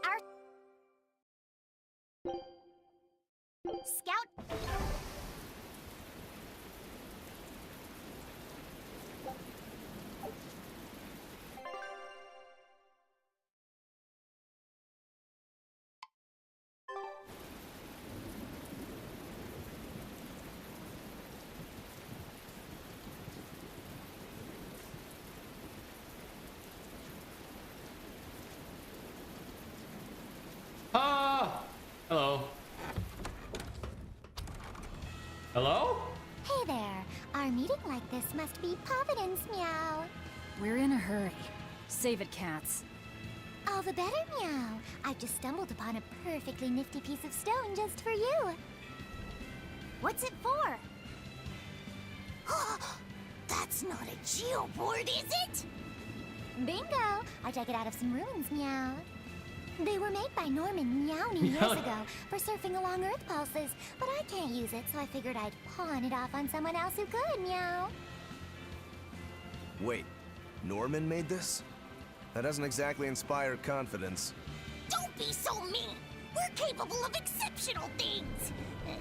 Our scout. Hello. Hello? Hey there. Our meeting like this must be Providence, meow. We're in a hurry. Save it, cats. All the better, meow. I've just stumbled upon a perfectly nifty piece of stone just for you. What's it for? That's not a geoboard, is it? Bingo! I dug it out of some ruins, meow. They were made by Norman Meowny years ago for surfing along Earth pulses, but I can't use it, so I figured I'd pawn it off on someone else who could, meow. Wait, Norman made this? That doesn't exactly inspire confidence. Don't be so mean! We're capable of exceptional things!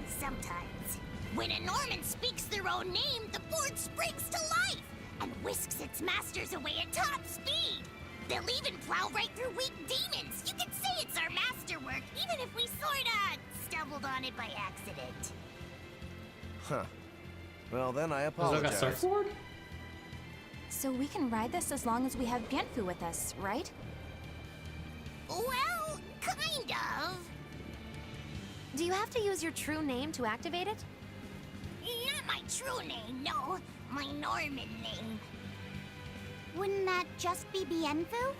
Sometimes. When a Norman speaks their own name, the board springs to life and whisks its masters away at top speed. They'll even plow right through weak demons. You can say it's our masterwork, even if we sorta stumbled on it by accident. Huh. Well, then I Is it like apologize. a surfboard? So we can ride this as long as we have Bienfu with us, right? Well, kind of. Do you have to use your true name to activate it? Not my true name, no. My Norman name. Wouldn't that just be Bienfu?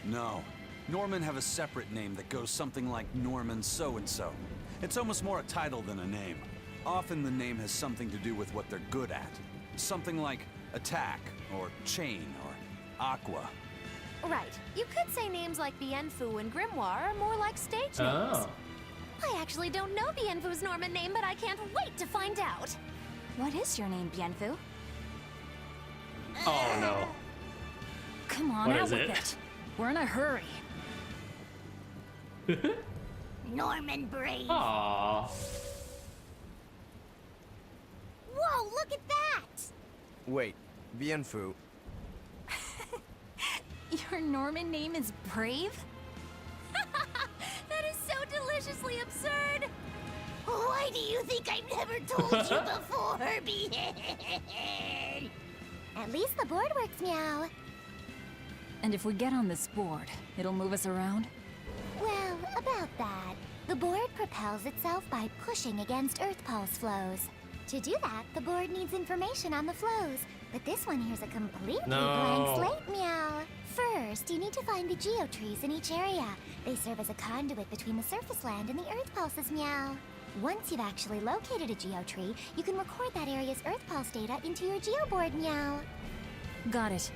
No. Norman have a separate name that goes something like Norman so-and-so. It's almost more a title than a name. Often the name has something to do with what they're good at. Something like attack, or chain, or aqua. Right. You could say names like Bienfu and Grimoire are more like stage names. Oh. I actually don't know Bienfu's Norman name, but I can't wait to find out. What is your name, Bienfu? Oh no. Come on, What out is with it? it. We're in a hurry. Norman Brave. Aww. Whoa, look at that! Wait, Bienfu. Your Norman name is Brave? That is so deliciously absurd! Why do you think I've never told you before, Bien? At least the board works, meow. And if we get on this board, it'll move us around? Well, about that. The board propels itself by pushing against Earth pulse flows. To do that, the board needs information on the flows. But this one here's a completely blank slate, meow. First, you need to find the geotrees in each area. They serve as a conduit between the surface land and the Earth pulses, meow. Once you've actually located a geotree, you can record that area's Earth pulse data into your geoboard, meow. Got it.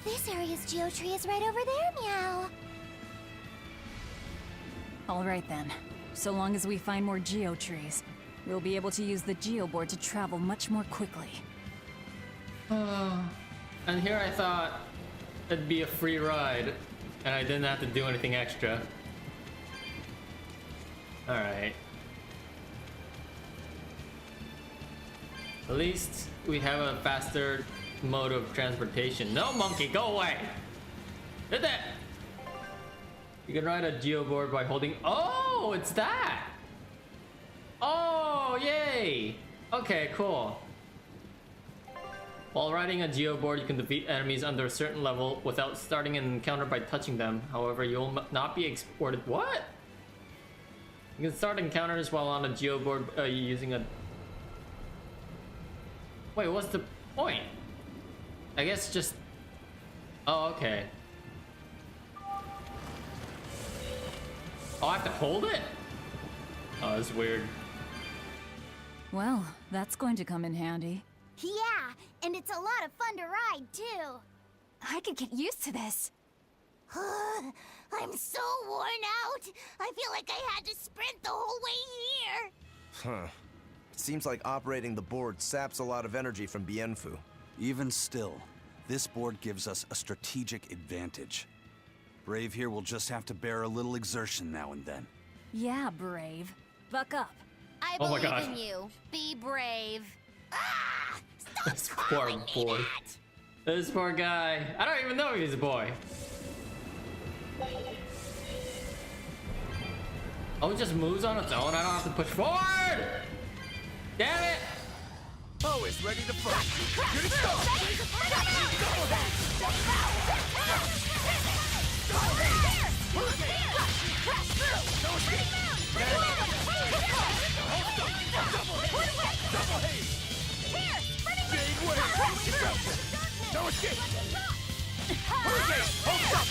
This area's geotree is right over there, meow. All right then. So long as we find more geotrees, we'll be able to use the geoboard to travel much more quickly. And here I thought it'd be a free ride, and I didn't have to do anything extra. Alright. At least we have a faster mode of transportation. No, monkey, go away! Did that! You can ride a geoboard by holding... Oh, it's that! Oh, yay! Okay, cool. While riding a geoboard, you can defeat enemies under a certain level without starting an encounter by touching them. However, you will not be exported. What? You can start encounters while on a geoboard using a... Wait, what's the point? I guess just... Oh, okay. Oh, I have to hold it? Oh, that's weird. Well, that's going to come in handy. Yeah, and it's a lot of fun to ride, too. I could get used to this. I'm so worn out. I feel like I had to sprint the whole way here. Huh. It seems like operating the board saps a lot of energy from Bienfu. Even still, This board gives us a strategic advantage. Brave here will just have to bear a little exertion now and then. Yeah, Brave. Buck up. I Oh my believe God. in you. Be brave. Ah! Stop This poor calling me boy. that! This poor guy. I don't even know he's a boy. Oh, it just moves on its own. I don't have to push forward. Damn it! Always ready to fight. Here it goes. Big wave. No escape. Hurricane. Hold up.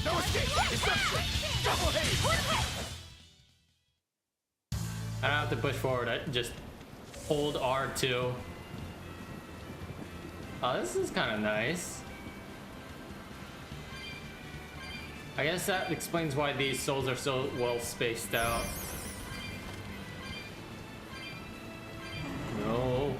No escape. Deception. Double haze. I don't have to push forward. I just hold R2. Oh, this is kind of nice. I guess that explains why these souls are so well spaced out. No.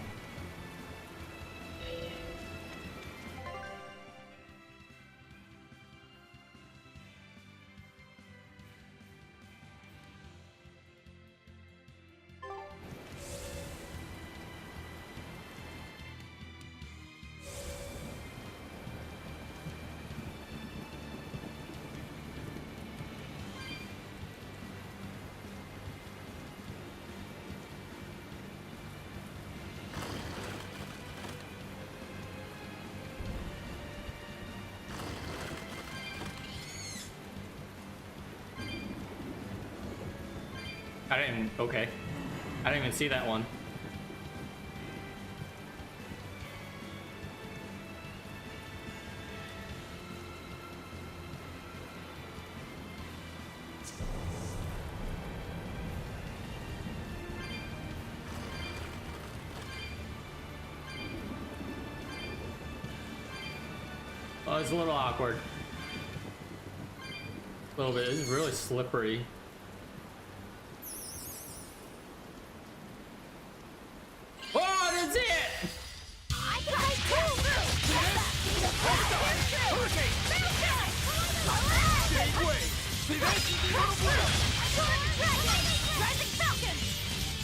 Okay. I didn't even see that one. Oh, it's a little awkward. A little bit. It's really slippery. Oh, that's it! I think I too! Hurricane. Big wave. See this? Rising Falcon!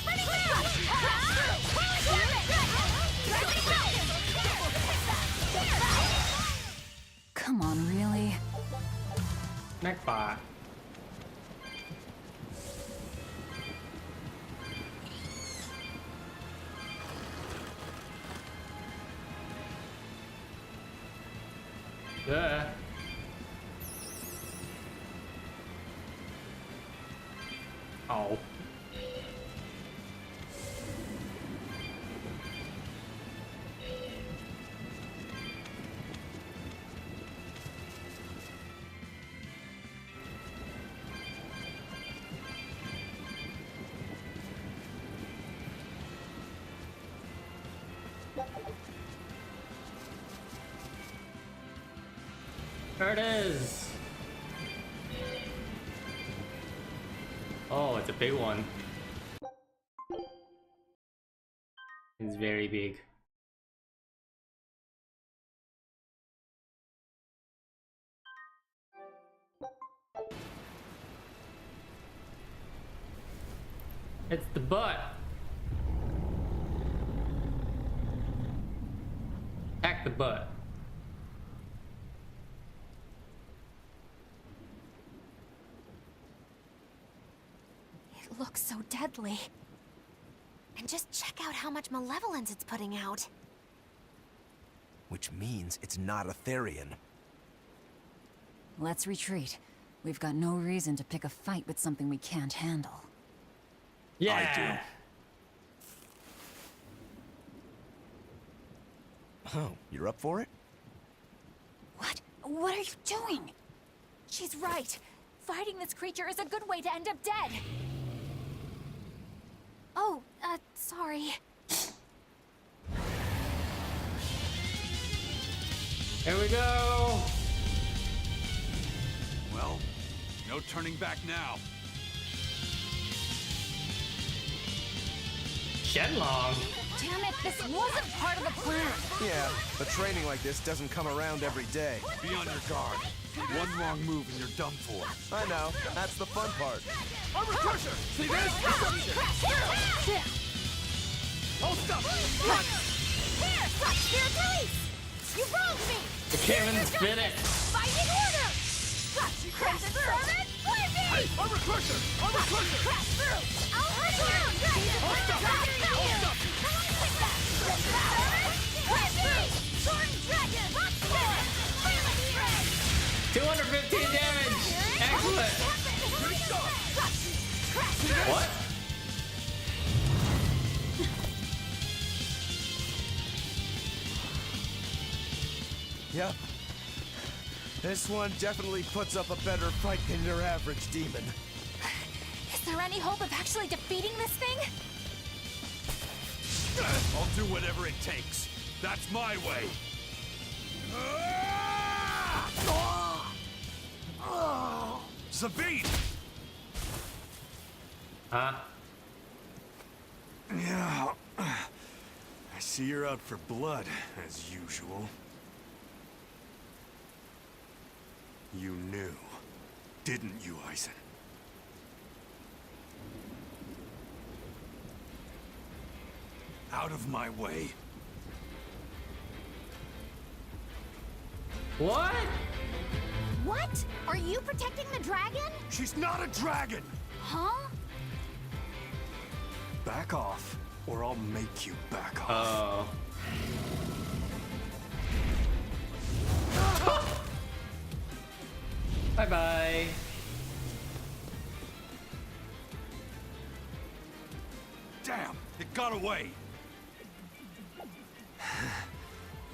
Running down! Rising Falcon! Come on, really? Neckbot. Yeah. Oh. There it is. Oh, it's a big one. It's very big. It's the butt. Attack the butt. It looks so deadly. And just check out how much malevolence it's putting out. Which means it's not a Therian. Let's retreat. We've got no reason to pick a fight with something we can't handle. Yeah. Oh, you're up for it? What? What are you doing? She's right. Fighting this creature is a good way to end up dead. Oh, sorry. Here we go. Well, no turning back now. Shenlong. Damn Damn it, this wasn't part of the plan. Yeah, but training like this doesn't come around every day. Be on your guard. One wrong move and you're done for. I know, that's the fun part. Armor crusher! See this? Hold up! Cut! Here, touch your face! You broke me! The Karen's been it. Fighting order! Crimson Servant, lightning! Hey, armor crusher! Armor crusher! Crash through! I'll hurt you! Hold up! Hold up! Lightning! Soaring dragon! Rock sword! Feeling strength! 215 damage. Excellent. What? Yep. This one definitely puts up a better fight than your average demon. Is there any hope of actually defeating this thing? I'll do whatever it takes. That's my way. Zavid! Huh? Yeah. I see you're out for blood, as usual. You knew, didn't you, Eisen? Out of my way. What? What? Are you protecting the dragon? She's not a dragon! Huh? Back off, or I'll make you back off. Oh. Bye-bye. Damn, it got away!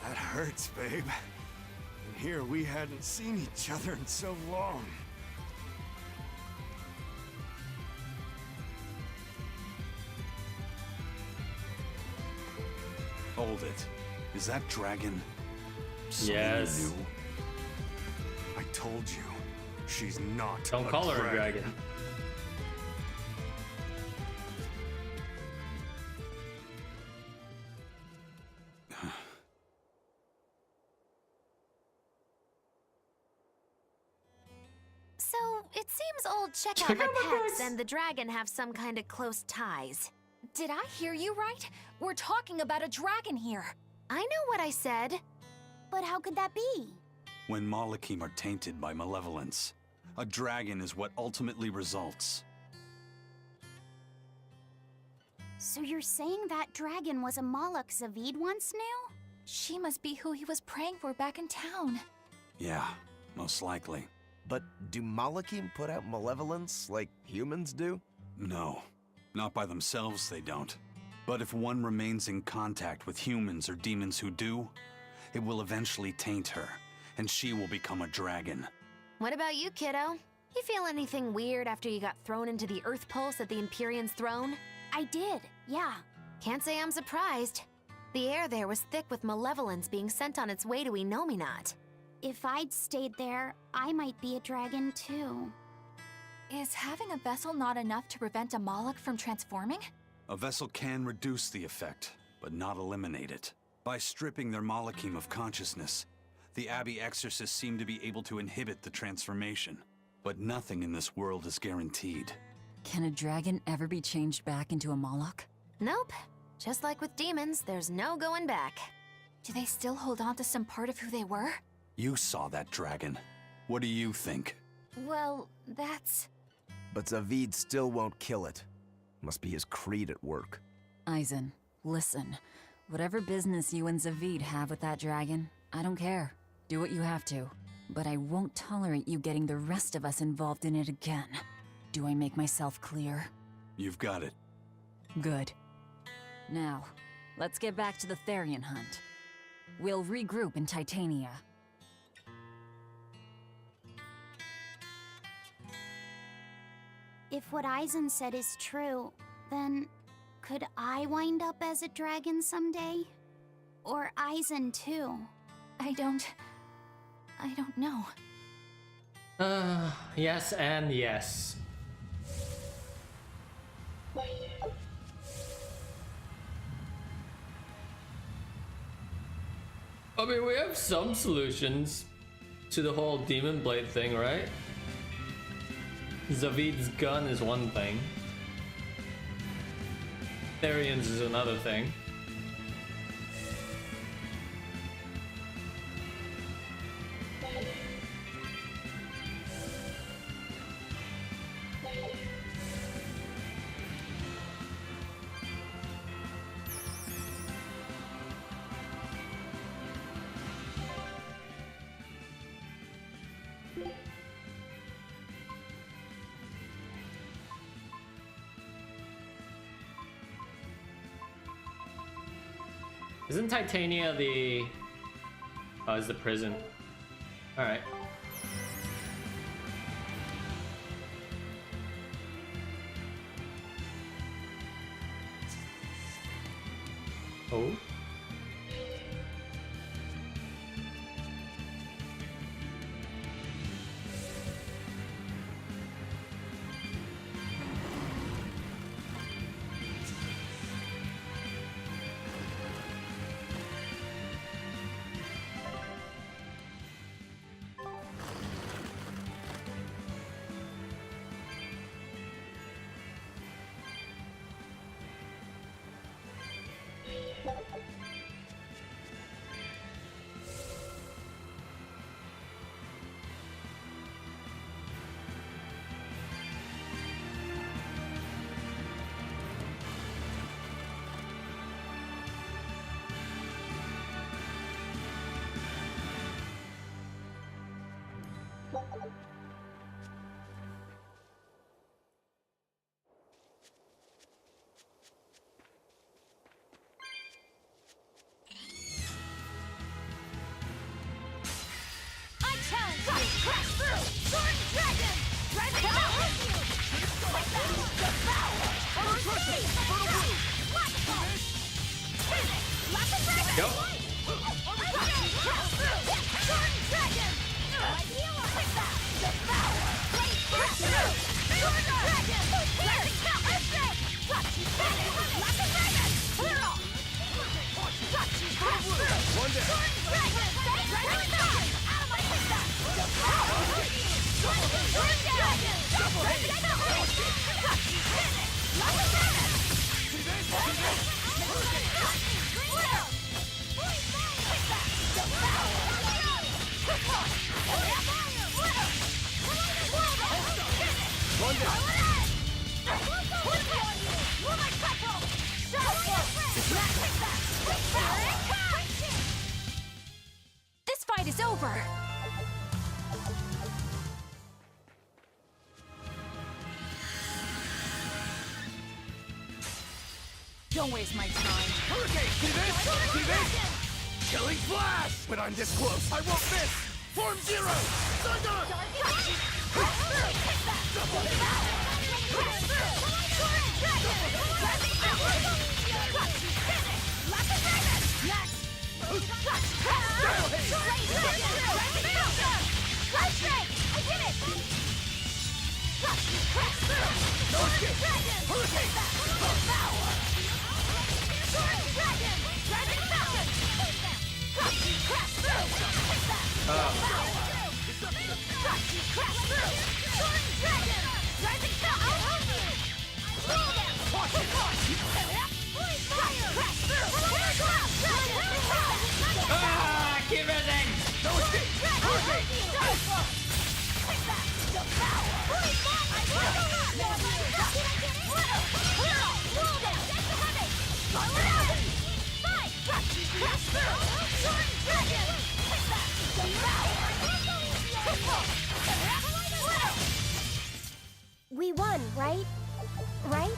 That hurts, babe. And here we hadn't seen each other in so long. Hold it. Is that dragon? something Yes. new? I told you, she's not Don't a call her a dragon. So, it seems old Check Out Check My Out My Pets Pets. and the dragon have some kind of close ties. Did I hear you right? We're talking about a dragon here. I know what I said. But how could that be? When Malachim are tainted by malevolence, a dragon is what ultimately results. So you're saying that dragon was a Moloch Zavid once knew? She must be who he was praying for back in town. Yeah, most likely. But do Malachim put out malevolence like humans do? No, not by themselves they don't. But if one remains in contact with humans or demons who do, it will eventually taint her, and she will become a dragon. What about you, kiddo? You feel anything weird after you got thrown into the Earth Pulse at the Empyrean's throne? I did, yeah. Can't say I'm surprised. The air there was thick with malevolence being sent on its way to Enominat. If I'd stayed there, I might be a dragon too. Is having a vessel not enough to prevent a Moloch from transforming? A vessel can reduce the effect, but not eliminate it. By stripping their Malachim of consciousness, the Abbey exorcists seem to be able to inhibit the transformation. But nothing in this world is guaranteed. Can a dragon ever be changed back into a Moloch? Nope. Just like with demons, there's no going back. Do they still hold on to some part of who they were? You saw that dragon. What do you think? Well, that's... But Zavid still won't kill it. Must be his creed at work. Eisen, listen. Whatever business you and Zavid have with that dragon, I don't care. Do what you have to. But I won't tolerate you getting the rest of us involved in it again. Do I make myself clear? You've got it. Good. Now, let's get back to the Therian hunt. We'll regroup in Titania. If what Eisen said is true, then could I wind up as a dragon someday? Or Eisen too? I don't know. Yes and yes. I mean, we have some solutions to the whole demon blade thing, right? Zavid's gun is one thing. Therian's is another thing. Isn't Titania the... Oh, it's the prison. Alright. Oh? This fight is over! Don't waste my time. Hurricane! See this? See this? Killing flash! When I'm this close, I won't miss! Form zero! Thunder! Keep missing! We won, right? Right?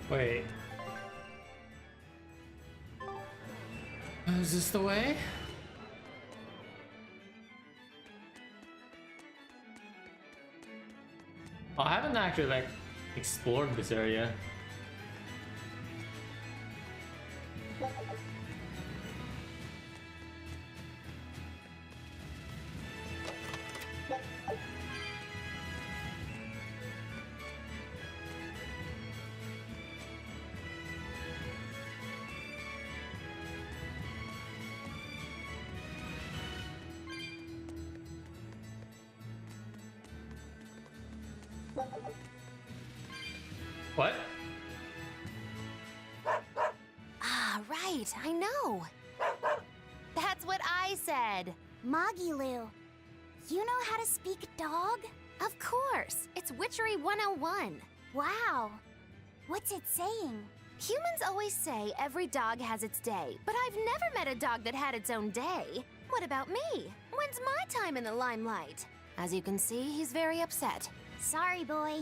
Wait. Is this the way? Oh, I haven't actually like explored this area. What? Ah, right, I know. That's what I said. Magilu, you know how to speak dog? Of course, it's Witchery 101. Wow. What's it saying? Humans always say every dog has its day, but I've never met a dog that had its own day. What about me? When's my time in the limelight? As you can see, he's very upset. Sorry, boy.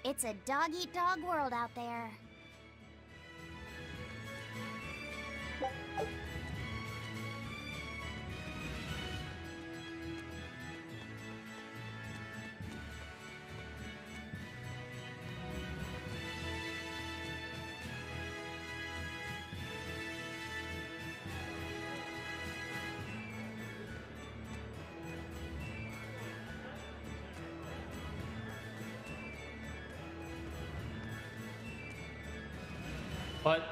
It's a dog-eat-dog world out there. What?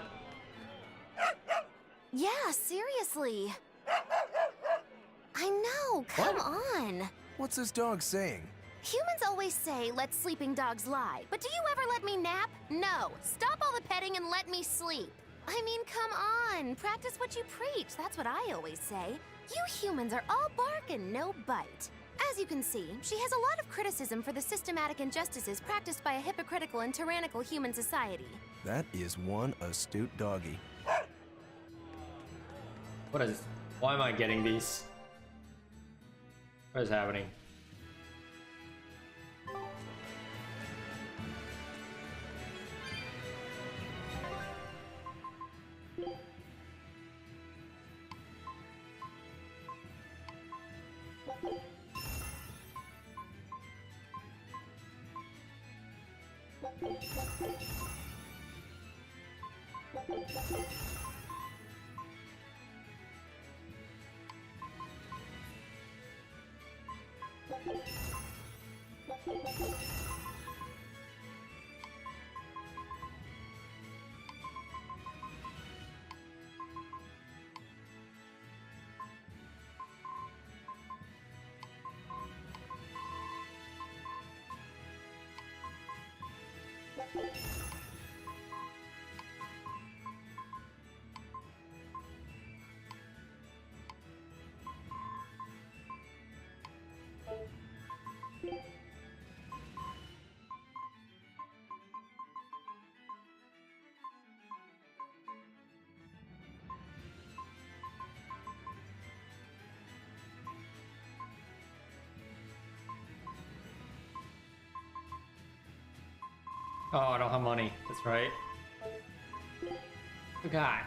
Yeah, seriously. I know, come on. What's this dog saying? Humans always say, let sleeping dogs lie. But do you ever let me nap? No. Stop all the petting and let me sleep. I mean, come on. Practice what you preach. That's what I always say. You humans are all bark and no bite. As you can see, she has a lot of criticism for the systematic injustices practiced by a hypocritical and tyrannical human society. That is one astute doggy. What is... Why am I getting these? What is happening? Oh, I don't have money. That's right. Forgot.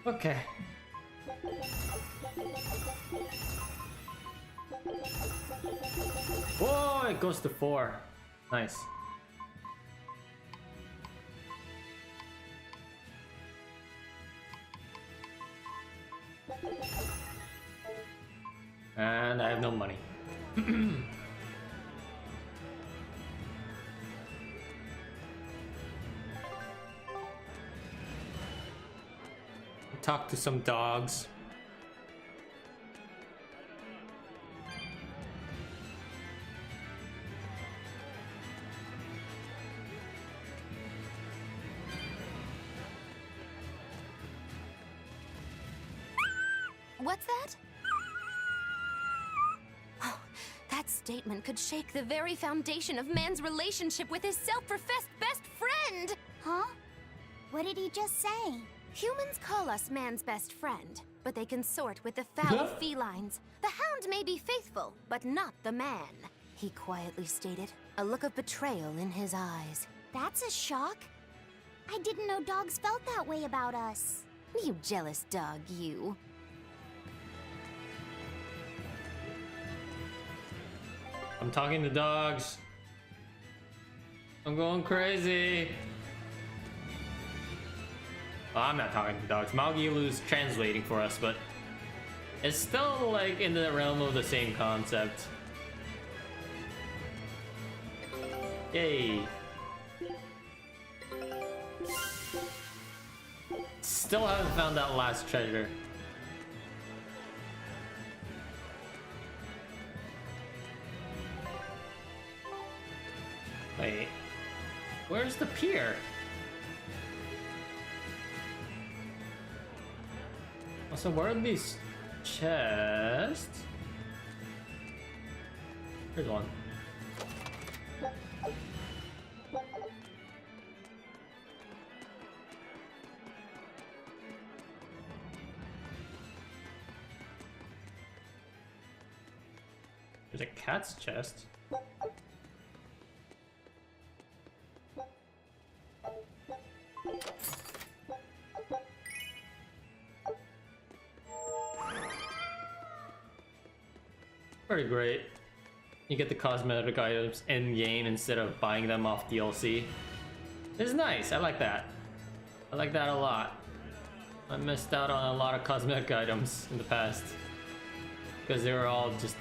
Okay. Whoa, it goes to 4. Nice. And I have no money. Talk to some dogs. What's that? Oh, that statement could shake the very foundation of man's relationship with his self-professed best friend! Huh? What did he just say? Humans call us man's best friend, but they consort with the foul felines. The hound may be faithful, but not the man, he quietly stated, a look of betrayal in his eyes. That's a shock. I didn't know dogs felt that way about us. You jealous dog, you. I'm talking to dogs. I'm going crazy. Well, I'm not talking to dogs. Malgilu's translating for us, but it's still like in the realm of the same concept. Yay. Still haven't found that last treasure. Wait, where's the pier? Also, where are these chests? Here's one. There's a cat's chest. Very great. You get the cosmetic items in game instead of buying them off DLC. It's nice. I like that. I like that a lot. I missed out on a lot of cosmetic items in the past because they were all just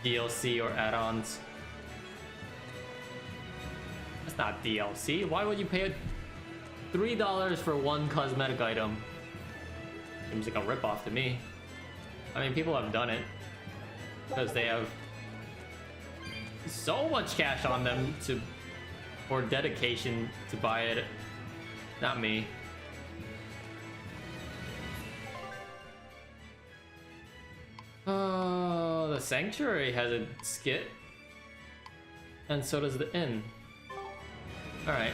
DLC or add-ons. That's not DLC. Why would you pay $3 for one cosmetic item? Seems like a ripoff to me. I mean, people have done it because they have so much cash on them or dedication to buy it. Not me. Oh, the sanctuary has a skit, and so does the inn. All right.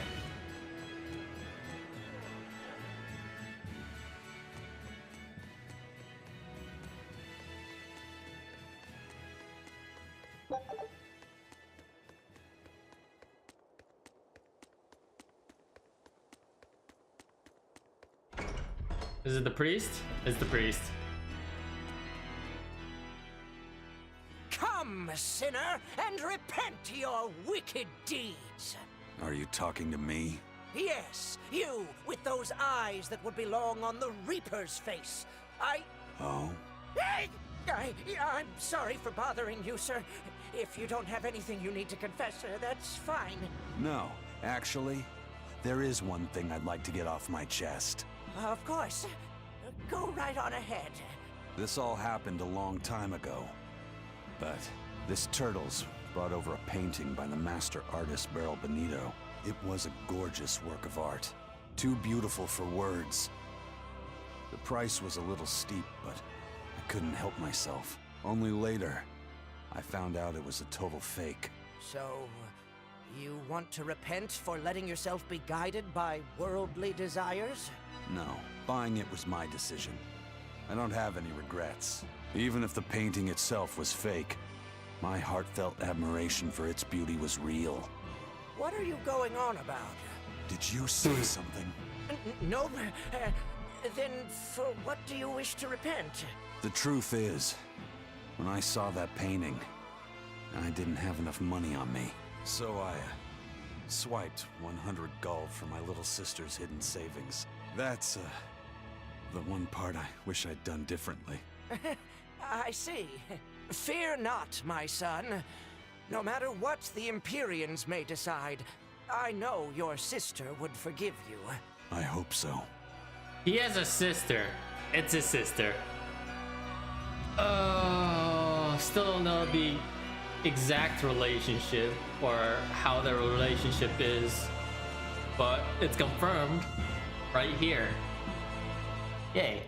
Is it the priest? It's the priest. Come, sinner, and repent your wicked deeds. Are you talking to me? Yes, you, with those eyes that would belong on the Reaper's face. Oh? I'm sorry for bothering you, sir. If you don't have anything you need to confess, that's fine. No, actually, there is one thing I'd like to get off my chest. Of course. Go right on ahead. This all happened a long time ago. But this Turtles brought over a painting by the master artist Beryl Benito. It was a gorgeous work of art. Too beautiful for words. The price was a little steep, but I couldn't help myself. Only later, I found out it was a total fake. So, you want to repent for letting yourself be guided by worldly desires? No, buying it was my decision. I don't have any regrets. Even if the painting itself was fake, my heartfelt admiration for its beauty was real. What are you going on about? Did you say something? No. Then for what do you wish to repent? The truth is, when I saw that painting, I didn't have enough money on me. So I swiped 100 gold from my little sister's hidden savings. That's the one part I wish I'd done differently. I see. Fear not, my son. No matter what the Empyreans may decide, I know your sister would forgive you. I hope so. He has a sister. It's his sister. Oh, still don't know the exact relationship or how their relationship is, but it's confirmed right here. Yay.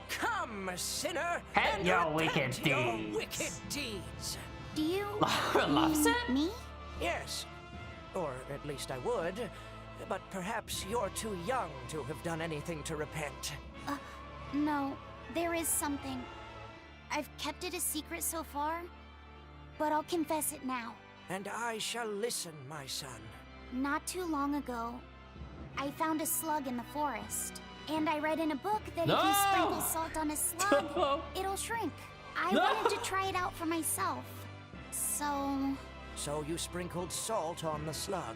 Come, sinner, Hate and your repent wicked your deeds. wicked deeds. Do you Loves mean it? me? Yes, or at least I would, but perhaps you're too young to have done anything to repent. No, there is something. I've kept it a secret so far, but I'll confess it now. And I shall listen, my son. Not too long ago, I found a slug in the forest. And I read in a book that if you sprinkle salt on a slug, it'll shrink. I wanted to try it out for myself. So you sprinkled salt on the slug.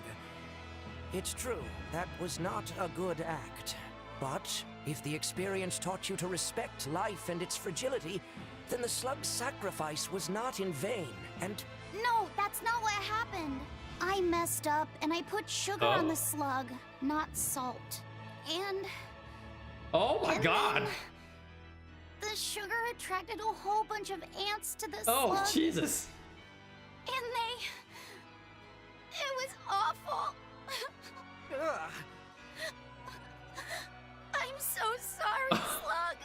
It's true, that was not a good act. But if the experience taught you to respect life and its fragility, then the slug's sacrifice was not in vain, and... No, that's not what happened. I messed up and I put sugar on the slug, not salt. And... Oh my god! then the sugar attracted a whole bunch of ants to the Oh, slug. Jesus. And it was awful. Ugh. I'm so sorry, Slug.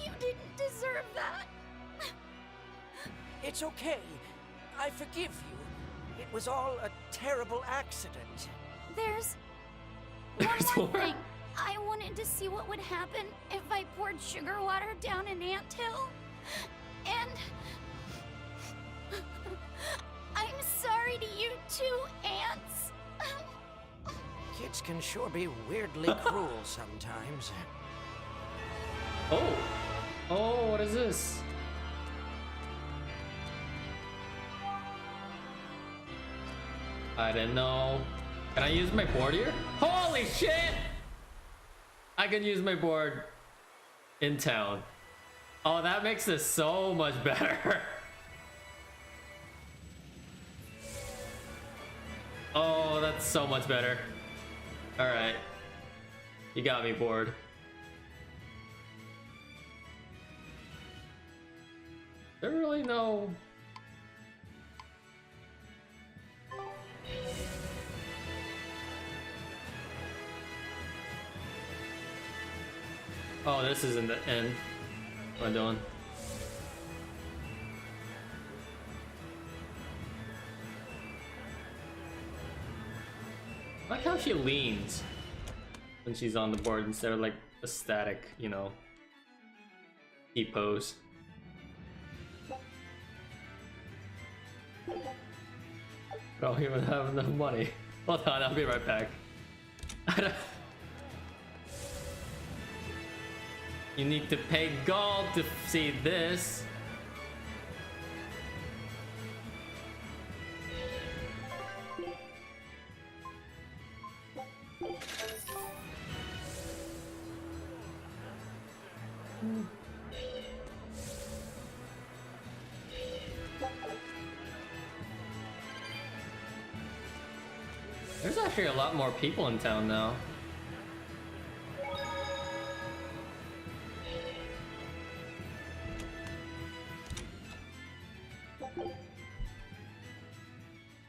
You didn't deserve that. It's okay. I forgive you. It was all a terrible accident. There's There's one more more. thing. I wanted to see what would happen if I poured sugar water down an anthill. And I'm sorry to you too, ants. Kids can sure be weirdly cruel sometimes. Oh. Oh, what is this? I didn't know. Can I use my board here? Holy shit! I can use my board in town. Oh, that makes this so much better. Oh, that's so much better. Alright. You got me, board. There really no... Oh, this isn't the end. What am I doing? I like how she leans when she's on the board instead of like a static, you know, T-pose. I don't even have enough money. Hold on, I'll be right back. You need to pay gold to see this. There's actually a lot more people in town now.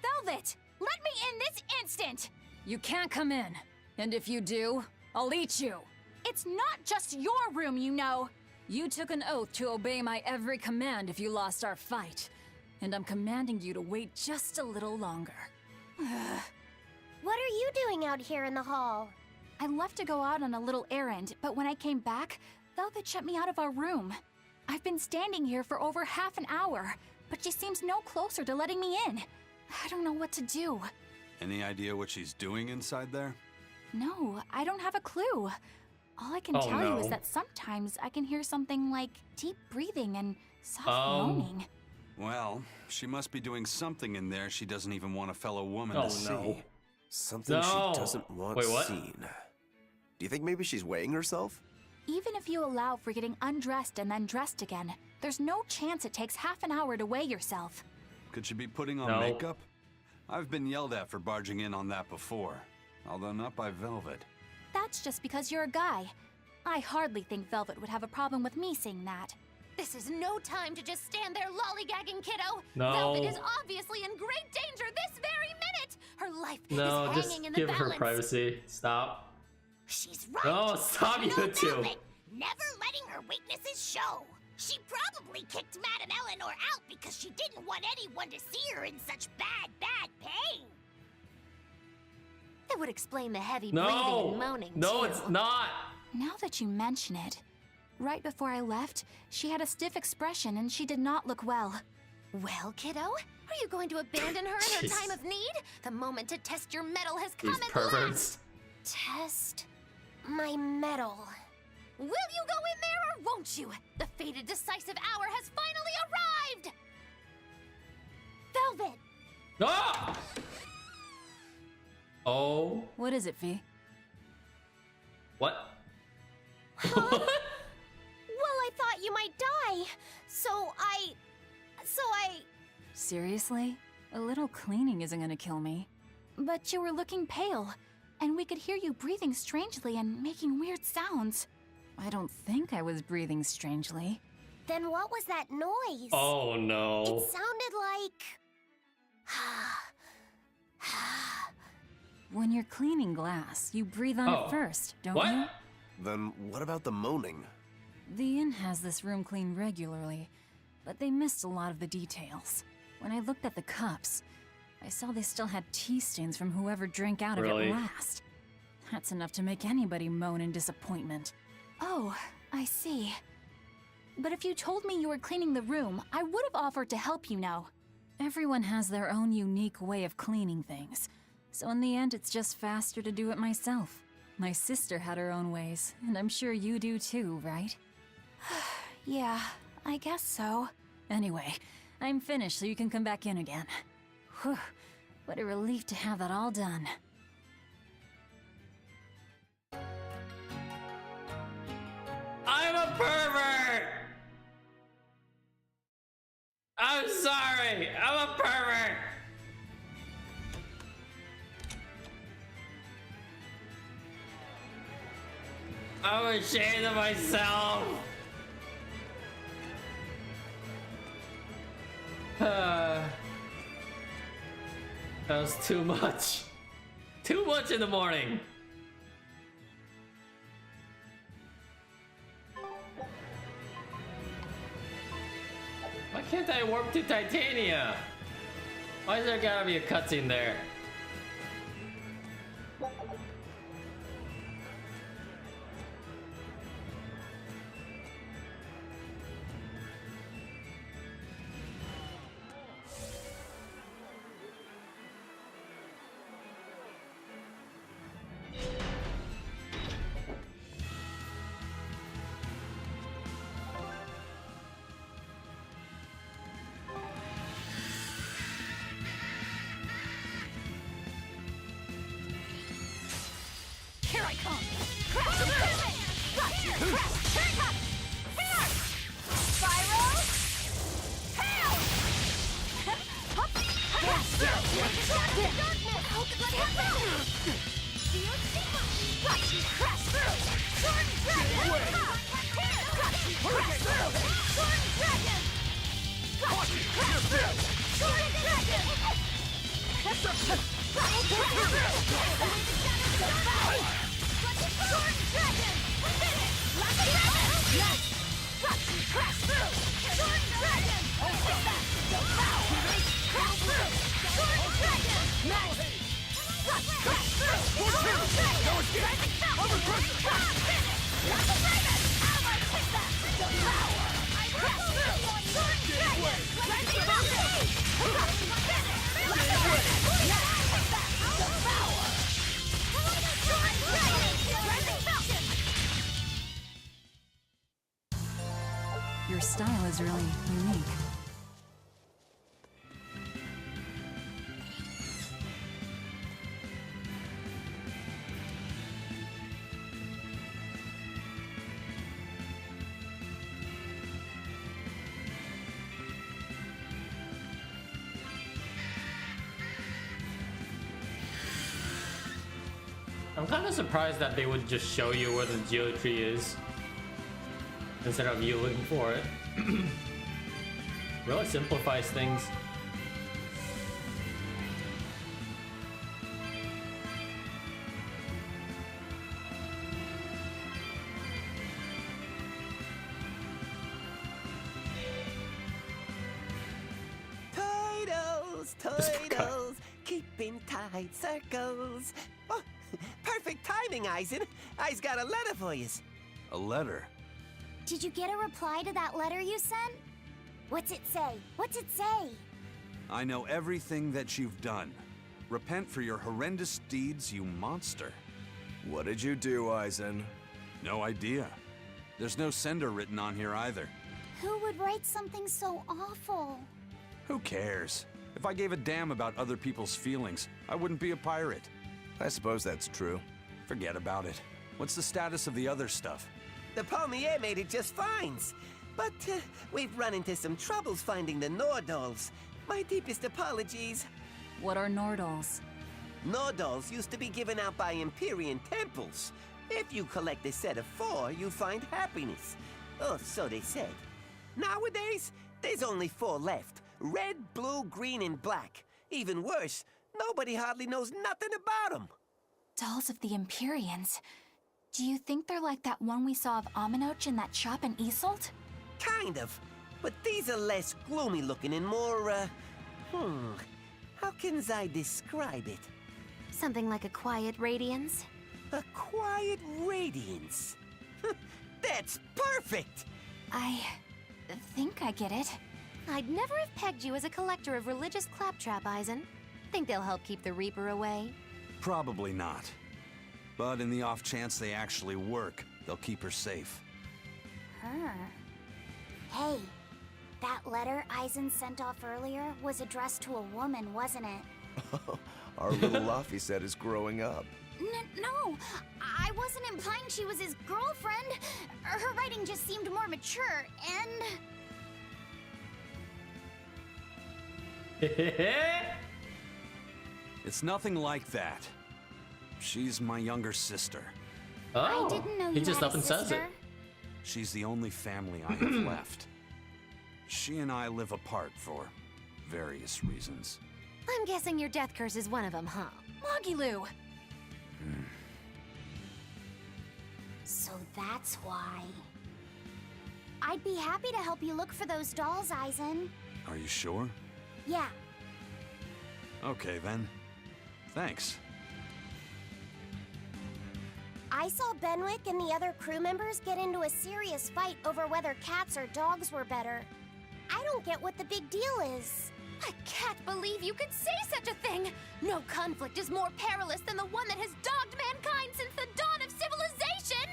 Velvet! Let me in this instant! You can't come in. And if you do, I'll eat you. It's not just your room, you know. You took an oath to obey my every command if you lost our fight. And I'm commanding you to wait just a little longer. What are you doing out here in the hall? I left to go out on a little errand, but when I came back, Velvet shut me out of our room. I've been standing here for over half an hour, but she seems no closer to letting me in. I don't know what to do. Any idea what she's doing inside there? No, I don't have a clue. All I can tell you is that sometimes I can hear something like deep breathing and soft moaning. Well, she must be doing something in there she doesn't even want a fellow woman to see. No. Something she doesn't want seen. Do you think maybe she's weighing herself? Even if you allow for getting undressed and then dressed again, there's no chance it takes half an hour to weigh yourself. Could she be putting on makeup? I've been yelled at for barging in on that before, although not by Velvet. That's just because you're a guy. I hardly think Velvet would have a problem with me saying that. This is no time to just stand there lollygagging, kiddo. No. Velvet is obviously in great danger this very minute. Her life is hanging in the balance. No, just give her privacy. Stop. She's right. No, stop, you two. Velvet, never letting her weaknesses show. She probably kicked Matt and Eleanor out because she didn't want anyone to see her in such bad pain. That would explain the heavy breathing and moaning, No, too. it's not. Now that you mention it, right before I left, she had a stiff expression and she did not look well. Well, kiddo, are you going to abandon her in her time of need? The moment to test your mettle has come These at perverts. last. Test my mettle. Will you go in there or won't you? The fated decisive hour has finally arrived! Velvet! Ah! Oh. What is it, Fee? What? Well, I thought you might die, so I... Seriously? A little cleaning isn't gonna kill me. But you were looking pale, and we could hear you breathing strangely and making weird sounds. I don't think I was breathing strangely. Then what was that noise? Oh no. It sounded like... When you're cleaning glass, you breathe on it first, don't What? you? Then what about the moaning? The inn has this room cleaned regularly, but they missed a lot of the details. When I looked at the cups, I saw they still had tea stains from whoever drank out of Really? it last. That's enough to make anybody moan in disappointment. Oh, I see. But if you told me you were cleaning the room, I would have offered to help, you know. Everyone has their own unique way of cleaning things, so in the end it's just faster to do it myself. My sister had her own ways, and I'm sure you do too, right? Yeah, I guess so. Anyway, I'm finished so you can come back in again. Whew, what a relief to have that all done. I'm a pervert! I'm sorry! I'm a pervert! I'm ashamed of myself! That was too much. Too much in the morning. Why can't I warp to Titania? Why is there gotta be a cutscene there? Your style is really unique. I'm kind of surprised that they would just show you where the geotree is instead of you looking for it. Really simplifies things. Titles, keeping tight circles. Oh, perfect timing, Eisen. I's got a letter for you. A letter? Did you get a reply to that letter you sent? What's it say? What's it say? I know everything that you've done. Repent for your horrendous deeds, you monster. What did you do, Eisen? No idea. There's no sender written on here either. Who would write something so awful? Who cares? If I gave a damn about other people's feelings, I wouldn't be a pirate. I suppose that's true. Forget about it. What's the status of the other stuff? The Palmier made it just fine. But we've run into some troubles finding the Nordals. My deepest apologies. What are Nordals? Nordals used to be given out by Empyrean temples. If you collect a set of 4, you find happiness. Oh, so they said. Nowadays, there's only 4 left. Red, blue, green, and black. Even worse, nobody hardly knows nothing about them. Dolls of the Empyreans. Do you think they're like that one we saw of Aminoch in that shop in Isolt? Kind of. But these are less gloomy looking and more, how can I describe it? Something like a quiet radiance? A quiet radiance. That's perfect! I think I get it. I'd never have pegged you as a collector of religious claptrap, Eisen. Think they'll help keep the Reaper away? Probably not. But in the off chance they actually work, they'll keep her safe. Her. Hey, that letter Eisen sent off earlier was addressed to a woman, wasn't it? Our little Laffy set is growing up. No, I wasn't implying she was his girlfriend. Her writing just seemed more mature, and... It's nothing like that. She's my younger sister. Oh, I didn't know he you just had up a and says it. sister. She's the only family I have left. She and I live apart for various reasons. I'm guessing your death curse is one of them, huh? Mogiloo! So that's why. I'd be happy to help you look for those dolls, Eisen. Are you sure? Yeah. Okay then. Thanks. I saw Benwick and the other crew members get into a serious fight over whether cats or dogs were better. I don't get what the big deal is. I can't believe you could say such a thing! No conflict is more perilous than the one that has dogged mankind since the dawn of civilization!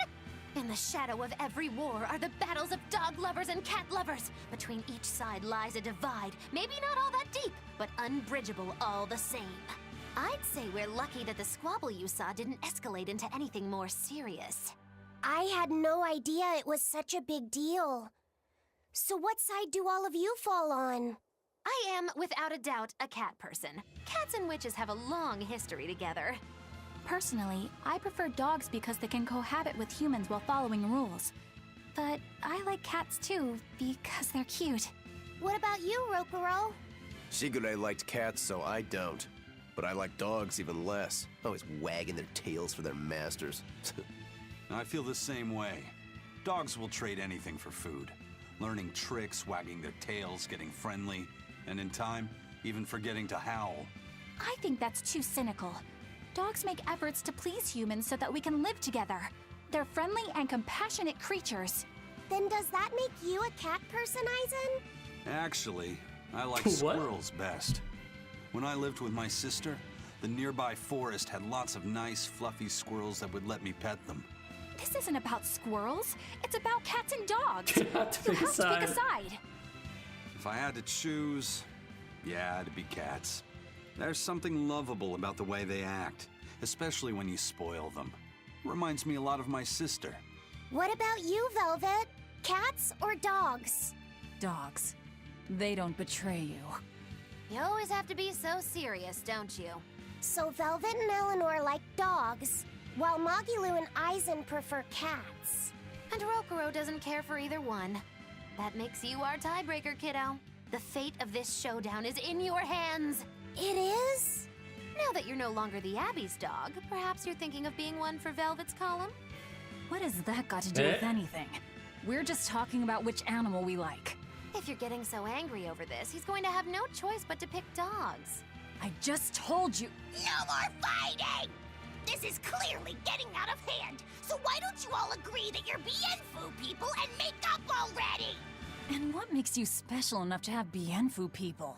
In the shadow of every war are the battles of dog lovers and cat lovers. Between each side lies a divide, maybe not all that deep, but unbridgeable all the same. I'd say we're lucky that the squabble you saw didn't escalate into anything more serious. I had no idea it was such a big deal. So what side do all of you fall on? I am, without a doubt, a cat person. Cats and witches have a long history together. Personally, I prefer dogs because they can cohabit with humans while following rules. But I like cats too, because they're cute. What about you, Ropero? Shigure liked cats, so I don't. But I like dogs even less. Always wagging their tails for their masters. I feel the same way. Dogs will trade anything for food. Learning tricks, wagging their tails, getting friendly, and in time, even forgetting to howl. I think that's too cynical. Dogs make efforts to please humans so that we can live together. They're friendly and compassionate creatures. Then does that make you a cat person, Aizen? Actually, I like What? squirrels best. When I lived with my sister, the nearby forest had lots of nice, fluffy squirrels that would let me pet them. This isn't about squirrels. It's about cats and dogs. You have to You pick a have to pick a side. side. If I had to choose, yeah, it'd be cats. There's something lovable about the way they act, especially when you spoil them. Reminds me a lot of my sister. What about you, Velvet? Cats or dogs? Dogs. They don't betray you. You always have to be so serious, don't you? So Velvet and Eleanor like dogs, while Magilu and Aizen prefer cats. And Rokuro doesn't care for either one. That makes you our tiebreaker, kiddo. The fate of this showdown is in your hands. It is? Now that you're no longer the Abbey's dog, perhaps you're thinking of being one for Velvet's column? What has that got to do with anything? We're just talking about which animal we like. If you're getting so angry over this, he's going to have no choice but to pick dogs. I just told you. No more fighting! This is clearly getting out of hand, so why don't you all agree that you're Bienfu people and make up already? And what makes you special enough to have Bienfu people?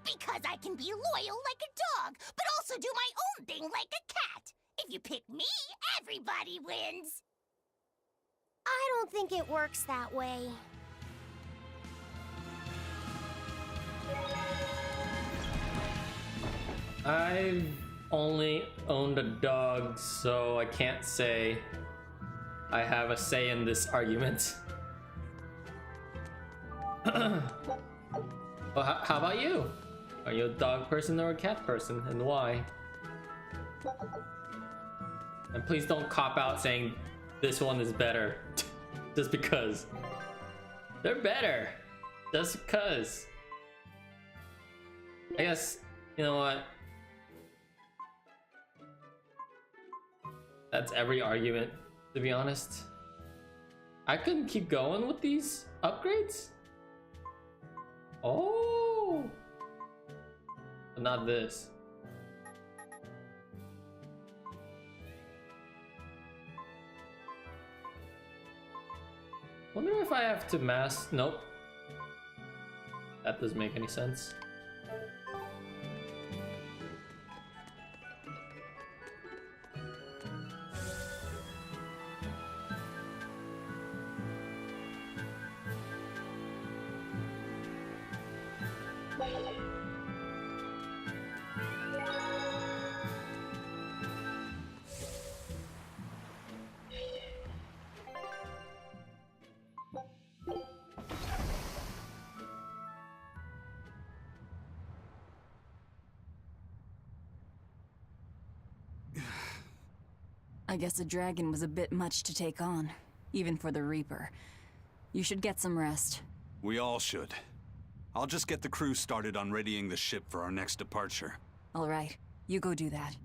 Because I can be loyal like a dog, but also do my own thing like a cat. If you pick me, everybody wins. I don't think it works that way. I've only owned a dog, so I can't say I have a say in this argument. Well, how about you? Are you a dog person or a cat person, and why? And please don't cop out saying this one is better just because. They're better just because. I guess, you know what? That's every argument, to be honest. I couldn't keep going with these upgrades. Oh, but not this. Wonder if I have to mask. Nope. That doesn't make any sense. I guess a dragon was a bit much to take on, even for the Reaper. You should get some rest. We all should. I'll just get the crew started on readying the ship for our next departure. All right, you go do that.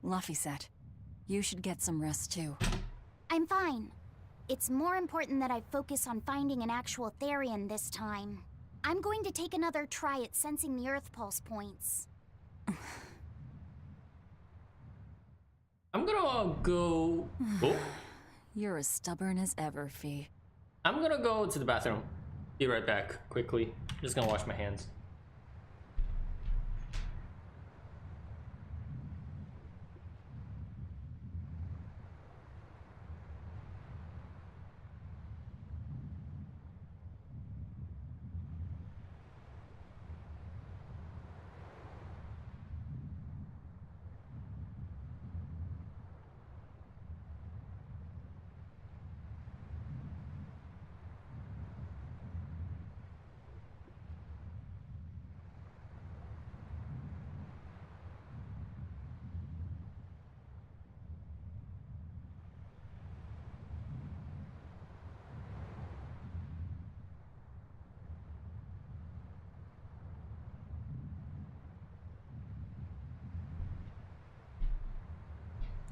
Laphicet, you should get some rest too. I'm fine. It's more important that I focus on finding an actual Therian this time. I'm going to take another try at sensing the Earth Pulse points. I'm gonna go. Oh. You're as stubborn as ever, Fee. I'm gonna go to the bathroom. Be right back, quickly. Just gonna wash my hands.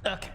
Okay.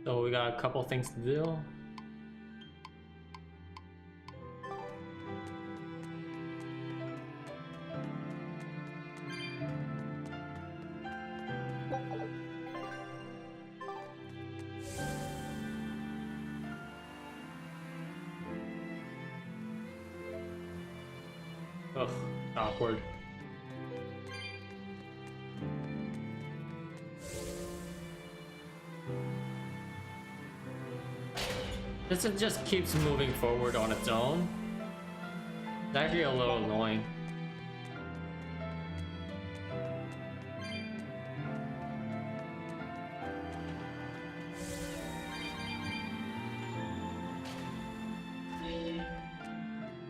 So we got a couple things to do. Ugh, awkward. This just keeps moving forward on its own. It's actually a little annoying.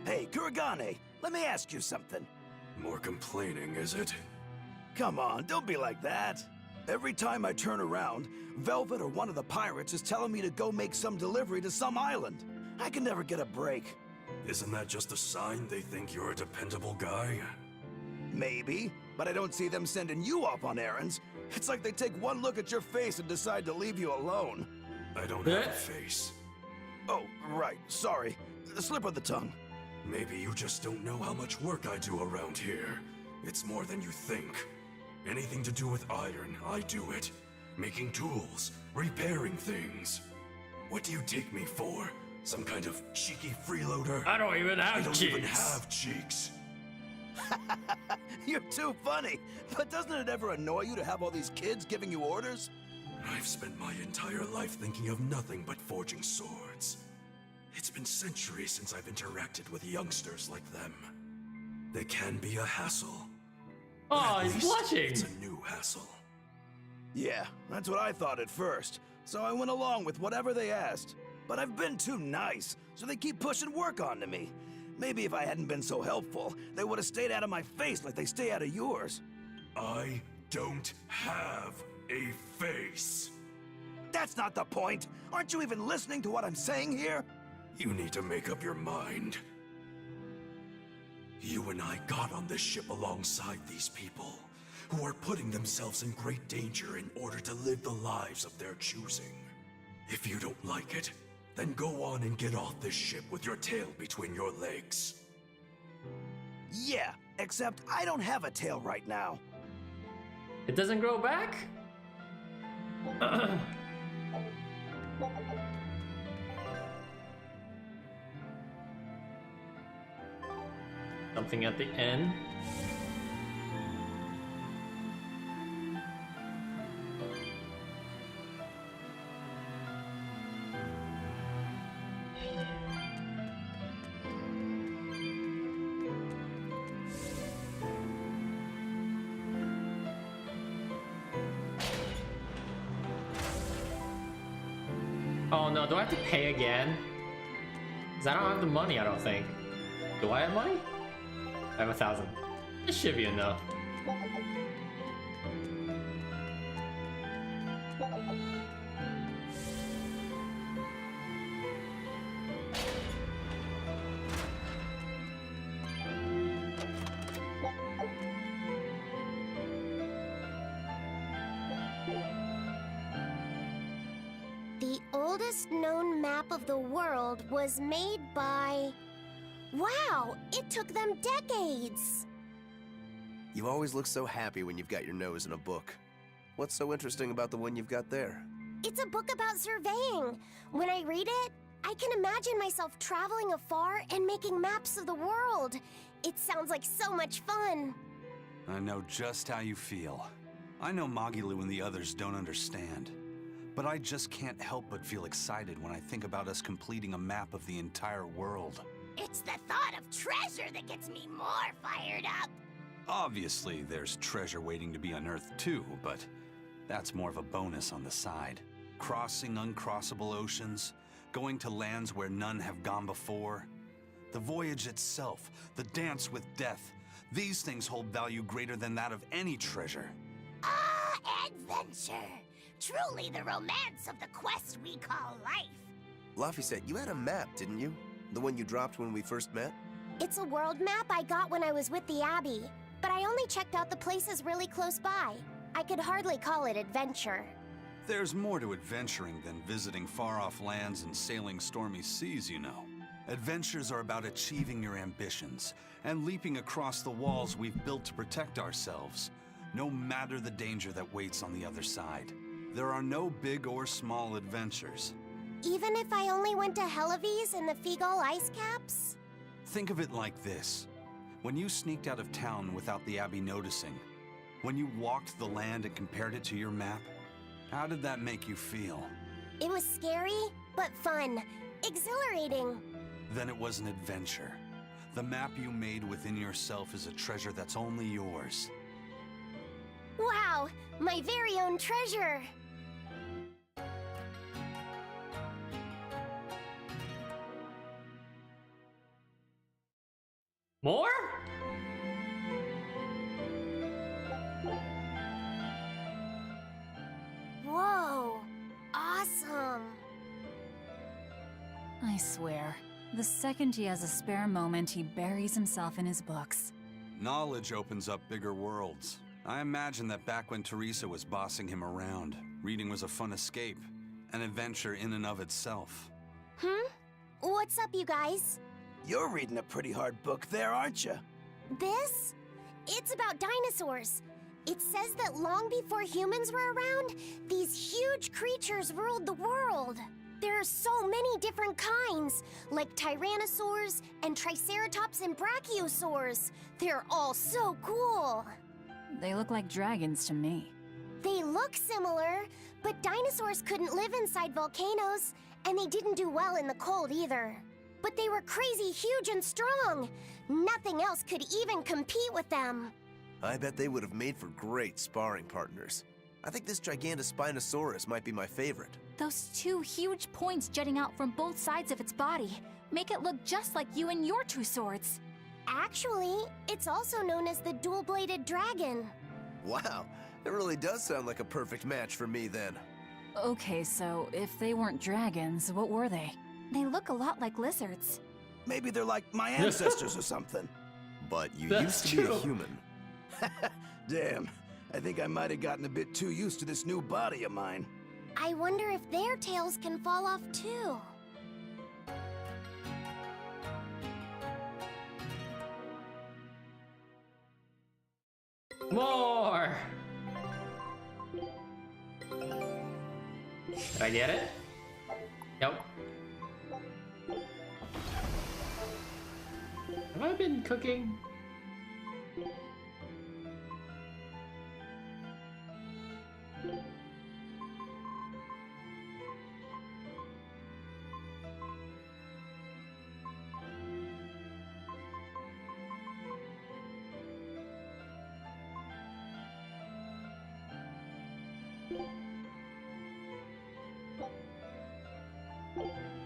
Hey, Kuragane, let me ask you something. More complaining, is it? Come on, don't be like that. Every time I turn around, Velvet or one of the pirates is telling me to go make some delivery to some island. I can never get a break. Isn't that just a sign they think you're a dependable guy? Maybe, but I don't see them sending you off on errands. It's like they take one look at your face and decide to leave you alone. I don't have a face. Oh, right, sorry. A slip of the tongue. Maybe you just don't know how much work I do around here. It's more than you think. Anything to do with iron, I do it. Making tools, repairing things. What do you take me for? Some kind of cheeky freeloader? I don't even have I don't cheeks. even have cheeks. You're too funny. But doesn't it ever annoy you to have all these kids giving you orders? I've spent my entire life thinking of nothing but forging swords. It's been centuries since I've interacted with youngsters like them. They can be a hassle. Oh, At he's least blushing. It's a new hassle. Yeah, that's what I thought at first. So I went along with whatever they asked. But I've been too nice, so they keep pushing work onto me. Maybe if I hadn't been so helpful, they would have stayed out of my face like they stay out of yours. I don't have a face. That's not the point. Aren't you even listening to what I'm saying here? You need to make up your mind. You and I got on this ship alongside these people, who are putting themselves in great danger in order to live the lives of their choosing. If you don't like it, then go on and get off this ship with your tail between your legs. Yeah, except I don't have a tail right now. It doesn't grow back? Something at the end. Oh no, do I have to pay again? Because I don't have the money, I don't think. Do I have money? I have 1,000. This should be enough. The oldest known map of the world was made by... Wow, it took them decades! You always look so happy when you've got your nose in a book. What's so interesting about the one you've got there? It's a book about surveying. When I read it, I can imagine myself traveling afar and making maps of the world. It sounds like so much fun. I know just how you feel. I know Magilu and the others don't understand. But I just can't help but feel excited when I think about us completing a map of the entire world. It's the thought of treasure that gets me more fired up. Obviously, there's treasure waiting to be unearthed too, but that's more of a bonus on the side. Crossing uncrossable oceans, going to lands where none have gone before. The voyage itself, the dance with death, these things hold value greater than that of any treasure. Ah, adventure! Truly the romance of the quest we call life. Laphicet, you had a map, didn't you? The one you dropped when we first met? It's a world map I got when I was with the Abbey, but I only checked out the places really close by. I could hardly call it adventure. There's more to adventuring than visiting far-off lands and sailing stormy seas, you know. Adventures are about achieving your ambitions and leaping across the walls we've built to protect ourselves, no matter the danger that waits on the other side. There are no big or small adventures. Even if I only went to Helavis and the Figol ice caps? Think of it like this. When you sneaked out of town without the Abbey noticing, when you walked the land and compared it to your map, how did that make you feel? It was scary, but fun. Exhilarating. Then it was an adventure. The map you made within yourself is a treasure that's only yours. Wow, my very own treasure. More? Whoa, awesome. I swear, the second he has a spare moment, he buries himself in his books. Knowledge opens up bigger worlds. I imagine that back when Teresa was bossing him around, reading was a fun escape, an adventure in and of itself. What's up, you guys? You're reading a pretty hard book there, aren't you? This? It's about dinosaurs. It says that long before humans were around, these huge creatures ruled the world. There are so many different kinds, like tyrannosaurs and triceratops and brachiosaurs. They're all so cool. They look like dragons to me. They look similar, but dinosaurs couldn't live inside volcanoes, and they didn't do well in the cold either. But they were crazy huge and strong. Nothing else could even compete with them. I bet they would have made for great sparring partners. I think this Gigantospinosaurus might be my favorite. Those two huge points jutting out from both sides of its body make it look just like you and your two swords. Actually, it's also known as the dual-bladed dragon. Wow, it really does sound like a perfect match for me then. Okay, so if they weren't dragons, what were they? They look a lot like lizards. Maybe they're like my ancestors or something. But you That's used to be true. a human. Damn, I think I might have gotten a bit too used to this new body of mine. I wonder if their tails can fall off too. More! Did I get it? Nope. Have I been cooking?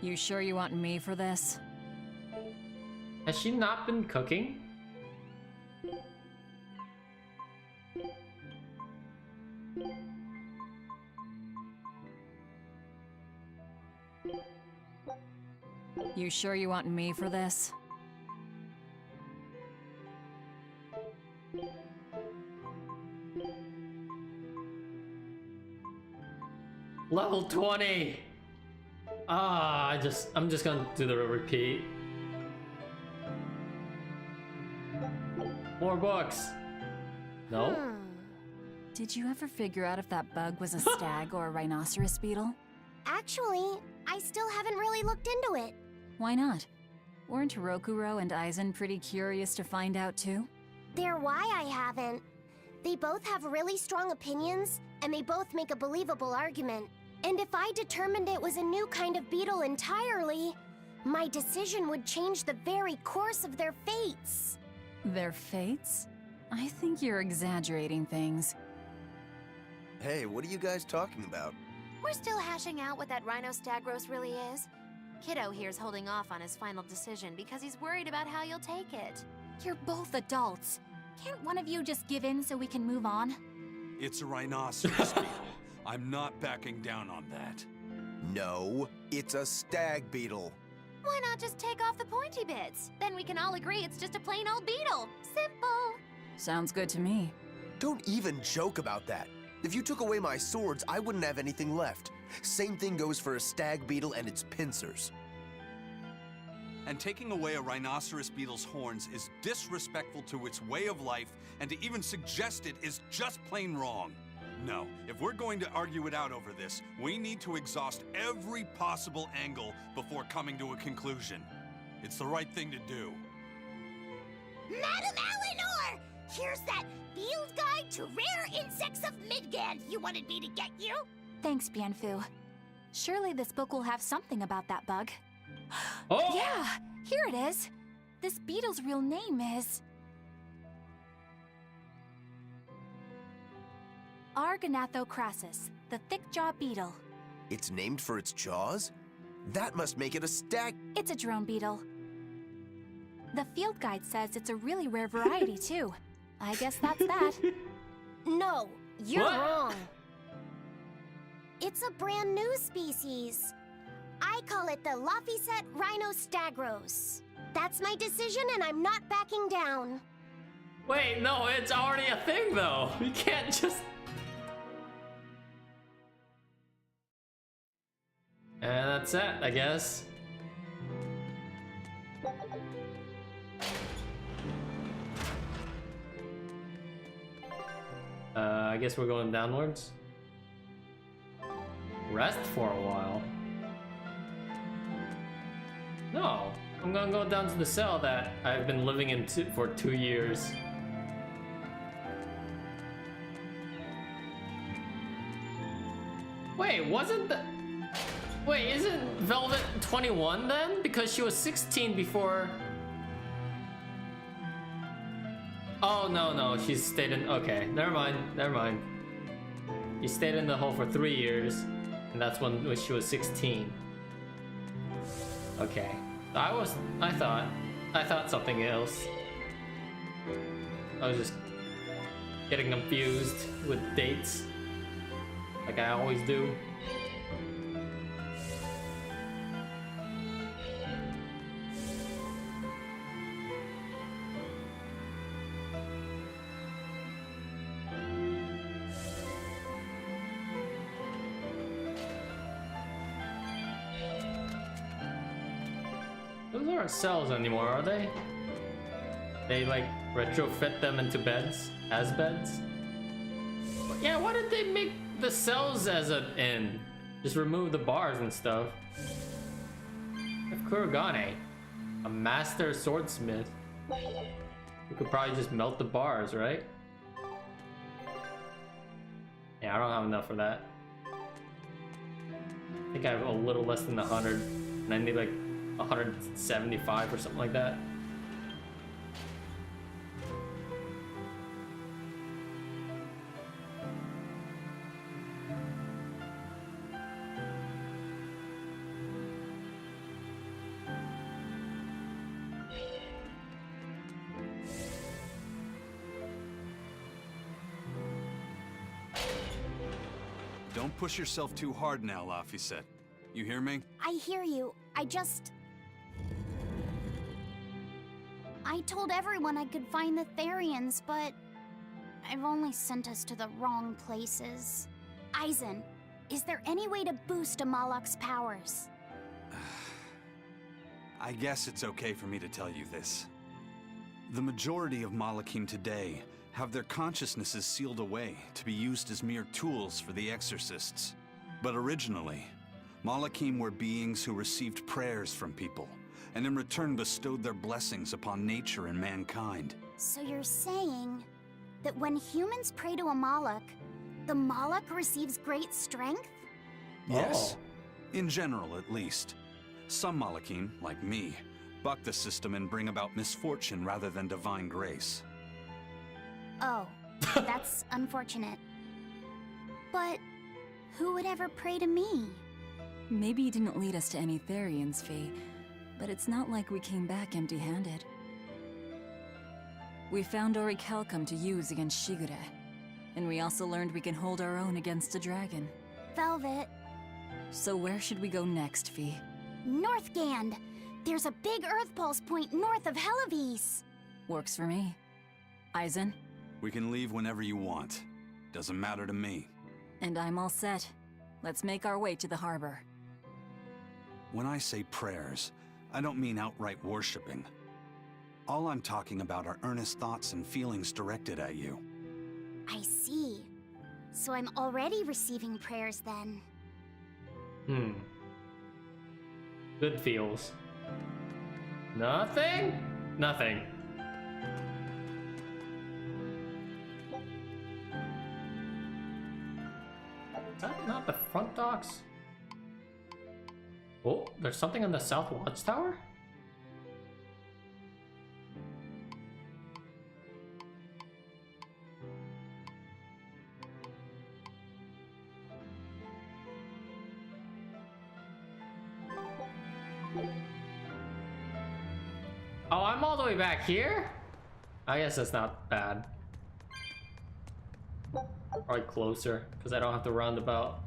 You sure you want me for this? Has she not been cooking? You sure you want me for this? Level 20! Ah, I'm just gonna do the repeat. More books. No? Did you ever figure out if that bug was a stag or a rhinoceros beetle? Actually, I still haven't really looked into it. Why not? Weren't Rokuro and Aizen pretty curious to find out too? They're why I haven't. They both have really strong opinions, and they both make a believable argument. And if I determined it was a new kind of beetle entirely, My decision would change the very course of their fates. Their fates? I think you're exaggerating things. Hey, what are you guys talking about? We're still hashing out what that Rhinostagros really is. Kiddo here's holding off on his final decision because he's worried about how you'll take it. You're both adults. Can't one of you just give in so we can move on? It's a rhinoceros beetle. I'm not backing down on that. No, it's a stag beetle. Why not just take off the pointy bits? Then we can all agree it's just a plain old beetle. Simple. Sounds good to me. Don't even joke about that. If you took away my swords, I wouldn't have anything left. Same thing goes for a stag beetle and its pincers. And taking away a rhinoceros beetle's horns is disrespectful to its way of life, and to even suggest it is just plain wrong. No, if we're going to argue it out over this, we need to exhaust every possible angle before coming to a conclusion. It's the right thing to do. Madam Eleanor! Here's that field guide to rare insects of Midgand you wanted me to get you. Thanks, Bienfu. Surely this book will have something about that bug. Oh! Yeah, here it is. This beetle's real name is... Argonathocrassus, the thick-jawed beetle. It's named for its jaws? That must make it a stag... It's a drone beetle. The field guide says it's a really rare variety, too. I guess that's that. No, you're What? wrong. It's a brand new species. I call it the Laphicet Rhinostagros. That's my decision and I'm not backing down. Wait, no, it's already a thing though. You can't just... And that's it, I guess. I guess we're going downwards. Rest for a while. No, I'm gonna go down to the cell that I've been living in for 2 years. Wait, wasn't the... Wait, isn't Velvet 21 then? Because she was 16 before... Oh, no, she stayed in... Okay, never mind. She stayed in the hole for 3 years, and that's when she was 16. Okay. I thought something else. I was just getting confused with dates, like I always do. Those aren't cells anymore, are they? They like retrofit them into beds, as beds? But yeah, why did they make the cells as an inn? Just remove the bars and stuff. If Kurogane, a master swordsmith, you could probably just melt the bars, right? Yeah, I don't have enough for that. I think I have a little less than 100, and I need like 175 or something like that. Don't push yourself too hard now, Laphicet. You hear me? I hear you. I told everyone I could find the Therians, but I've only sent us to the wrong places. Aizen, is there any way to boost a Malak's powers? I guess it's okay for me to tell you this. The majority of Malakim today have their consciousnesses sealed away to be used as mere tools for the exorcists. But originally, Malakim were beings who received prayers from people, and in return bestowed their blessings upon nature and mankind. So you're saying that when humans pray to a Malak, the Malak receives great strength? Yes. In general, at least. Some Malakine, like me, buck the system and bring about misfortune rather than divine grace. Oh, that's unfortunate. But who would ever pray to me? Maybe you didn't lead us to any Therians, Fee, but it's not like we came back empty-handed. We found orichalcum to use against Shigure, and we also learned we can hold our own against a dragon. Velvet. So where should we go next, Fee? Northgand! There's a big Earth Pulse point north of Helivis! Works for me. Aizen? We can leave whenever you want. Doesn't matter to me. And I'm all set. Let's make our way to the harbor. When I say prayers, I don't mean outright worshipping. All I'm talking about are earnest thoughts and feelings directed at you. I see. So I'm already receiving prayers then. Good feels. Nothing? Nothing. Is that not the front docks? Oh, there's something on the South Watchtower? Oh, I'm all the way back here? I guess that's not bad. Probably closer, because I don't have to roundabout.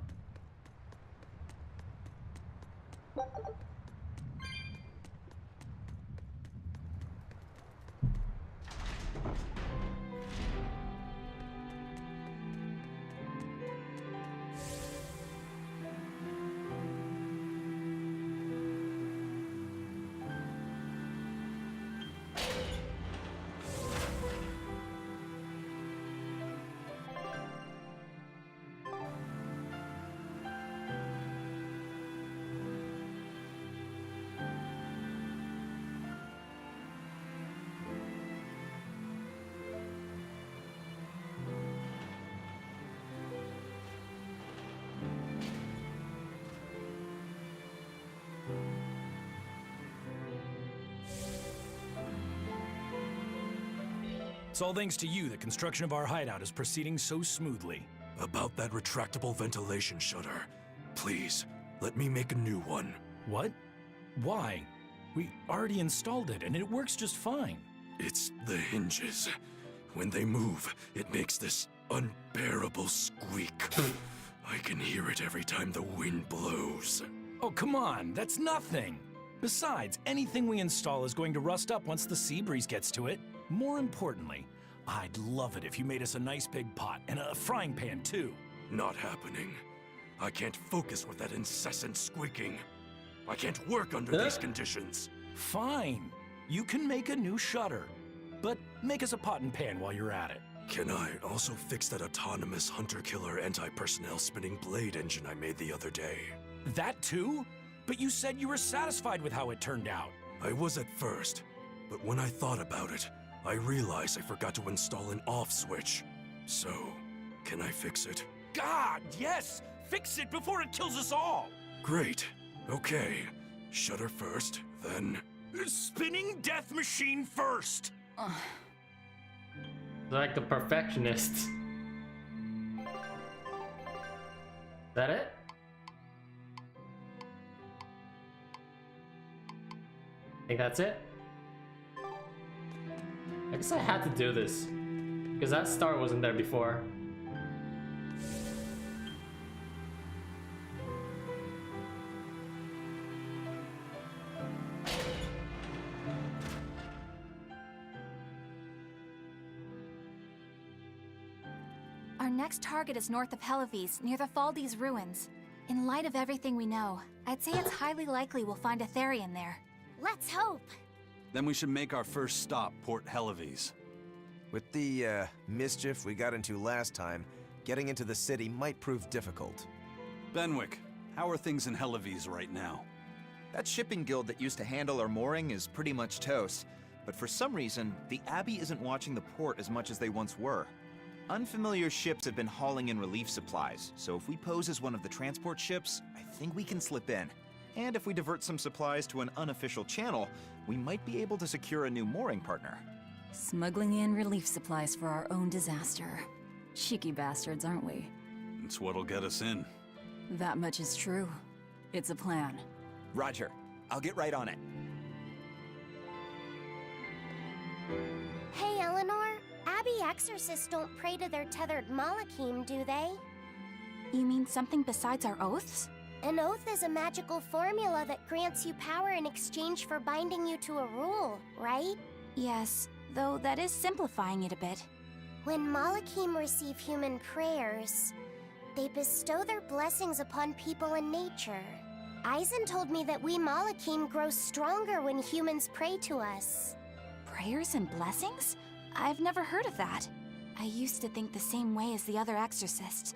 It's all thanks to you that construction of our hideout is proceeding so smoothly. About that retractable ventilation shutter, please, let me make a new one. What? Why? We already installed it, and it works just fine. It's the hinges. When they move, it makes this unbearable squeak. I can hear it every time the wind blows. Oh, come on, that's nothing. Besides, anything we install is going to rust up once the sea breeze gets to it. More importantly, I'd love it if you made us a nice big pot and a frying pan too. Not happening. I can't focus with that incessant squeaking. I can't work under these conditions. Fine. You can make a new shutter. But make us a pot and pan while you're at it. Can I also fix that autonomous hunter-killer anti-personnel spinning blade engine I made the other day? That too? But you said you were satisfied with how it turned out. I was at first, but when I thought about it, I realized I forgot to install an off switch. So, can I fix it? God, yes! Fix it before it kills us all! Great. Okay. Shutter first, then... Spinning death machine first! Like the perfectionist. Is that it? I think that's it. I guess I had to do this because that star wasn't there before. Our next target is north of Helivis, near the Faldi's ruins. In light of everything we know, I'd say it's highly likely we'll find a Therian there. Let's hope. Then we should make our first stop, Port Helivis. With the, mischief we got into last time, getting into the city might prove difficult. Benwick, how are things in Helivis right now? That shipping guild that used to handle our mooring is pretty much toast. But for some reason, the Abbey isn't watching the port as much as they once were. Unfamiliar ships have been hauling in relief supplies, so if we pose as one of the transport ships, I think we can slip in. And if we divert some supplies to an unofficial channel, we might be able to secure a new mooring partner. Smuggling in relief supplies for our own disaster. Cheeky bastards, aren't we? It's what'll get us in. That much is true. It's a plan. Roger. I'll get right on it. Hey, Eleanor. Abbey exorcists don't pray to their tethered Malachim, do they? You mean something besides our oaths? An oath is a magical formula that grants you power in exchange for binding you to a rule, right? Yes, though that is simplifying it a bit. When Malachim receive human prayers, they bestow their blessings upon people and nature. Eisen told me that we Malachim grow stronger when humans pray to us. Prayers and blessings? I've never heard of that. I used to think the same way as the other exorcists.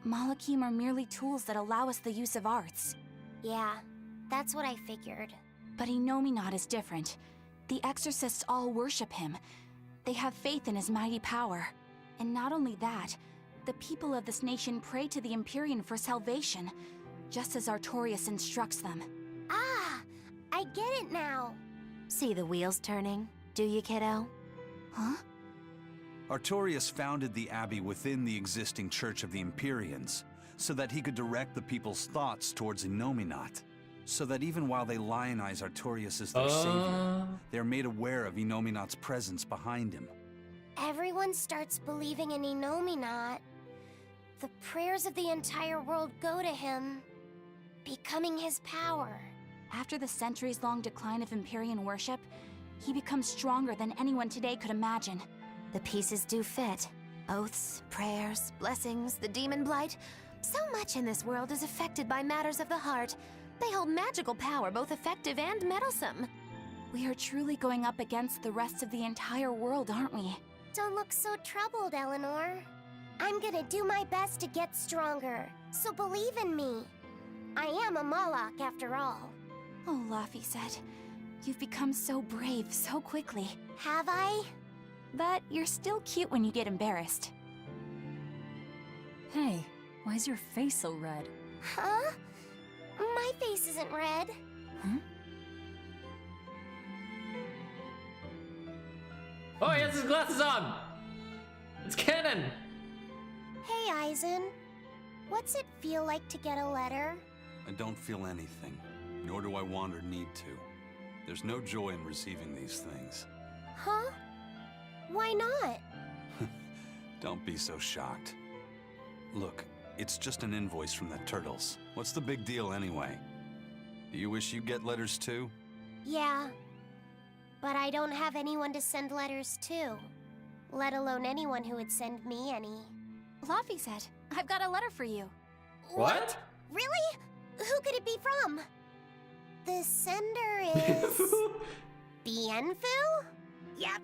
Malachim are merely tools that allow us the use of arts. Yeah, that's what I figured. But Innominat is different. The exorcists all worship him. They have faith in his mighty power. And not only that, the people of this nation pray to the Empyrean for salvation, just as Artorias instructs them. Ah, I get it now. See the wheels turning, do you, kiddo? Huh? Artorias founded the Abbey within the existing Church of the Empyreans, so that he could direct the people's thoughts towards Innominat. So that even while they lionize Artorias as their savior, they're made aware of Innominat's presence behind him. Everyone starts believing in Innominat. The prayers of the entire world go to him, becoming his power. After the centuries-long decline of Empyrean worship, he becomes stronger than anyone today could imagine. The pieces do fit. Oaths, prayers, blessings, the demon blight. So much in this world is affected by matters of the heart. They hold magical power, both effective and meddlesome. We are truly going up against the rest of the entire world, aren't we? Don't look so troubled, Eleanor. I'm gonna do my best to get stronger, so believe in me. I am a Malak after all. Oh, Laphicet, you've become so brave so quickly. Have I? But you're still cute when you get embarrassed. Hey, why's your face so red? Huh? My face isn't red. Huh? Oh, he has his glasses on! It's canon! Hey, Eisen. What's it feel like to get a letter? I don't feel anything, nor do I want or need to. There's no joy in receiving these things. Huh? Why not? Don't be so shocked. Look, it's just an invoice from the turtles. What's the big deal anyway? Do you wish you get letters too? Yeah. But I don't have anyone to send letters to. Let alone anyone who would send me any. Laphicet, I've got a letter for you. What? Really? Who could it be from? The sender is... Bienfu? Yup.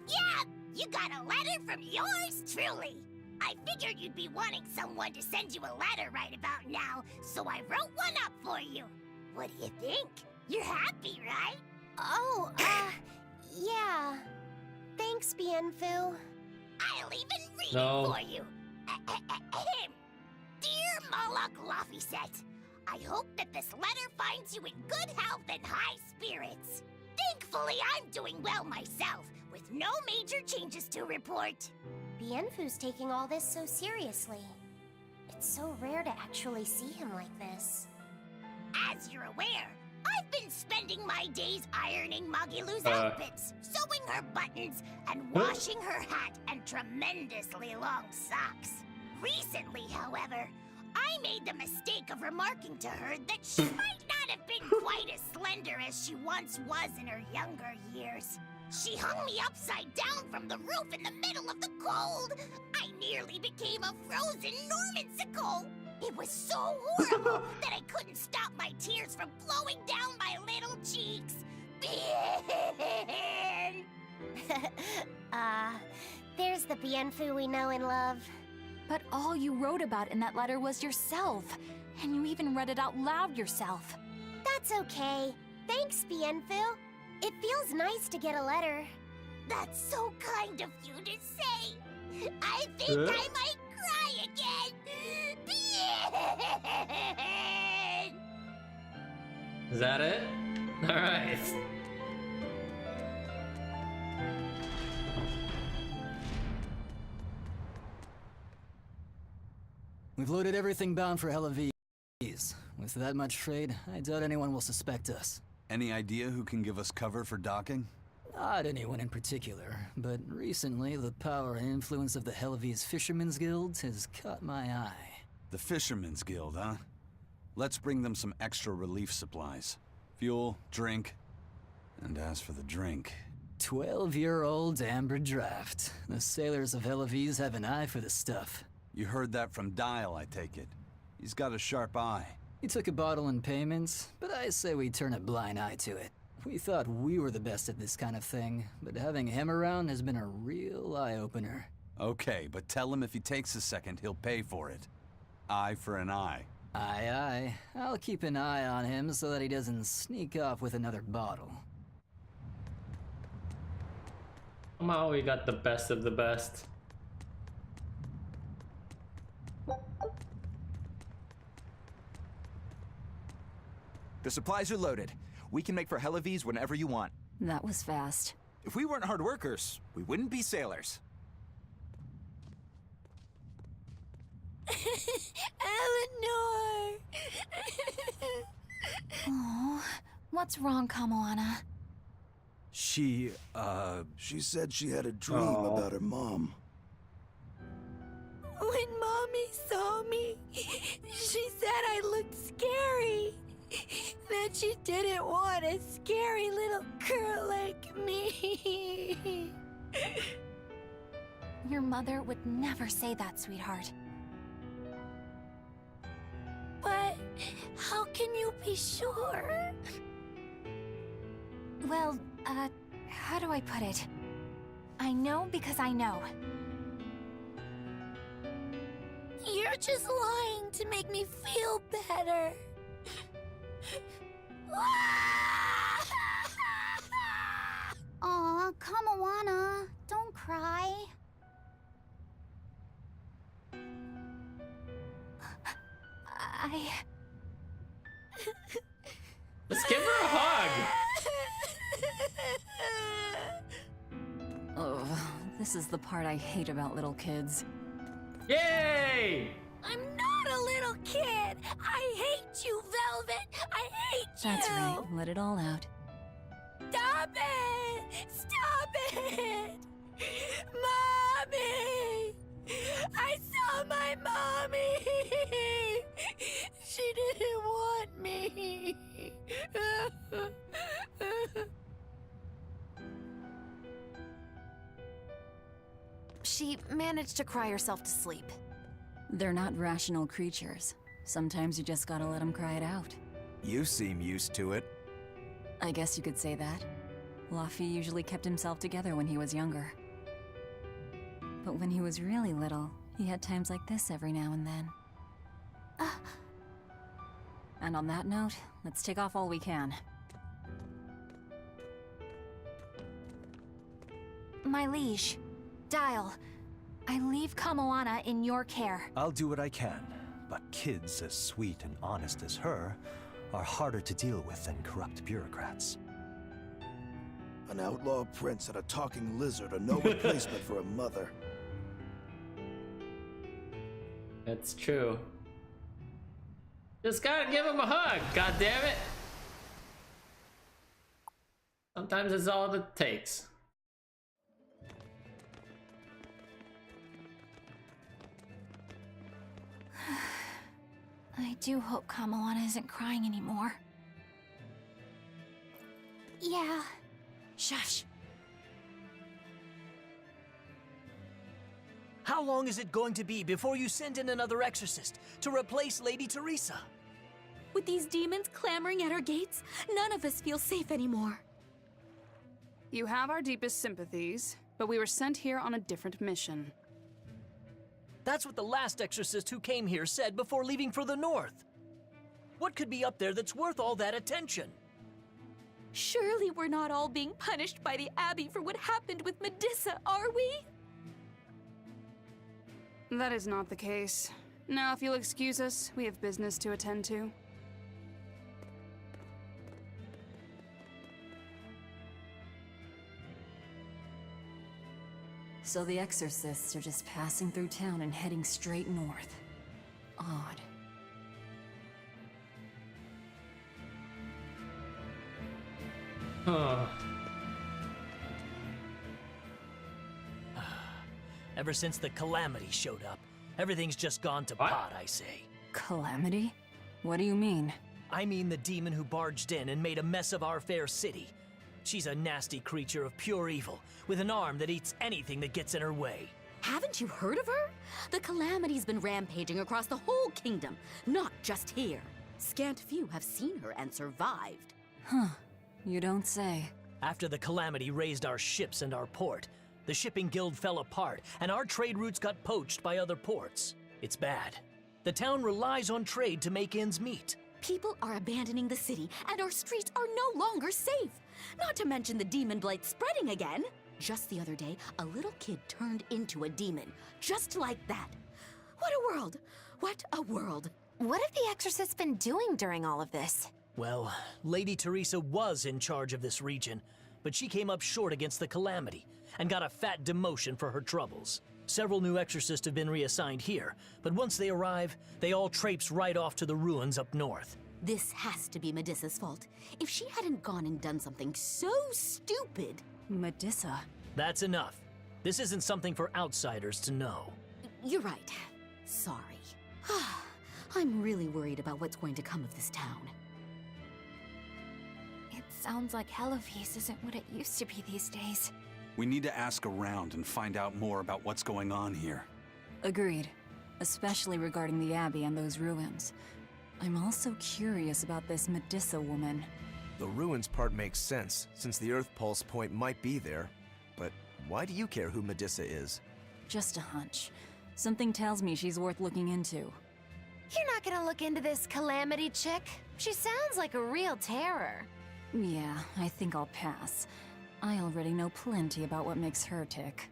You got a letter from yours truly. I figured you'd be wanting someone to send you a letter right about now, so I wrote one up for you. What do you think? You're happy, right? Oh, yeah. Thanks, Bienfu. I'll even read No. it for you. Dear Malak Laphicet, I hope that this letter finds you in good health and high spirits. Thankfully, I'm doing well myself, with no major changes to report. Bienfu's taking all this so seriously. It's so rare to actually see him like this. As you're aware, I've been spending my days ironing Magilu's outfits, sewing her buttons, and washing her hat and tremendously long socks. Recently, however, I made the mistake of remarking to her that she might not have been quite as slender as she once was in her younger years. She hung me upside down from the roof in the middle of the cold. I nearly became a frozen Normansicle. It was so horrible that I couldn't stop my tears from flowing down my little cheeks. There's the Bienfu we know and love. But all you wrote about in that letter was yourself. And you even read it out loud yourself. That's okay. Thanks, Bienfu. It feels nice to get a letter. That's so kind of you to say. I think I might cry again. Is that it? Alright. We've loaded everything bound for Headless. With that much trade, I doubt anyone will suspect us. Any idea who can give us cover for docking? Not anyone in particular, but recently the power and influence of the Headless Fishermen's Guild has caught my eye. The Fishermen's Guild, huh? Let's bring them some extra relief supplies. Fuel, drink, and as for the drink... 12-year-old amber draft. The sailors of Headless have an eye for the stuff. You heard that from Dial, I take it. He's got a sharp eye. He took a bottle in payments, but I say we turn a blind eye to it. We thought we were the best at this kind of thing, but having him around has been a real eye-opener. Okay, but tell him if he takes a second, he'll pay for it. Eye for an eye. Aye, aye. I'll keep an eye on him so that he doesn't sneak off with another bottle. Somehow we got the best of the best. The supplies are loaded. We can make for Headless whenever you want. That was fast. If we weren't hard workers, we wouldn't be sailors. Eleanor! Oh, what's wrong, Kamoana? She said she had a dream about her mom. When Mommy saw me, she said I looked scary. That she didn't want a scary little girl like me. Your mother would never say that, sweetheart. But how can you be sure? Well, how do I put it? I know because I know. You're just lying to make me feel better. Aw, Kamoana, don't cry. Let's give her a hug! Oh, this is the part I hate about little kids. Yay! I'm not a little kid. I hate you, Velvet. I hate you. That's right, let it all out. Stop it! Stop it! Mommy! I saw my mommy! She didn't want me. She managed to cry herself to sleep. They're not rational creatures. Sometimes you just gotta let them cry it out. You seem used to it. I guess you could say that. Laffy usually kept himself together when he was younger. But when he was really little, he had times like this every now and then. And on that note, let's take off all we can. My liege, Dial, I leave Kamoana in your care. I'll do what I can, but kids as sweet and honest as her are harder to deal with than corrupt bureaucrats. An outlaw prince and a talking lizard are no replacement for a mother. That's true. Just gotta give him a hug, god damn it! Sometimes it's all it takes. I do hope Kamoana isn't crying anymore. Yeah. Shush. How long is it going to be before you send in another exorcist to replace Lady Teresa? With these demons clamoring at our gates, none of us feel safe anymore. You have our deepest sympathies, but we were sent here on a different mission. That's what the last exorcist who came here said before leaving for the north. What could be up there that's worth all that attention? Surely we're not all being punished by the Abbey for what happened with Medissa, are we? That is not the case. Now, if you'll excuse us, we have business to attend to. So the exorcists are just passing through town and heading straight north. Odd. Ever since the Calamity showed up, everything's just gone to pot, I say. Calamity? What do you mean? I mean the demon who barged in and made a mess of our fair city. She's a nasty creature of pure evil, with an arm that eats anything that gets in her way. Haven't you heard of her? The Calamity's been rampaging across the whole kingdom, not just here. Scant few have seen her and survived. Huh. You don't say. After the Calamity raised our ships and our port, the shipping guild fell apart, and our trade routes got poached by other ports. It's bad. The town relies on trade to make ends meet. People are abandoning the city, and our streets are no longer safe. Not to mention the demon blight spreading again. Just the other day, a little kid turned into a demon. Just like that. What a world! What a world! What have the exorcists been doing during all of this? Well, Lady Teresa was in charge of this region, but she came up short against the Calamity and got a fat demotion for her troubles. Several new exorcists have been reassigned here, but once they arrive, they all traipse right off to the ruins up north. This has to be Medissa's fault. If she hadn't gone and done something so stupid... Medissa? That's enough. This isn't something for outsiders to know. You're right. Sorry. I'm really worried about what's going to come of this town. It sounds like Heloise isn't what it used to be these days. We need to ask around and find out more about what's going on here. Agreed. Especially regarding the Abbey and those ruins. I'm also curious about this Medissa woman. The ruins part makes sense, since the Earth Pulse point might be there. But why do you care who Medissa is? Just a hunch. Something tells me she's worth looking into. You're not gonna look into this Calamity chick? She sounds like a real terror. Yeah, I think I'll pass. I already know plenty about what makes her tick.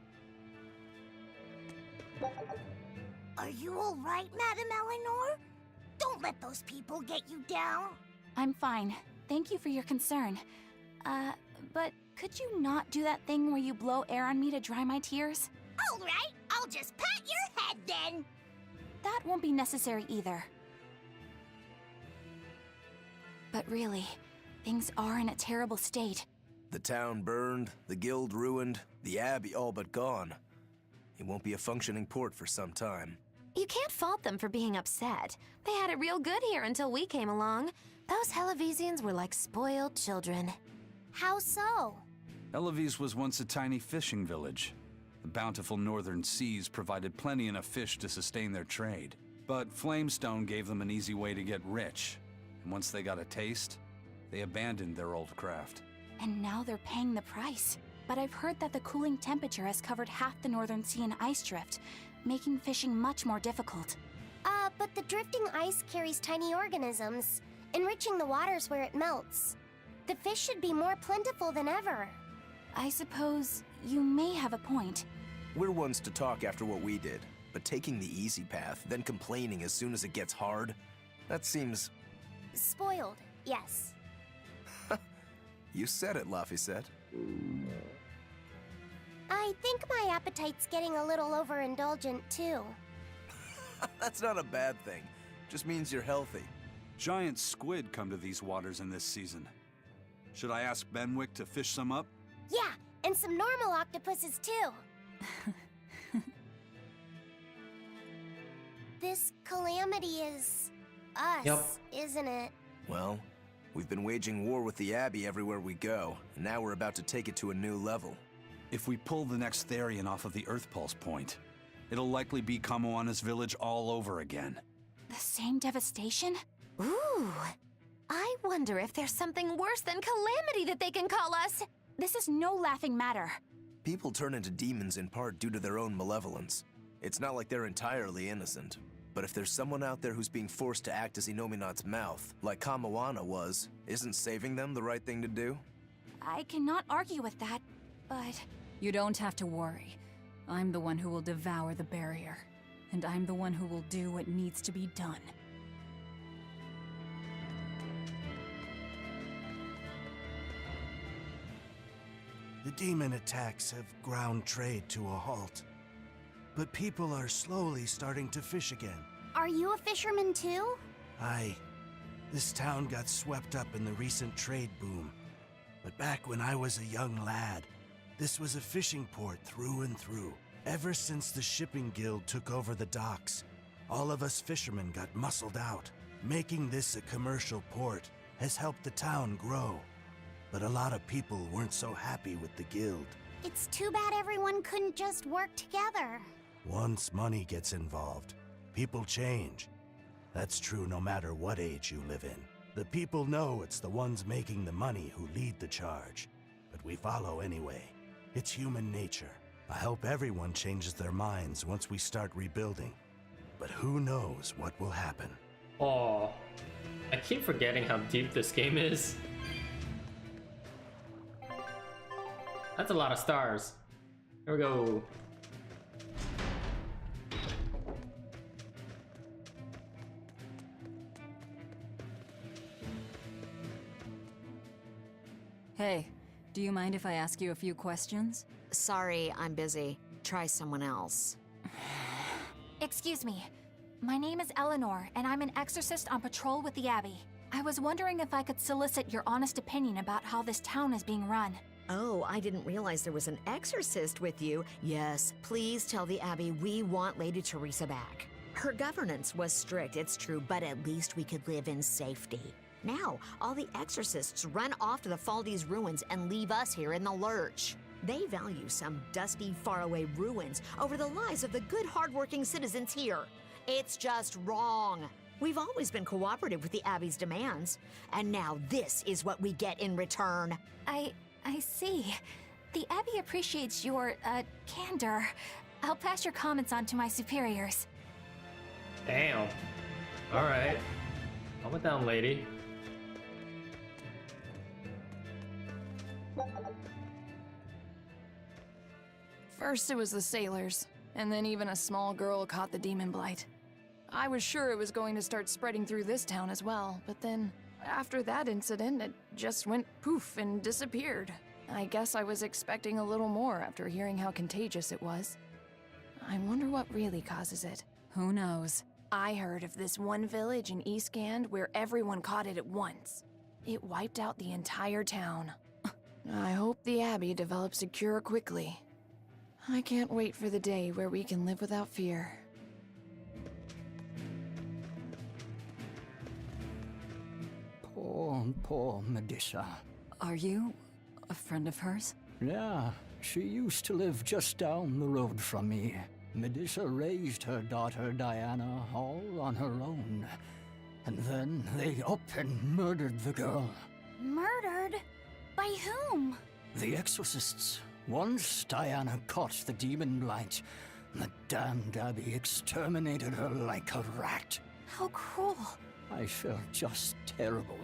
Are you all right, Madame Eleanor? Don't let those people get you down. I'm fine. Thank you for your concern. But could you not do that thing where you blow air on me to dry my tears? All right, I'll just pat your head then. That won't be necessary either. But really, things are in a terrible state. The town burned, the guild ruined, the Abbey all but gone. It won't be a functioning port for some time. You can't fault them for being upset. They had it real good here until we came along. Those Helovisians were like spoiled children. How so? Eloise was once a tiny fishing village. The bountiful northern seas provided plenty enough fish to sustain their trade. But Flamestone gave them an easy way to get rich. And once they got a taste, they abandoned their old craft. And now they're paying the price. But I've heard that the cooling temperature has covered half the northern sea in ice drift, making fishing much more difficult. But the drifting ice carries tiny organisms, enriching the waters where it melts. The fish should be more plentiful than ever. I suppose you may have a point. We're ones to talk after what we did, but taking the easy path, then complaining as soon as it gets hard, that seems... Spoiled, yes. You said it, Laphicet. I think my appetite's getting a little overindulgent, too. That's not a bad thing. Just means you're healthy. Giant squid come to these waters in this season. Should I ask Benwick to fish some up? Yeah, and some normal octopuses, too. This Calamity is... us, isn't it? Well, we've been waging war with the Abbey everywhere we go, and now we're about to take it to a new level. If we pull the next Therian off of the Earth Pulse point, it'll likely be Kamoana's village all over again. The same devastation? Ooh. I wonder if there's something worse than Calamity that they can call us. This is no laughing matter. People turn into demons in part due to their own malevolence. It's not like they're entirely innocent. But if there's someone out there who's being forced to act as Inominat's mouth, like Kamoana was, isn't saving them the right thing to do? I cannot argue with that, but... You don't have to worry. I'm the one who will devour the barrier. And I'm the one who will do what needs to be done. The demon attacks have ground trade to a halt. But people are slowly starting to fish again. Are you a fisherman too? Aye. This town got swept up in the recent trade boom. But back when I was a young lad, this was a fishing port through and through. Ever since the shipping guild took over the docks, all of us fishermen got muscled out. Making this a commercial port has helped the town grow. But a lot of people weren't so happy with the guild. It's too bad everyone couldn't just work together. Once money gets involved, people change. That's true no matter what age you live in. The people know it's the ones making the money who lead the charge. But we follow anyway. It's human nature. I hope everyone changes their minds once we start rebuilding. But who knows what will happen. Oh, I keep forgetting how deep this game is. That's a lot of stars. Here we go. Hey, do you mind if I ask you a few questions? Sorry, I'm busy. Try someone else. Excuse me. My name is Eleanor, and I'm an exorcist on patrol with the Abbey. I was wondering if I could solicit your honest opinion about how this town is being run. Oh, I didn't realize there was an exorcist with you. Yes, please tell the Abbey we want Lady Teresa back. Her governance was strict, it's true, but at least we could live in safety. Now, all the exorcists run off to the Faldi's ruins and leave us here in the lurch. They value some dusty, faraway ruins over the lives of the good, hardworking citizens here. It's just wrong. We've always been cooperative with the Abbey's demands, and now this is what we get in return. I see. The Abbey appreciates your, candor. I'll pass your comments on to my superiors. Damn. Alright. Calm it down, lady. First it was the sailors, and then even a small girl caught the demon blight. I was sure it was going to start spreading through this town as well, but then, after that incident, it just went poof and disappeared. I guess I was expecting a little more after hearing how contagious it was. I wonder what really causes it. Who knows? I heard of this one village in Eastgand where everyone caught it at once. It wiped out the entire town. I hope the Abbey develops a cure quickly. I can't wait for the day where we can live without fear. Poor Medissa. Are you a friend of hers? Yeah, she used to live just down the road from me. Medissa raised her daughter Diana all on her own. And then they up and murdered the girl. Murdered? By whom? The exorcists. Once Diana caught the demon blight, the damned Abbey exterminated her like a rat. How cruel. I felt just terrible,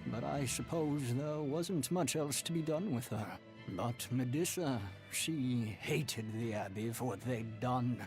but I suppose there wasn't much else to be done with her. But Medissa, she hated the Abbey for what they'd done,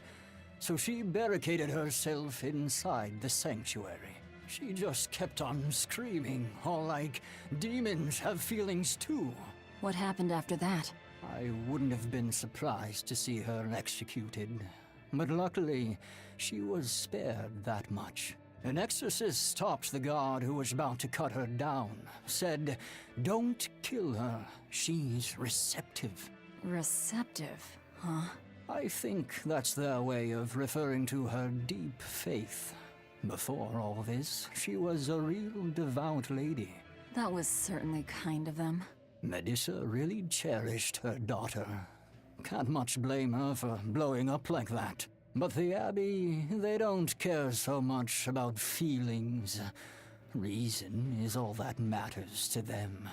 so she barricaded herself inside the sanctuary. She just kept on screaming, all like, demons have feelings too. What happened after that? I wouldn't have been surprised to see her executed, but luckily, she was spared that much. An exorcist stopped the guard who was about to cut her down, said, "Don't kill her, she's receptive." Receptive, huh? I think that's their way of referring to her deep faith. Before all this, she was a real devout lady. That was certainly kind of them. Medissa really cherished her daughter. Can't much blame her for blowing up like that. But the Abbey, they don't care so much about feelings. Reason is all that matters to them.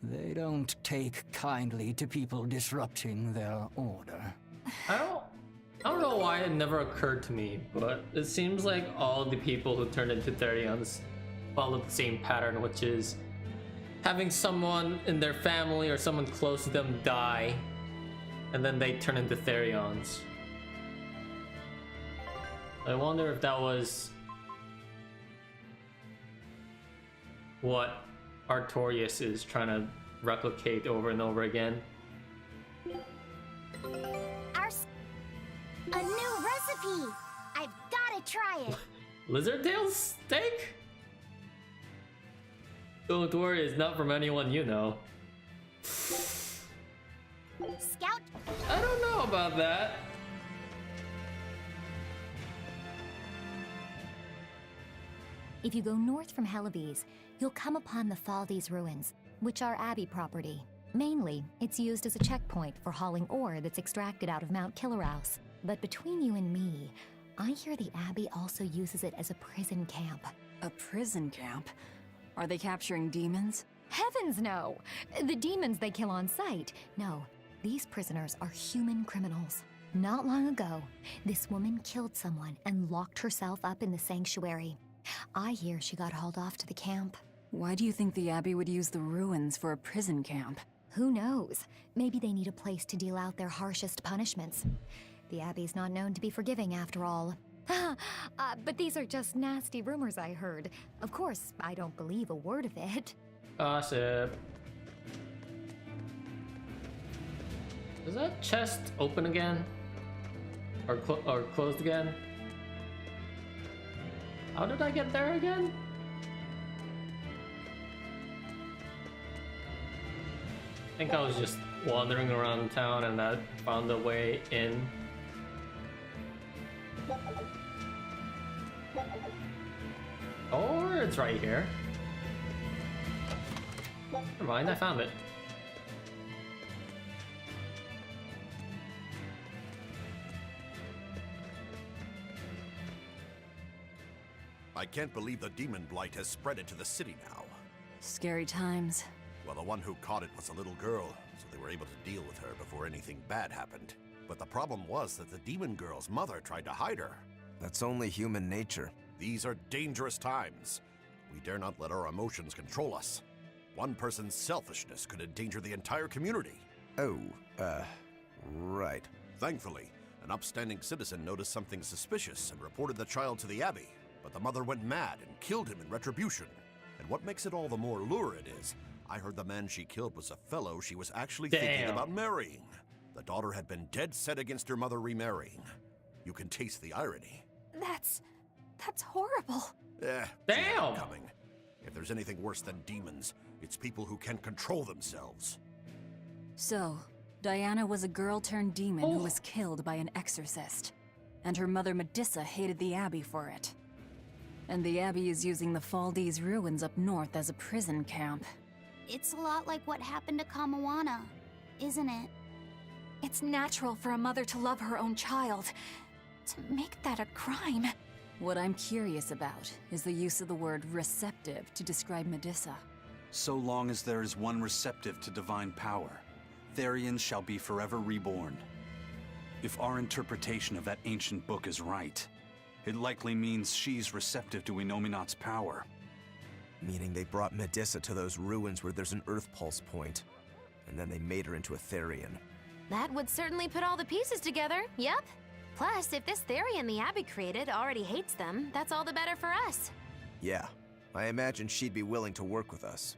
They don't take kindly to people disrupting their order. I don't know why it never occurred to me, but it seems like all the people who turned into Therions follow the same pattern, which is having someone in their family or someone close to them die, and then they turn into Therions. I wonder if that was what Artorias is trying to replicate over and over again. recipe! I've gotta try it! Lizard tail steak? Don't worry, it's not from anyone you know. Scout? I don't know about that. If you go north from Hellebes, you'll come upon the Faldes ruins, which are Abbey property. Mainly, it's used as a checkpoint for hauling ore that's extracted out of Mount Killerhouse. But between you and me, I hear the Abbey also uses it as a prison camp. A prison camp? Are they capturing demons? Heavens no! The demons they kill on sight. No, these prisoners are human criminals. Not long ago, this woman killed someone and locked herself up in the sanctuary. I hear she got hauled off to the camp. Why do you think the Abbey would use the ruins for a prison camp? Who knows? Maybe they need a place to deal out their harshest punishments. The Abbey's not known to be forgiving after all. But these are just nasty rumors I heard. Of course, I don't believe a word of it. Gossip. Is that chest open again? Or closed again? How did I get there again? I think I was just wandering around town and I found a way in. Or it's right here. Never mind, I found it. I can't believe the demon blight has spread into the city now. Scary times. Well, the one who caught it was a little girl, so they were able to deal with her before anything bad happened. But the problem was that the demon girl's mother tried to hide her. That's only human nature. These are dangerous times. We dare not let our emotions control us. One person's selfishness could endanger the entire community. Oh, right. Thankfully, an upstanding citizen noticed something suspicious and reported the child to the Abbey, but the mother went mad and killed him in retribution. And what makes it all the more lurid is, I heard the man she killed was a fellow she was actually thinking about marrying. The daughter had been dead set against her mother remarrying. You can taste the irony. That's horrible. Damn! Coming. If there's anything worse than demons, it's people who can't control themselves. So, Diana was a girl turned demon who was killed by an exorcist. And her mother Medissa hated the Abbey for it. And the Abbey is using the Faldes ruins up north as a prison camp. It's a lot like what happened to Kamawana, isn't it? It's natural for a mother to love her own child. To make that a crime. What I'm curious about is the use of the word receptive to describe Medissa. So long as there is one receptive to divine power, Therians shall be forever reborn. If our interpretation of that ancient book is right, it likely means she's receptive to Inominat's power. Meaning they brought Medissa to those ruins where there's an Earth Pulse point, and then they made her into a Therian. That would certainly put all the pieces together, yep. Plus, if this Therian the Abbey created already hates them, that's all the better for us. Yeah, I imagine she'd be willing to work with us.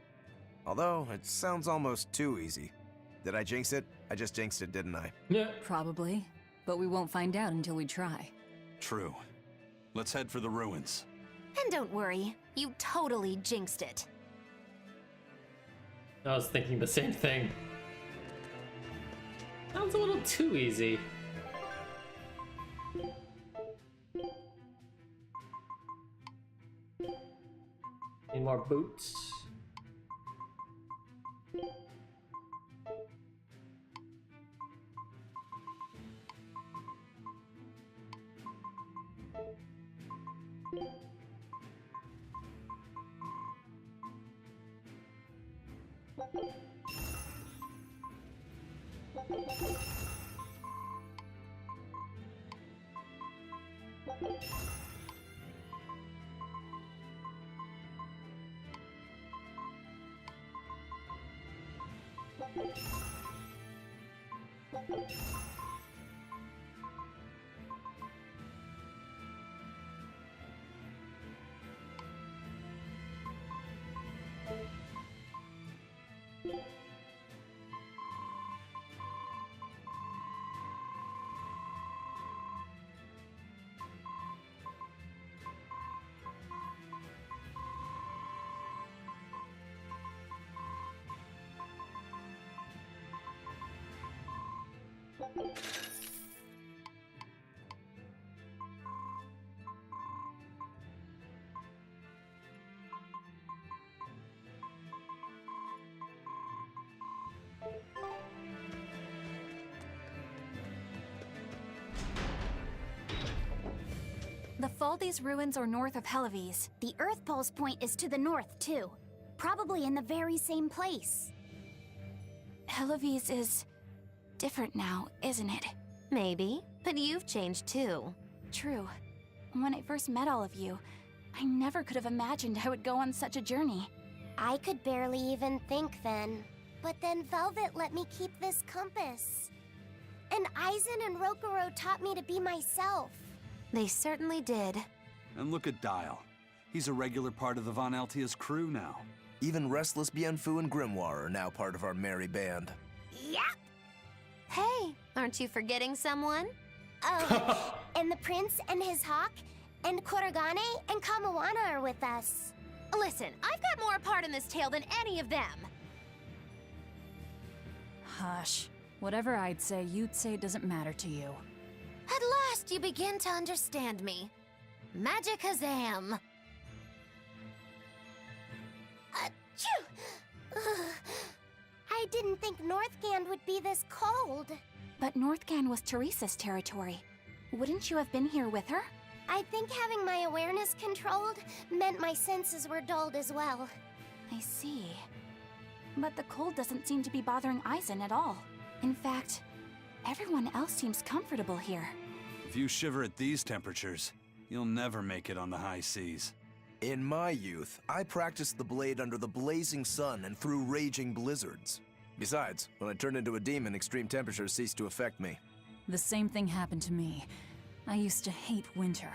Although, it sounds almost too easy. Did I jinx it? I just jinxed it, didn't I? Yeah. Probably, but we won't find out until we try. True. Let's head for the ruins. And don't worry, you totally jinxed it. I was thinking the same thing. Sounds a little too easy. Need more boots. The Faldes ruins are north of Helives. The Earth Pulse point is to the north, too. Probably in the very same place. Helives is different now, isn't it? Maybe, but you've changed too. True. When I first met all of you, I never could have imagined I would go on such a journey. I could barely even think then. But then Velvet let me keep this compass. And Aizen and Rokuro taught me to be myself. They certainly did. And look at Dial. He's a regular part of the Von Altia's crew now. Even Restless Bienfu and Grimoire are now part of our merry band. Yep. Hey, aren't you forgetting someone? Oh, and the prince and his hawk, and Kurogane and Kamawana are with us. Listen, I've got more part in this tale than any of them. Hush. Whatever I'd say, you'd say doesn't matter to you. At last you begin to understand me. Magic Hazam. I didn't think Northgand would be this cold. But Northgand was Teresa's territory. Wouldn't you have been here with her? I think having my awareness controlled meant my senses were dulled as well. I see. But the cold doesn't seem to be bothering Aizen at all. In fact, everyone else seems comfortable here. If you shiver at these temperatures, you'll never make it on the high seas. In my youth, I practiced the blade under the blazing sun and through raging blizzards. Besides, when I turned into a demon, extreme temperatures ceased to affect me. The same thing happened to me. I used to hate winter.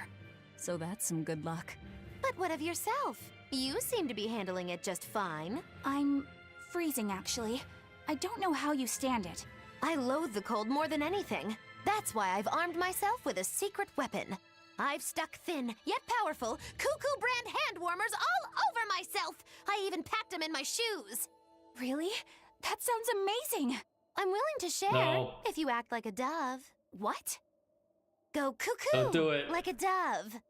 So that's some good luck. But what of yourself? You seem to be handling it just fine. I'm freezing, actually. I don't know how you stand it. I loathe the cold more than anything. That's why I've armed myself with a secret weapon. I've stuck thin, yet powerful, Cuckoo brand hand warmers all over myself. I even packed them in my shoes. Really? That sounds amazing. I'm willing to share, No. if you act like a dove. What? Go cuckoo! Don't do it. Like a dove.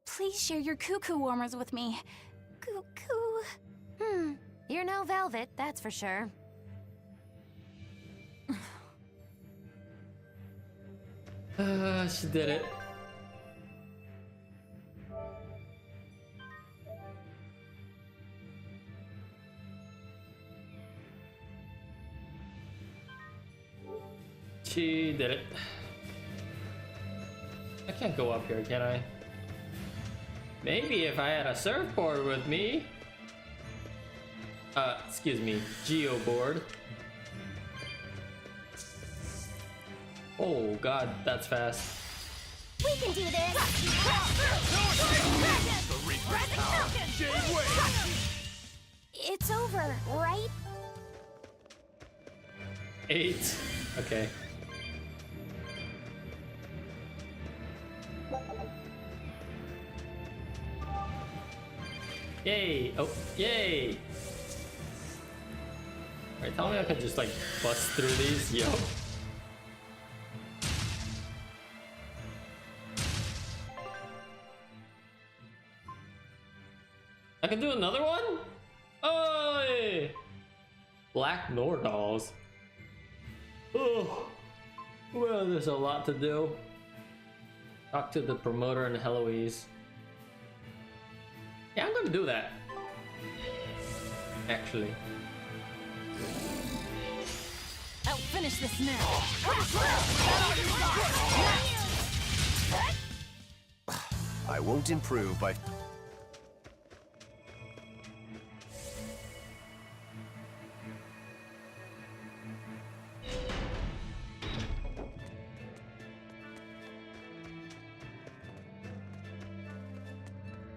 Please share your cuckoo warmers with me. Cuckoo. You're no velvet, that's for sure. She did it. She did it. I can't go up here, can I? Maybe if I had a surfboard with me. Excuse me, geoboard. Oh god, that's fast. We can do this! It's over, right? 8. Okay. Yay! Oh, yay! Alright, tell me I could just like bust through these. Yo. I can do another one? Oh, yeah. Black Nordals. Oh, well, there's a lot to do. Talk to the promoter and Heloise. Yeah, I'm gonna do that. Actually. I'll finish this now. I won't improve by...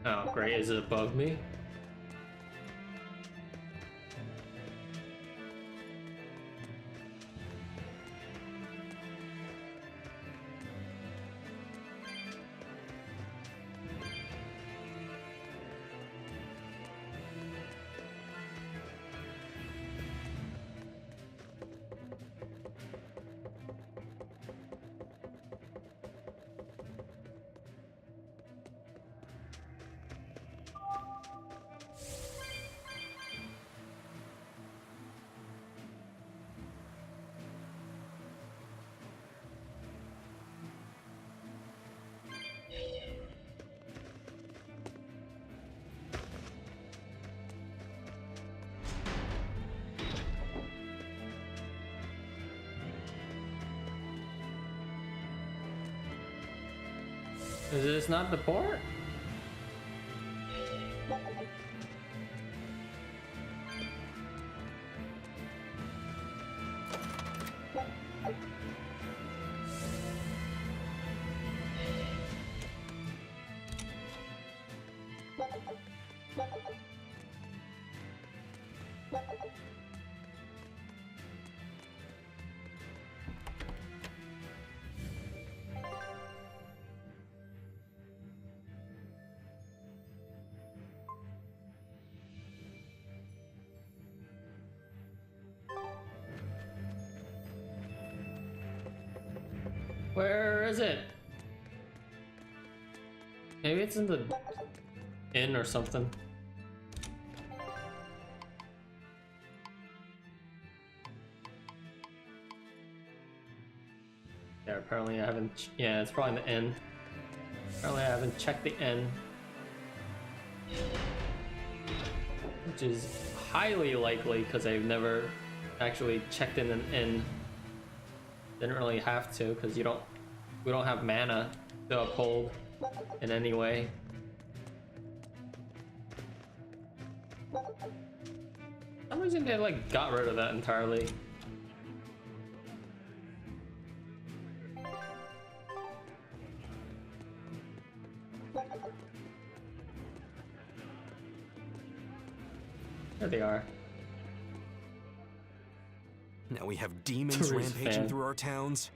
Oh, great. Is it above me? Is this not the port? Where is it? Maybe it's in the inn or something. Yeah, apparently I haven't. Yeah, it's probably in the inn. Apparently I haven't checked the inn, which is highly likely because I've never actually checked in an inn. Didn't really have to because we don't have mana to uphold in any way. For some reason they like got rid of that entirely. There they are. Now we have demons rampaging through our towns.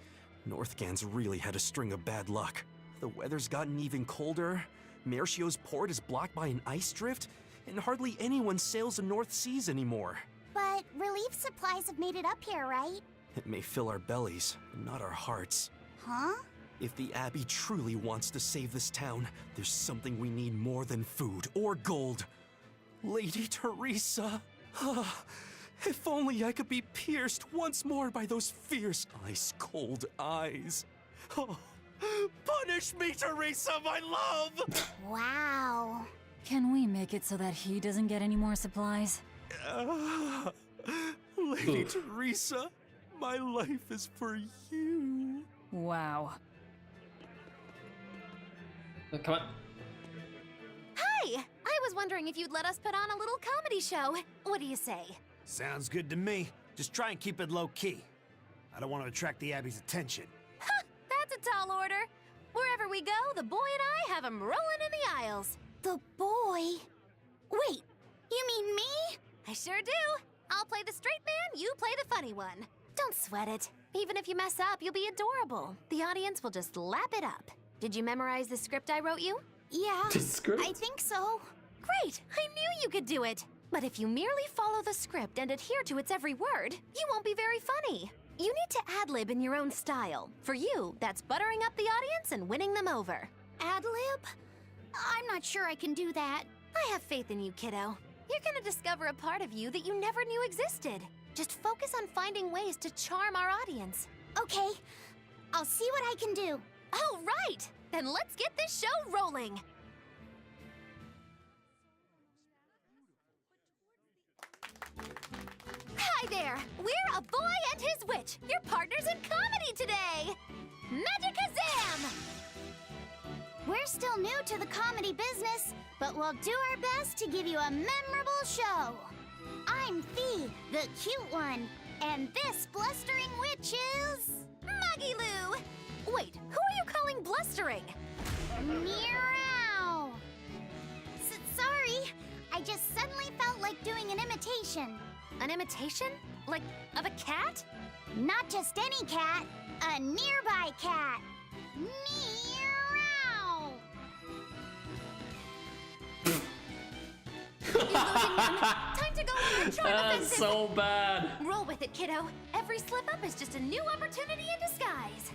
Northgan's really had a string of bad luck. The weather's gotten even colder. Mercio's port is blocked by an ice drift, and hardly anyone sails the North Seas anymore. But relief supplies have made it up here, right? It may fill our bellies, but not our hearts. Huh? If the Abbey truly wants to save this town, there's something we need more than food or gold. Lady Teresa! If only I could be pierced once more by those fierce, ice-cold eyes. Oh, punish me, Teresa, my love! Wow. Can we make it so that he doesn't get any more supplies? Lady Teresa, my life is for you. Wow. Come on. Hi! I was wondering if you'd let us put on a little comedy show. What do you say? Sounds good to me. Just try and keep it low-key. I don't want to attract the Abbey's attention. Ha! That's a tall order. Wherever we go, the boy and I have him rolling in the aisles. The boy? Wait, you mean me? I sure do. I'll play the straight man, you play the funny one. Don't sweat it. Even if you mess up, you'll be adorable. The audience will just lap it up. Did you memorize the script I wrote you? Yeah, The script? I think so. Great! I knew you could do it! But if you merely follow the script and adhere to its every word, you won't be very funny. You need to ad-lib in your own style. For you, that's buttering up the audience and winning them over. Ad-lib? I'm not sure I can do that. I have faith in you, kiddo. You're gonna discover a part of you that you never knew existed. Just focus on finding ways to charm our audience. Okay, I'll see what I can do. Oh, right! Then let's get this show rolling! Hi there! We're A Boy and His Witch, your partners in comedy today! Magicazam! We're still new to the comedy business, but we'll do our best to give you a memorable show. I'm Fee, the cute one, and this blustering witch is... Maggie-Loo! Wait, who are you calling blustering? Meow! Sorry, I just suddenly felt like doing an imitation. An imitation? Like, of a cat? Not just any cat, a nearby cat. Meow! You losing one? Time to go on the charm offensive! That's so bad! Roll with it, kiddo. Every slip-up is just a new opportunity in disguise.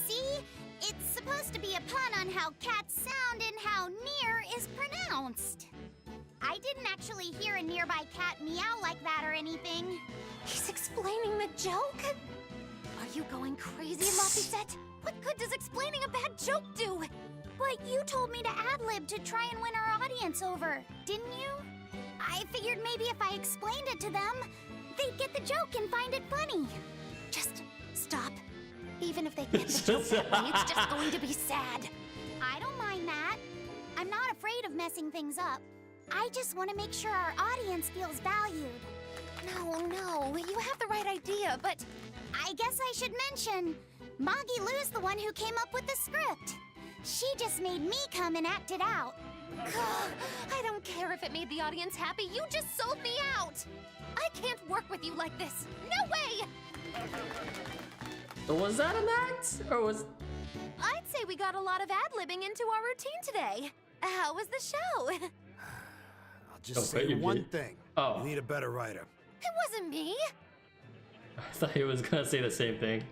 See? It's supposed to be a pun on how cats sound and how near is pronounced. I didn't actually hear a nearby cat meow like that or anything. He's explaining the joke? Are you going crazy, Laphicet? What good does explaining a bad joke do? But you told me to ad-lib to try and win our audience over, didn't you? I figured maybe if I explained it to them, they'd get the joke and find it funny. Just stop. Even if they get the joke that way, it's just going to be sad. I don't mind that. I'm not afraid of messing things up. I just want to make sure our audience feels valued. No, you have the right idea, but... I guess I should mention, Moggy Lou's the one who came up with the script. She just made me come and act it out. I don't care if it made the audience happy, you just sold me out! I can't work with you like this! No way! So was that an act? Or was... I'd say we got a lot of ad-libbing into our routine today. How was the show? I'll just say one thing. Oh. You need a better writer. It wasn't me. I thought he was gonna say the same thing.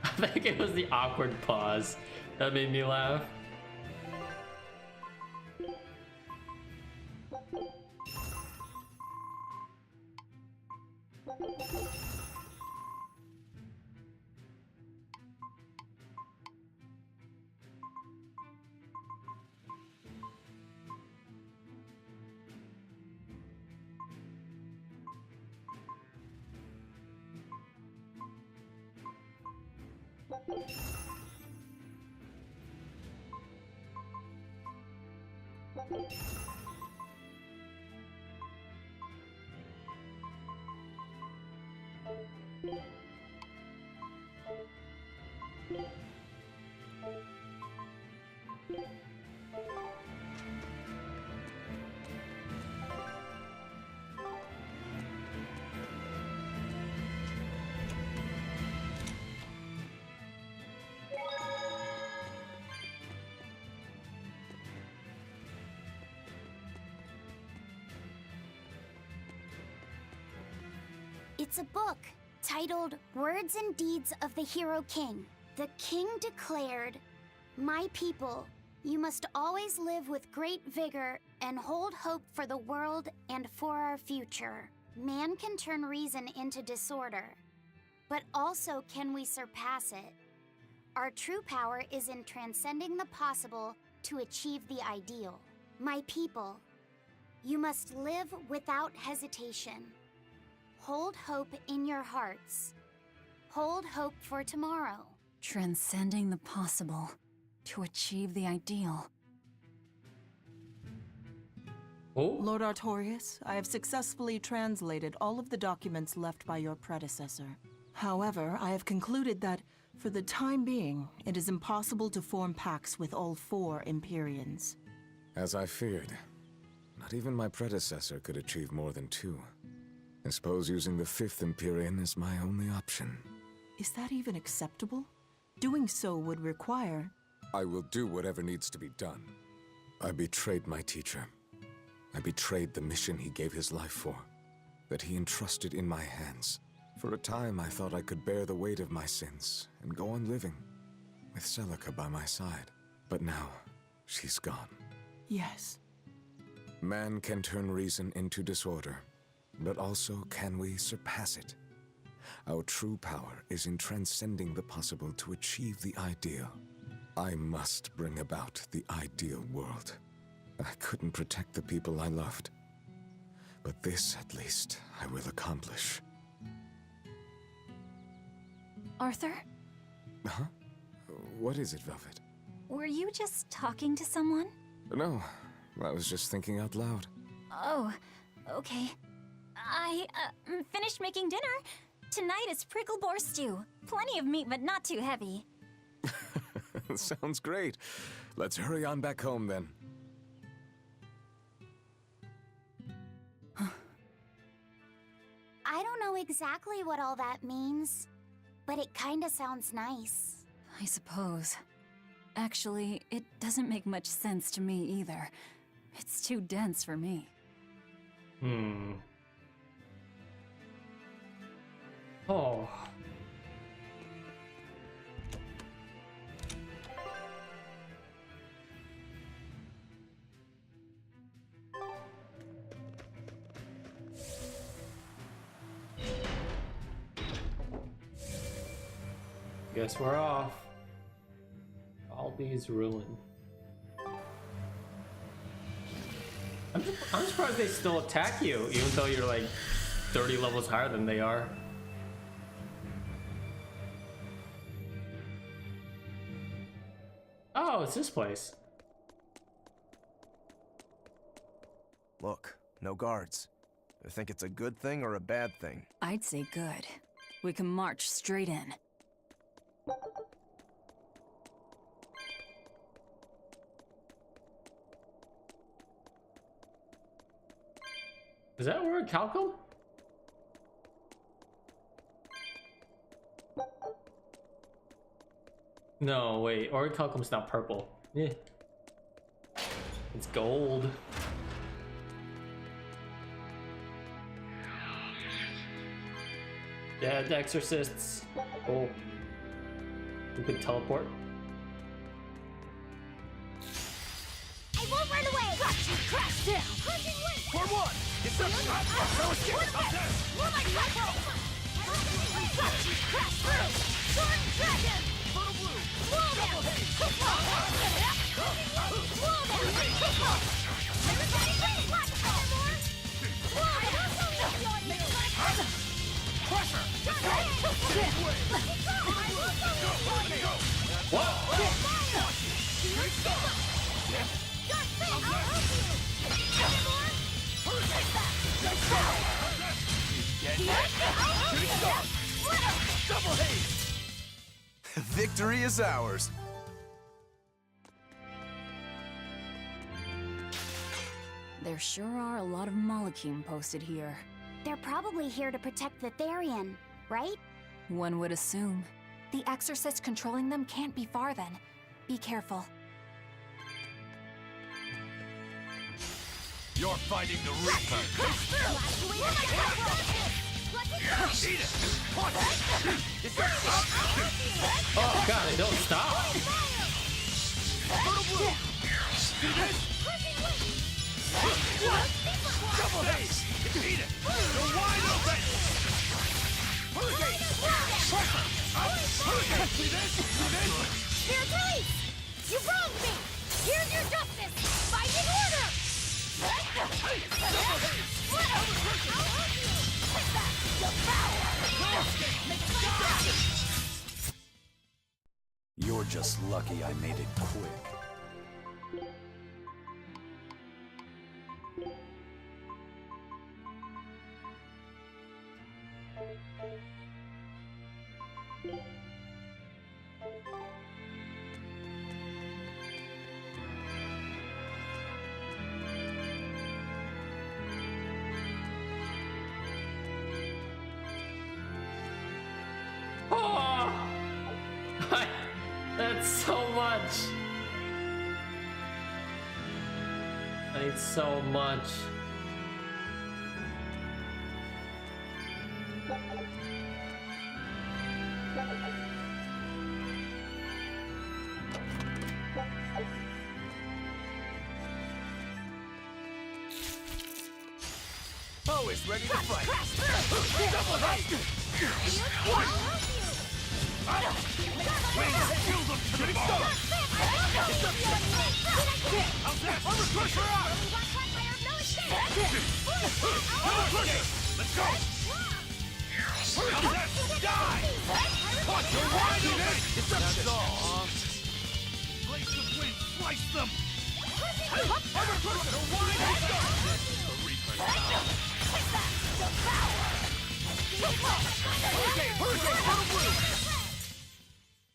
I think it was the awkward pause that made me laugh. It's a book titled Words and Deeds of the Hero King. The king declared, "My people, you must always live with great vigor and hold hope for the world and for our future. Man can turn reason into disorder, but also can we surpass it? Our true power is in transcending the possible to achieve the ideal. My people, you must live without hesitation. Hold hope in your hearts. Hold hope for tomorrow." Transcending the possible to achieve the ideal. Lord Artorius, I have successfully translated all of the documents left by your predecessor. However, I have concluded that, for the time being, it is impossible to form pacts with all 4 Empyreans. As I feared, not even my predecessor could achieve more than 2. I suppose using the 5th Empyrean is my only option. Is that even acceptable? Doing so would require... I will do whatever needs to be done. I betrayed my teacher. I betrayed the mission he gave his life for, that he entrusted in my hands. For a time, I thought I could bear the weight of my sins and go on living, with Celica by my side. But now, she's gone. Yes. Man can turn reason into disorder, but also can we surpass it? Our true power is in transcending the possible to achieve the ideal. I must bring about the ideal world. I couldn't protect the people I loved, but this, at least, I will accomplish. Arthur? Huh? What is it, Velvet? Were you just talking to someone? No, I was just thinking out loud. Oh, okay. I finished making dinner. Tonight is prickle boar stew. Plenty of meat, but not too heavy. Sounds great. Let's hurry on back home then. I don't know exactly what all that means, but it kinda sounds nice. I suppose. Actually, it doesn't make much sense to me either. It's too dense for me. Oh. Guess we're off. All these ruined. I'm surprised they still attack you, even though you're like 30 levels higher than they are. Oh, it's this place. Look, no guards. I think it's a good thing or a bad thing. I'd say good. We can march straight in. Is that word Calcum? No, wait. Orichalcum's not purple. Yeah. It's gold. Dead exorcists. Oh. We could teleport. I won't run away! Got you, crash down! Crushing wind! For one! It's up! No escape! Up there! More like micro! Got you, crash through! Sword dragon! Photo blue! Wall down! Football! Wall down! Football! Everybody ready! Watch out! Wall down! Pressure! What? Victory is ours. There sure are a lot of Malakim posted here. They're probably here to protect the Therian, right? One would assume. The exorcist controlling them can't be far then. Be careful. You're fighting the Reaper. Eat it! Oh god, they don't stop. Double haze! Eat it! You're wide open! Hurricane! Pressure! Hurricane! See this? See this? Spiritually! You wronged me! Here's your justice! Fight in order! Double haze! I'll help you! Take that! Devour! You're just lucky I made it quick. That's so much. I need so much. Always ready to fight. Double haze! Wings, shield them to the ball! How's that? Pressure out! Let's go! How's that? Die! Watch your wide open! That's all, Blaze of wind, slice them! They're wide open! The Reaper now! Hurricane! Hurricane! Photo blue!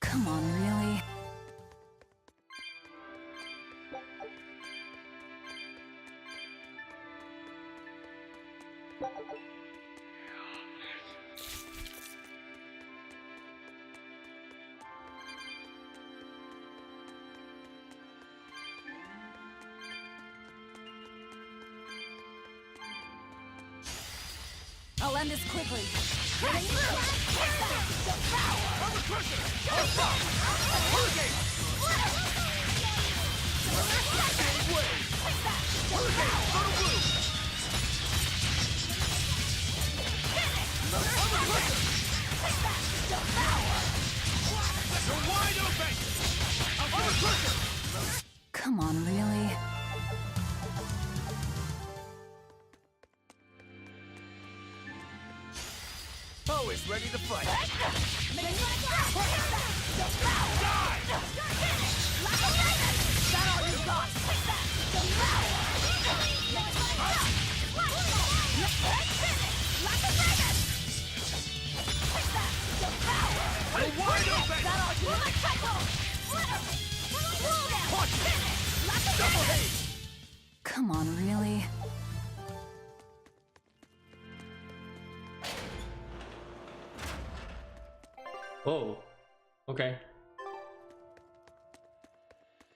Come on, really? I'll end this quickly. Come on, really? just ready to fight. Come on, really? Oh, okay.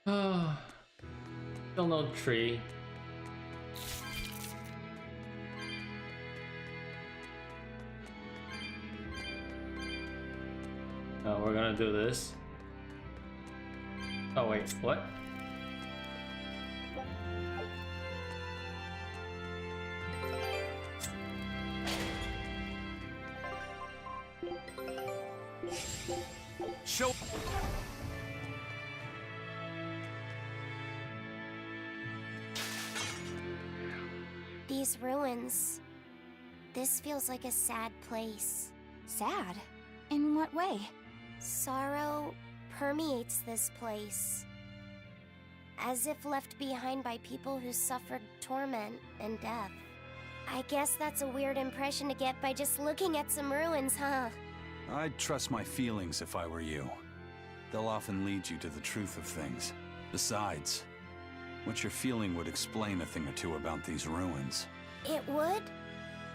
Still no tree. No, we're gonna do this. Oh wait, what? Show. These ruins. This feels like a sad place. Sad? In what way? Sorrow permeates this place. As if left behind by people who suffered torment and death. I guess that's a weird impression to get by just looking at some ruins, huh? I'd trust my feelings if I were you. They'll often lead you to the truth of things. Besides, what you're feeling would explain a thing or two about these ruins. It would?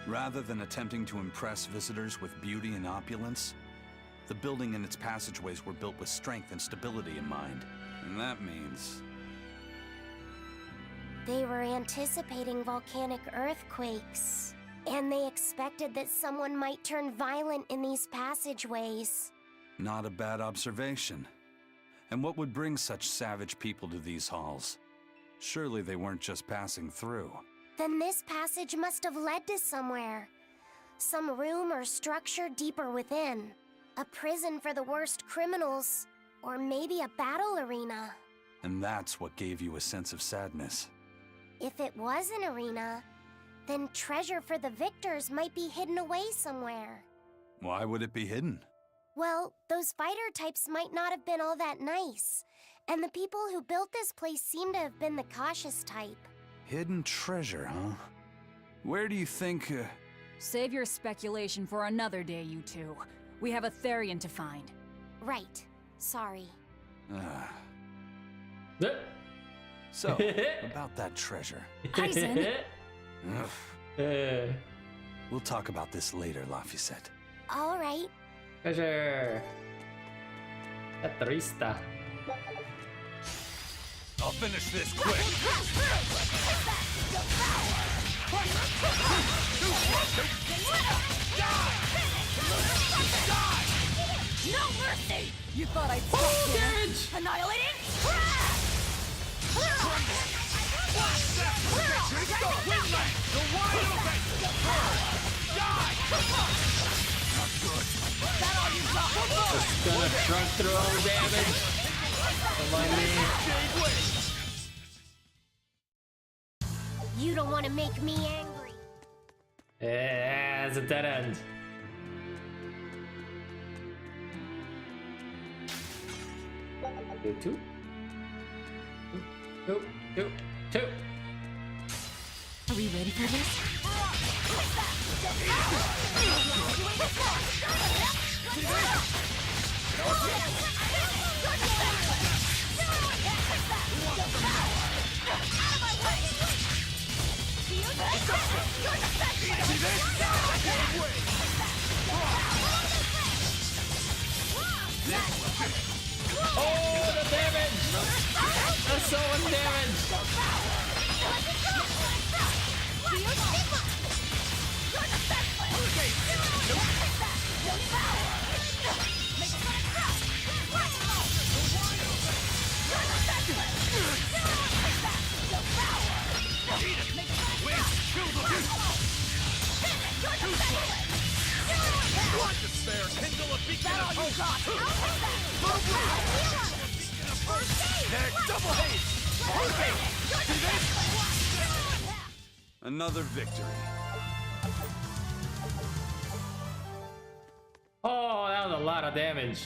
Rather than attempting to impress visitors with beauty and opulence, the building and its passageways were built with strength and stability in mind. And that means... They were anticipating volcanic earthquakes. And they expected that someone might turn violent in these passageways. Not a bad observation. And what would bring such savage people to these halls? Surely they weren't just passing through. Then this passage must have led to somewhere. Some room or structure deeper within. A prison for the worst criminals. Or maybe a battle arena. And that's what gave you a sense of sadness. If it was an arena, then treasure for the victors might be hidden away somewhere. Why would it be hidden? Well, those fighter types might not have been all that nice. And the people who built this place seem to have been the cautious type. Hidden treasure, huh? Where do you think, Save your speculation for another day, you two. We have a Therian to find. Right. Sorry. So, about that treasure. Aizen! We'll talk about this later, Lafayette. All right. Treasure. Trista. I'll finish this quick. No mercy! You thought I'd stop here? Annihilating? Just gonna truck through all the damage. Don't mind me. You don't want to make me angry. Yeah, it's a dead end. Two. Are we ready for this? Oh, the damage! That's so much damage! Another victory. lot of damage.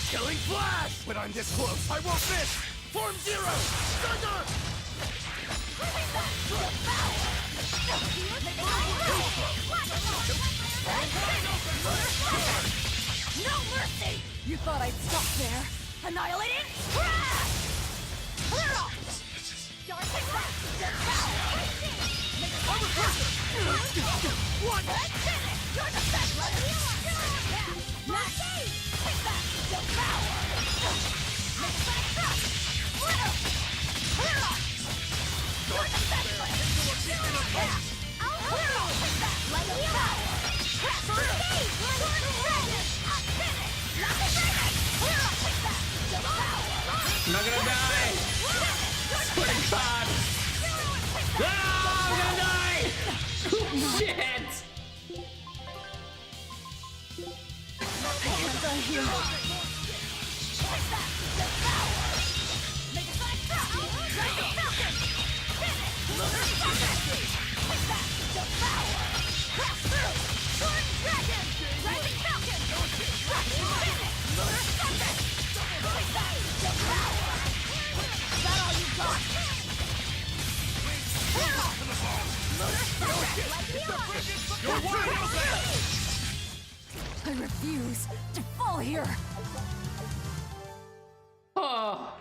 Killing flash! When I'm this close, I won't miss! Form zero! Thunder! No mercy! You thought I'd stop there? Annihilating? Crash! Clear off! Darting back! I'm a person! One! You're the best! Mercy! Take that! Devour! Make that crash! Split up! Clear off! You're the best! I'll clear off with that! Like a power! Crash through! Sword dragon! I'll finish! Like a dragon! Clear off with that! Devour! I'm not gonna die! Swear to God! Ah, I'm gonna die! Shit! I can't die here. I refuse to fall here. Oh.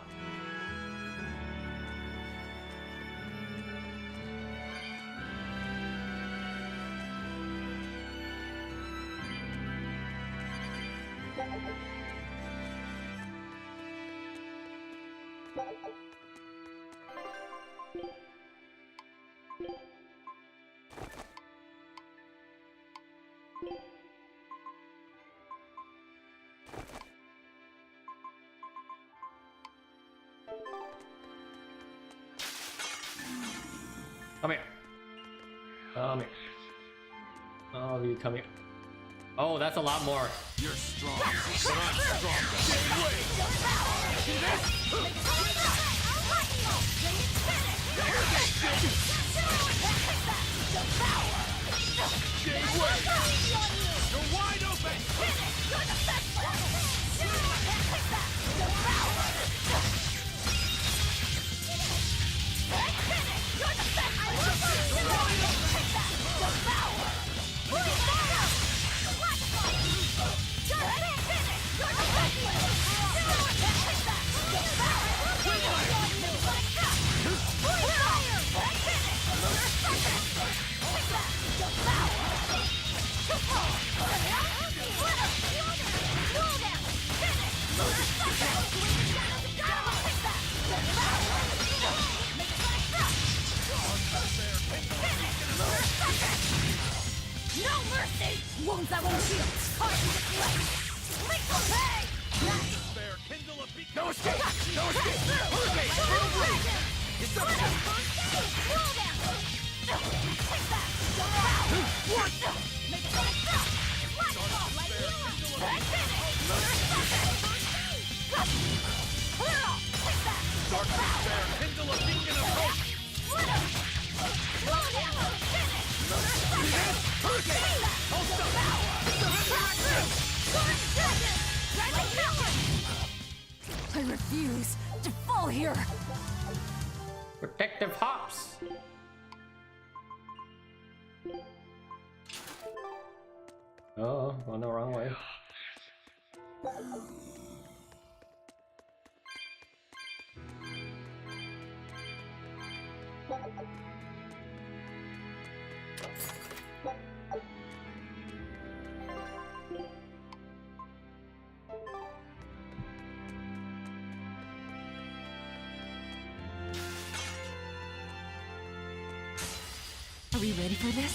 Come here. Come here. Oh, you come here. Oh, that's a lot more. You're strong, but I'm stronger. See this? You're wide open! No mercy! Wounds that won't heal! Hard to deflect! Lethal pay! No escape! No escape! Okay, no break! Deception! Dark despair! Kindle a beacon of hope! I refuse to fall here. Protective hops. Oh, going the wrong way. we ready for this?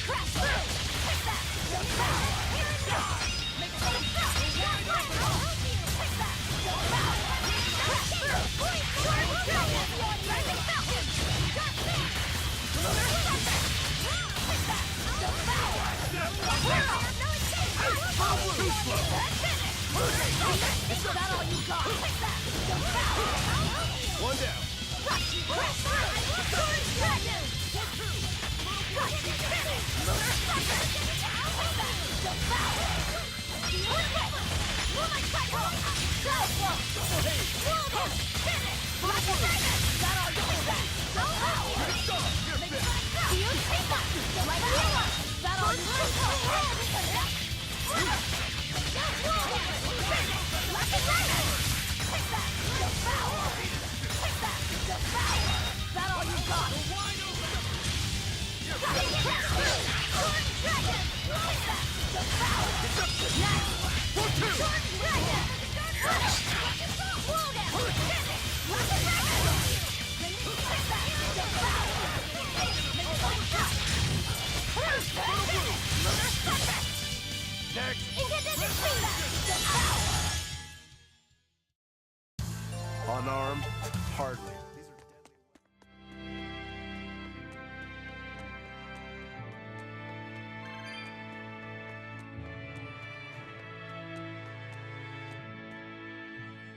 Crash through! Take that! Don't foul! Here and now! Make it stop! Take that! Don't foul! Crash through! Sword dragon! Rising falcon! Dark beam! Lunar serpent! Take that! Don't foul! Whirl! No escape! Ice power! Too slow! Is that all you got? Take that! Don't foul! One down. Crash through! Sword dragon! Crush! Finish! Lunar serpent! Take that! Don't foul! Wicked! Moonlight cycle! Cloudfall! Whirlwind! Finish! Black dragon! Is that all you got? Don't foul! Fuse feedback! Like Hero! Is that all you got? Black dragon! Take that! Don't foul! Take that! Don't foul! Is that all you got? Sword dragon! Take that! Don't foul! Yes! Sword dragon! Finish! Whirlwind! Finish! Black dragon! Take that! Don't foul! Finish! Lunar serpent! Next. Incandescent feedback! Don't foul! Unarmed? Hardly.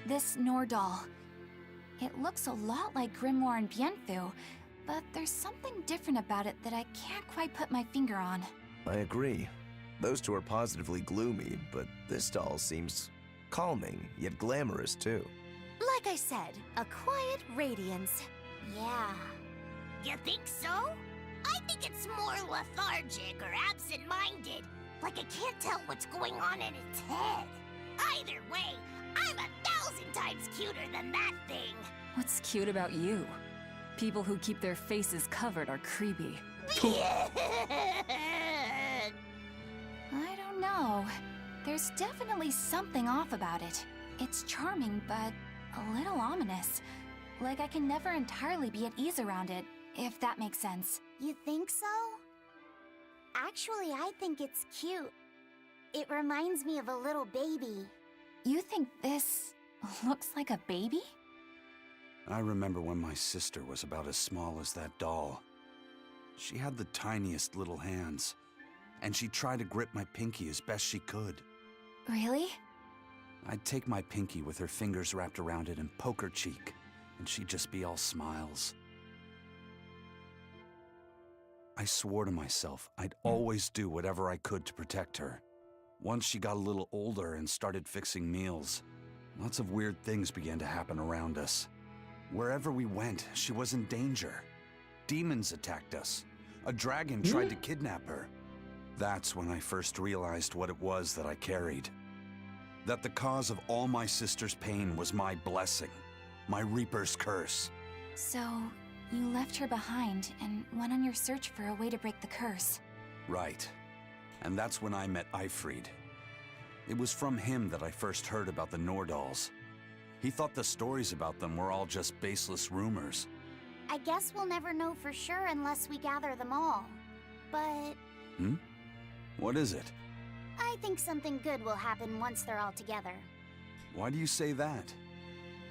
This Nordal. It looks a lot like Grimoire and Bienfu, but there's something different about it that I can't quite put my finger on. I agree. Those two are positively gloomy, but this doll seems calming, yet glamorous too. Like I said, a quiet radiance. Yeah. You think so? I think it's more lethargic or absent-minded. Like it can't tell what's going on in its head. Either way, I'm 1,000 times cuter than that thing. What's cute about you? People who keep their faces covered are creepy. I don't know. There's definitely something off about it. It's charming, but a little ominous. Like I can never entirely be at ease around it, if that makes sense. You think so? Actually, I think it's cute. It reminds me of a little baby. You think this looks like a baby? I remember when my sister was about as small as that doll. She had the tiniest little hands, and she tried to grip my pinky as best she could. Really? I'd take my pinky with her fingers wrapped around it and poke her cheek, and she'd just be all smiles. I swore to myself I'd always do whatever I could to protect her. Once she got a little older and started fixing meals, lots of weird things began to happen around us. Wherever we went, she was in danger. Demons attacked us. A dragon tried to kidnap her. That's when I first realized what it was that I carried. That the cause of all my sister's pain was my blessing, my Reaper's curse. So, you left her behind and went on your search for a way to break the curse. Right. And that's when I met Eifried. It was from him that I first heard about the Nordals. He thought the stories about them were all just baseless rumors. I guess we'll never know for sure unless we gather them all. But What is it? I think something good will happen once they're all together. Why do you say that?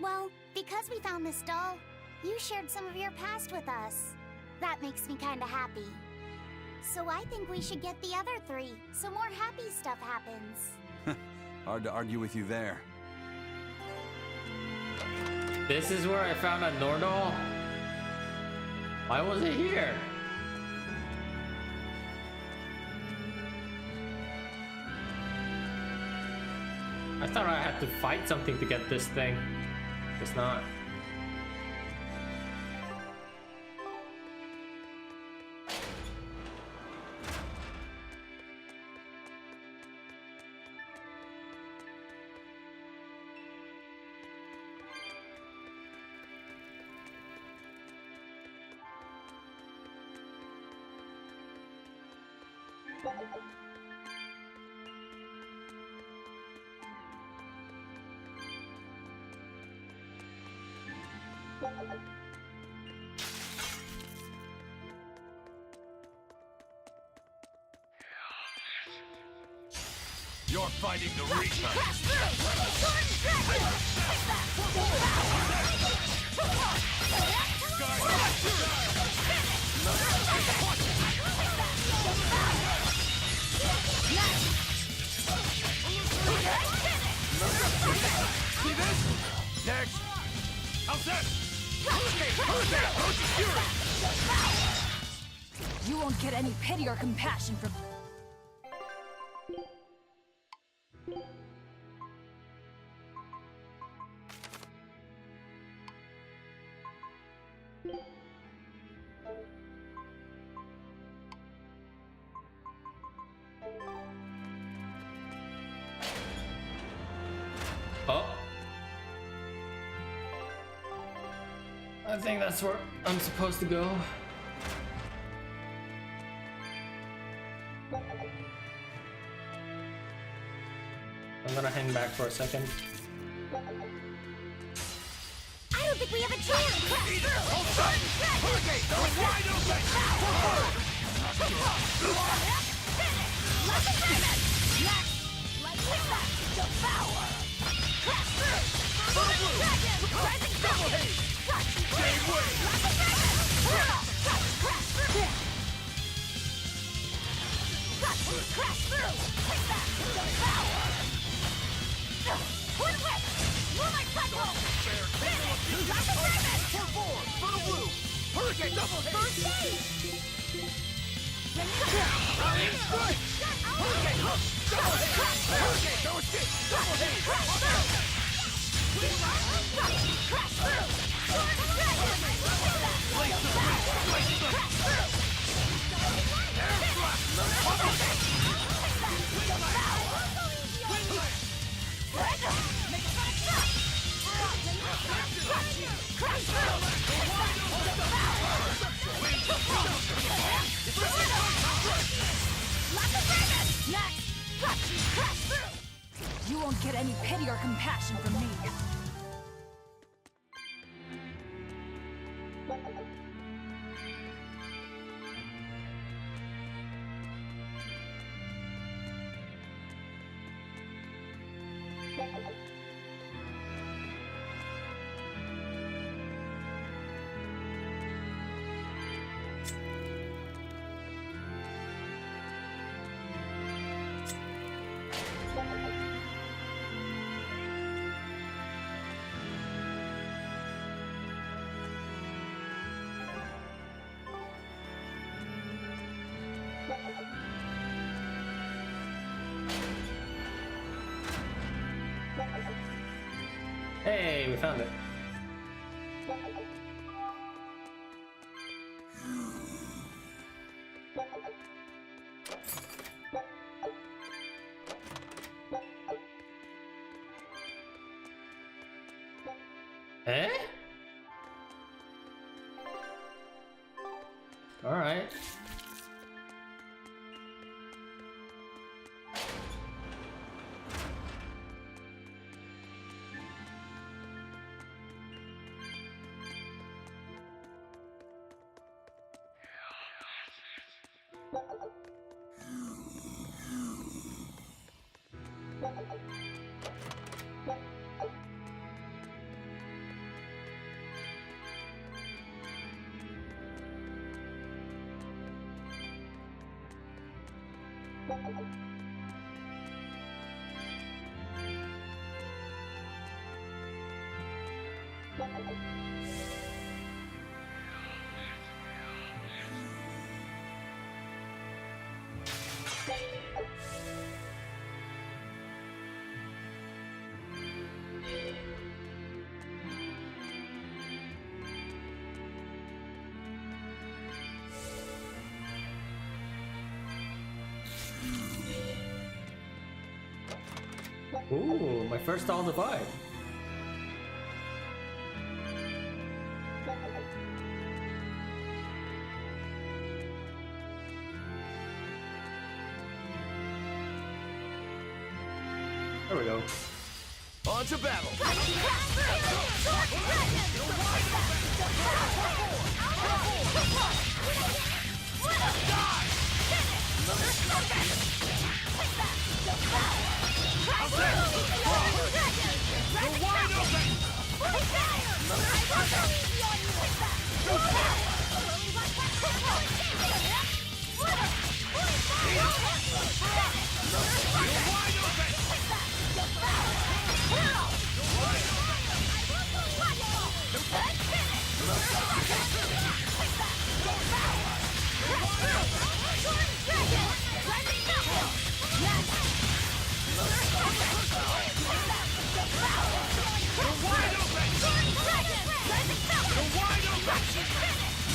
Well, because we found this doll, you shared some of your past with us. That makes me kinda happy. So I think we should get the other three, so more happy stuff happens. Hard to argue with you there. This is where I found a Nordal? Why was it here? I thought I had to fight something to get this thing. It's not. You're fighting the Reaper. See this? Next. How's that? You won't get any pity or compassion from... Oh. I think that's where I'm supposed to go. I'm gonna hang back for a second. I don't think we have a chance! You won't get any pity or compassion from me. Hey, we found it. Eh? All right. Ooh, my first all divide. There we go. On to battle!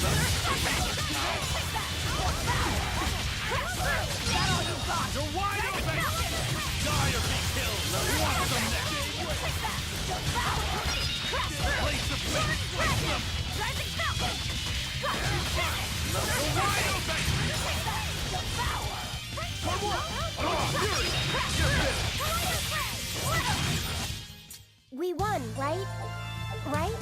You're wide open! Die or be killed! Who wants some next? Place the blitz! Place them! Rising Falcon! You're wide open! One more! Fury! We won, right? Right?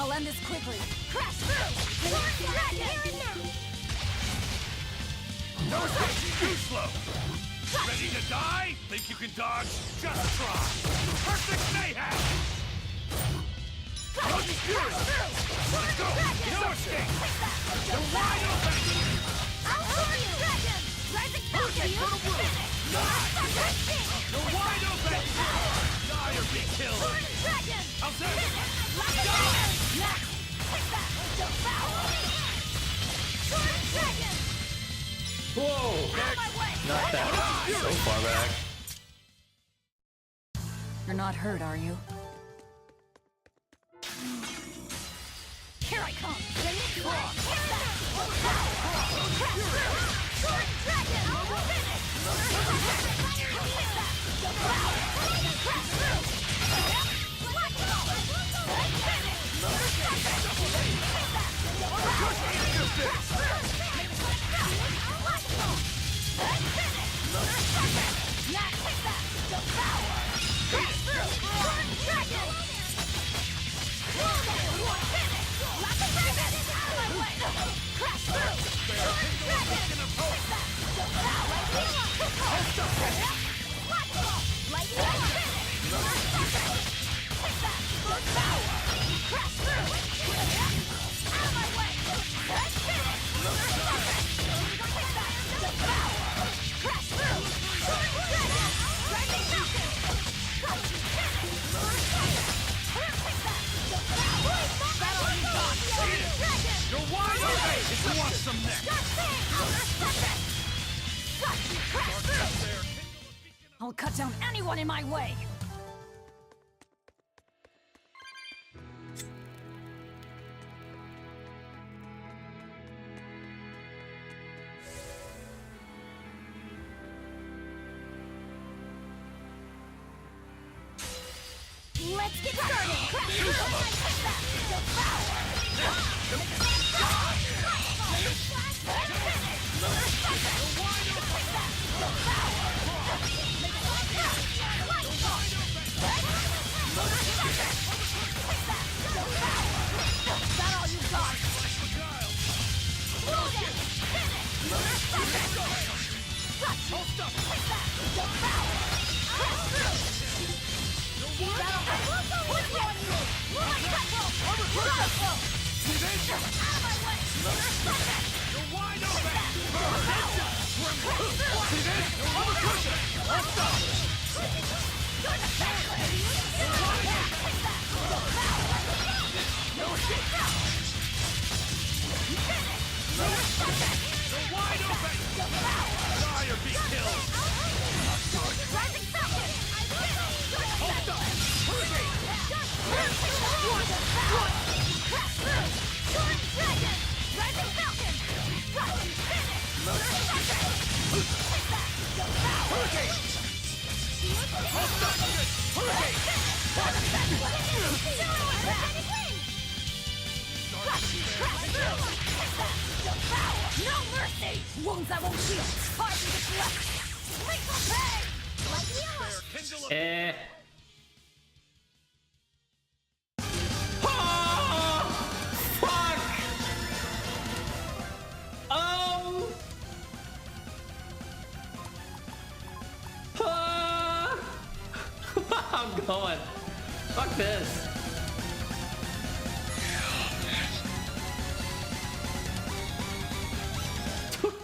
I'll end this quickly. Crash through! Here and now! No escape! Too slow! Ready to die? Think you can dodge? Just try! Perfect mayhem! Rosie Fury! Let's go! No escape! You're wide open! I'll show you! Rising Falcon! You're wide open! Die or be killed! How's that? Whoa! Not that so far back. You're not hurt, are you? Here I come! You're wide open! If you want some next! I'll cut down anyone in my way! Let's get started! No mercy! Wounds that won't heal! Carving this left! Lethal pay! Eh. Oh, fuck! I'm going. Fuck this.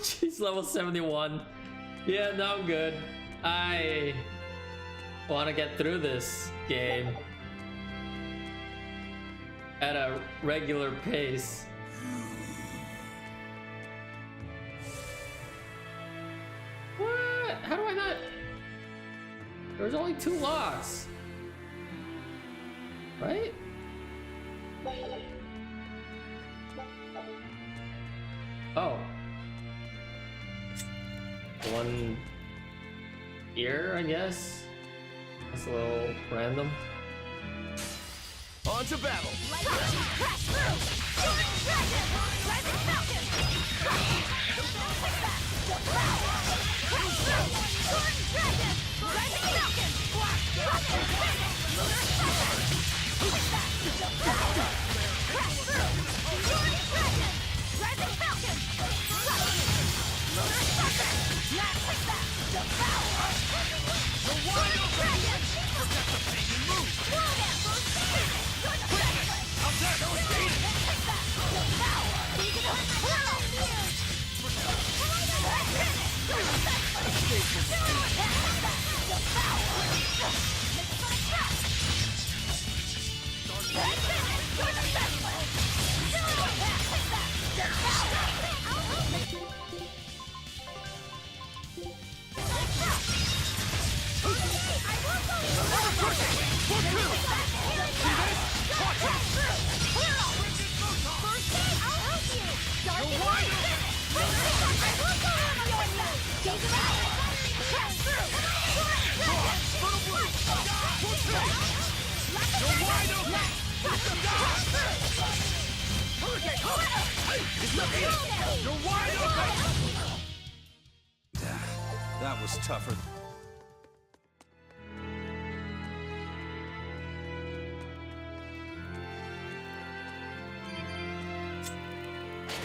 She's level 71. Yeah, no, I'm good. I want to get through this game at a regular pace. What? How do I not? There's only 2 locks. Right? Oh. One here, I guess. That's a little random. On to battle! Crash through! Shooting dragon! Rising falcon! Crash through! Soaring dragon! Rising falcon! Rocket fist! Lunar sucker! Crash through! Soaring dragon! Rising falcon! Lunar sucker! Massive back! Devour! Soaring dragon! Forget the pain and move! Slow down! That was tougher.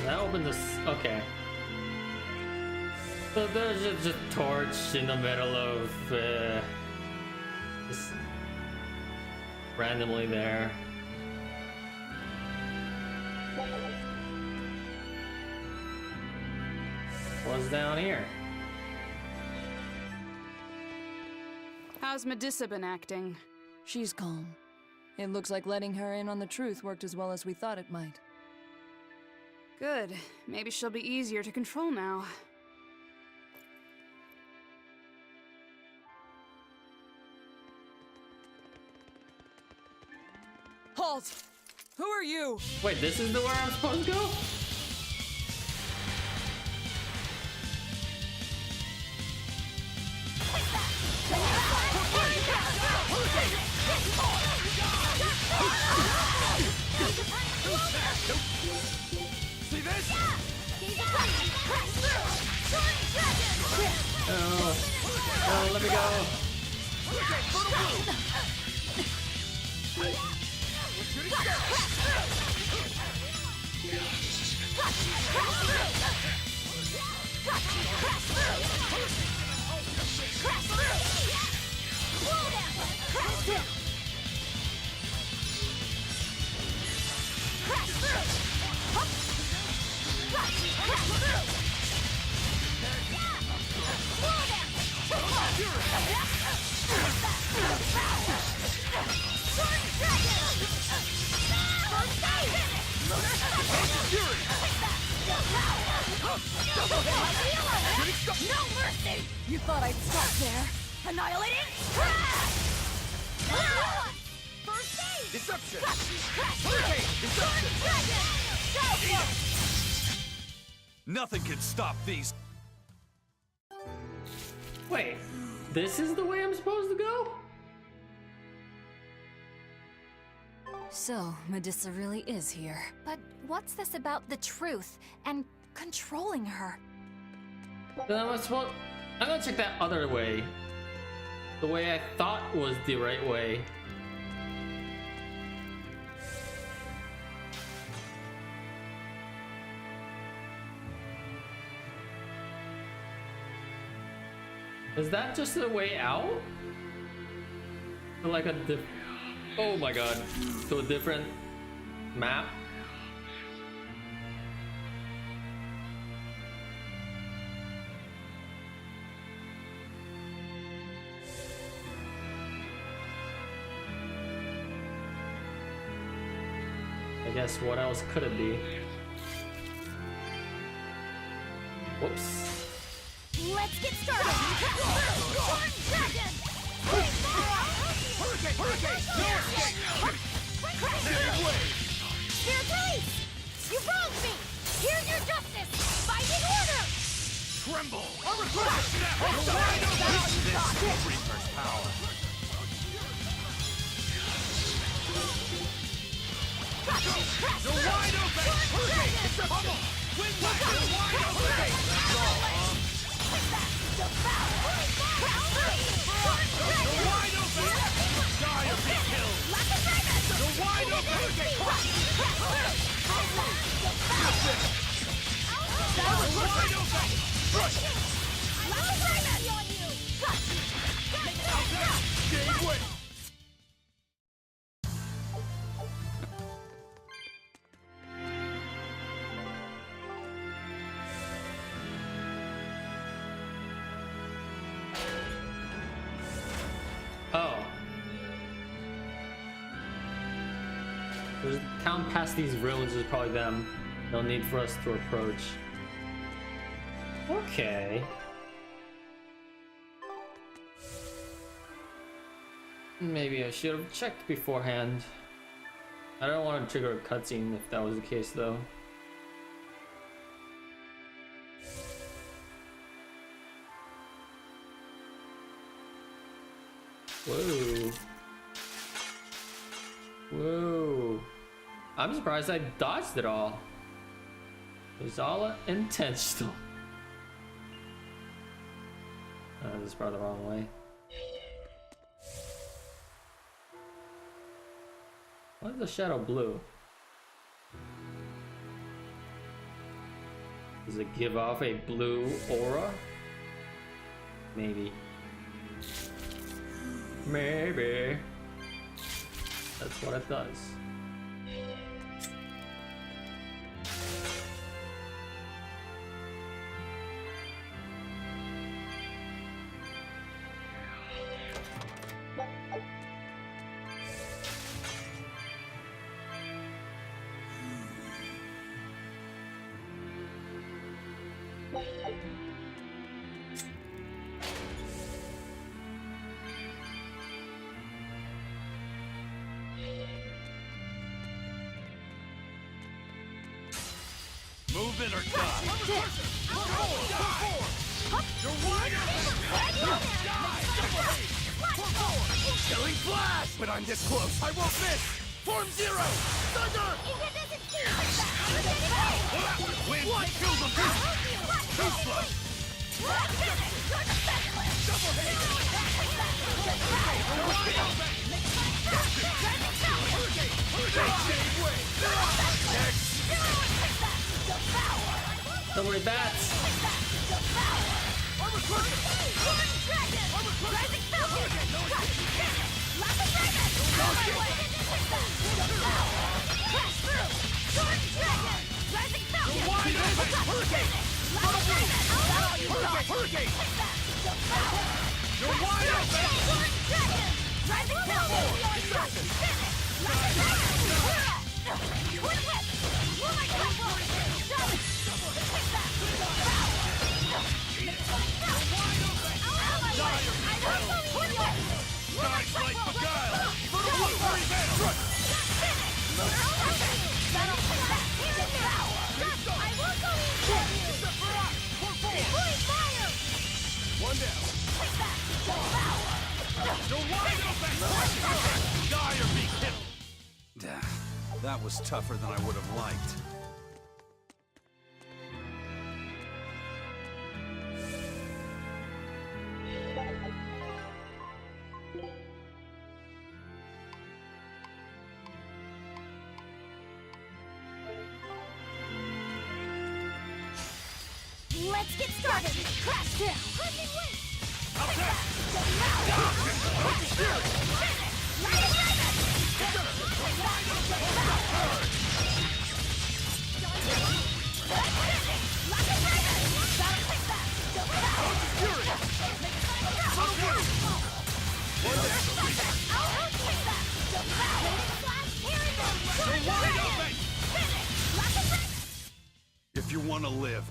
That opens this. Okay. So there's just a torch in the middle of just randomly there. What's down here? How's Medissa been acting? She's calm. It looks like letting her in on the truth worked as well as we thought it might. Good. Maybe she'll be easier to control now. Halt! Who are you? Wait, this is the where I'm supposed to go? See this? Oh, let me go. No mercy! You thought I'd stop there? Annihilating crash! First aid! Deception! Nothing can stop these. Wait, this is the way I'm supposed to go? So, Medissa really is here. But what's this about the truth and controlling her? Then I'm gonna check that other way. the way I thought was the right way. Is that just a way out? Like a oh my god, to a different map? I guess what else could it be? Whoops. Let's get started! Dragon! Spirit release! You wronged me! Here's your justice! Fight in order! Tremble! Reaper's power! You're wide open! It's a bubble! Win back! You're wide open! You're wide open! Die or be killed! You're wide open! You're wide open! Game win! Oh. There's town past these ruins is probably them. No need for us to approach. Okay. Maybe I should have checked beforehand. I don't want to trigger a cutscene if that was the case though. Whoa. Whoa. I'm surprised I dodged it all. It was all intentional. This is probably the wrong way. Why is the shadow blue? Does it give off a blue aura? Maybe. Maybe. That's what it does. Move it or die! You're wide Killing flash! But I'm this close, I won't miss! Form zero! Thunder! Wind kills them! Too slow! Double hit! Next! Don't worry, bats! One down. You're wide open! Die or be killed! That was tougher than I would have liked. Let's get started. Crash down. If you want to live.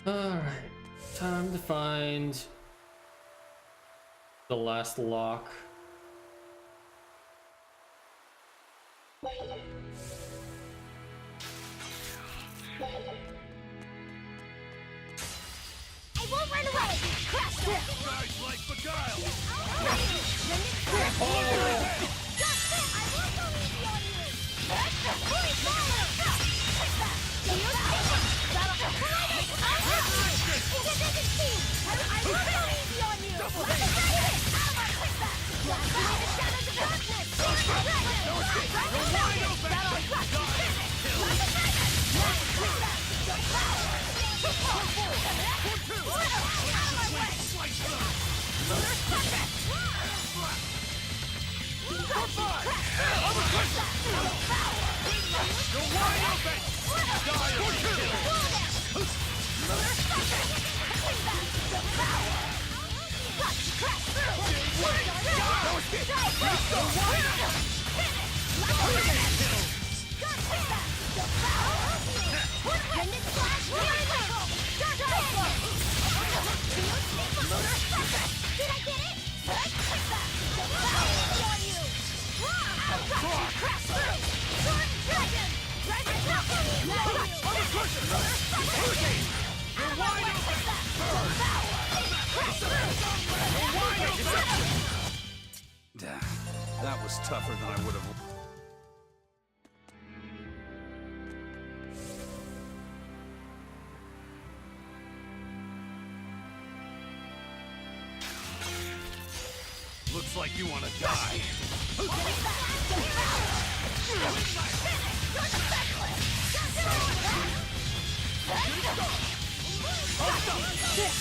Alright, time to find the last lock. I won't run away! Crash down! Guys like beguile! I won't go easy on you! Holy fire! I won't go easy on you! Out of my quickback! Blast away the shadows of darkness! That was tougher than I would have. Looks like you want to die.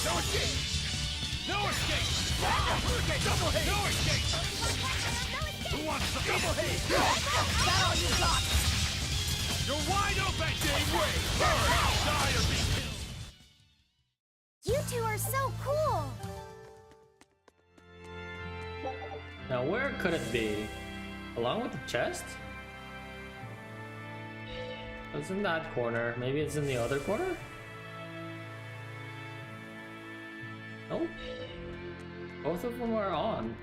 No escape! No escape! Double hate! No escape! Who wants some double hate? That's all you got! You're wide open! Game way! Burn! Die or be killed! You two are so cool! Now where could it be? Along with the chest? It's in that corner. Maybe it's in the other corner? Nope. Both of them are on.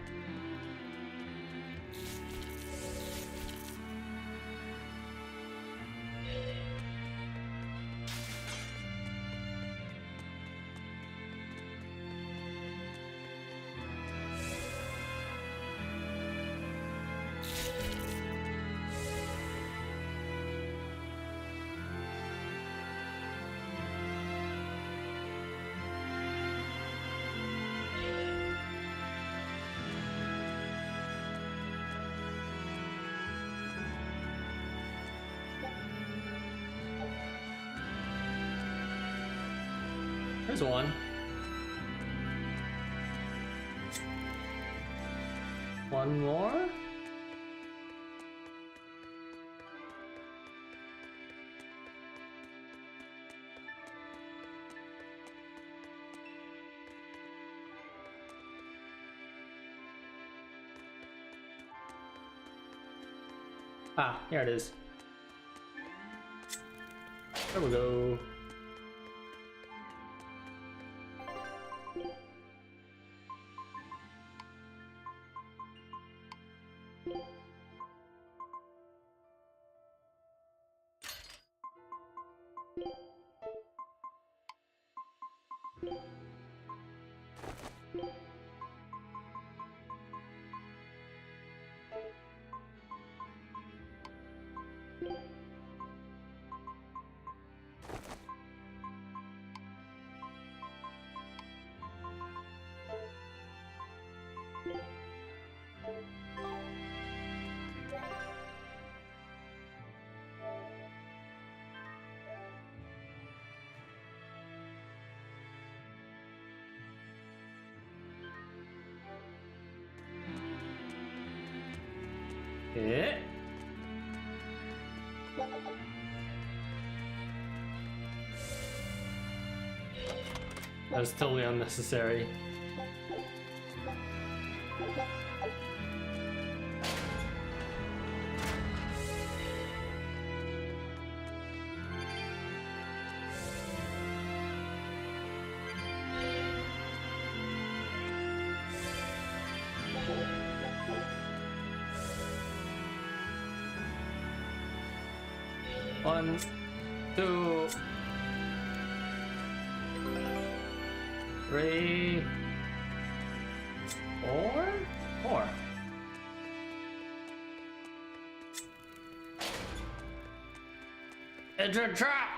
There's one. One more? Ah, here it is. There we go. Yeah. That was totally unnecessary. One, two, three, four. It's a trap!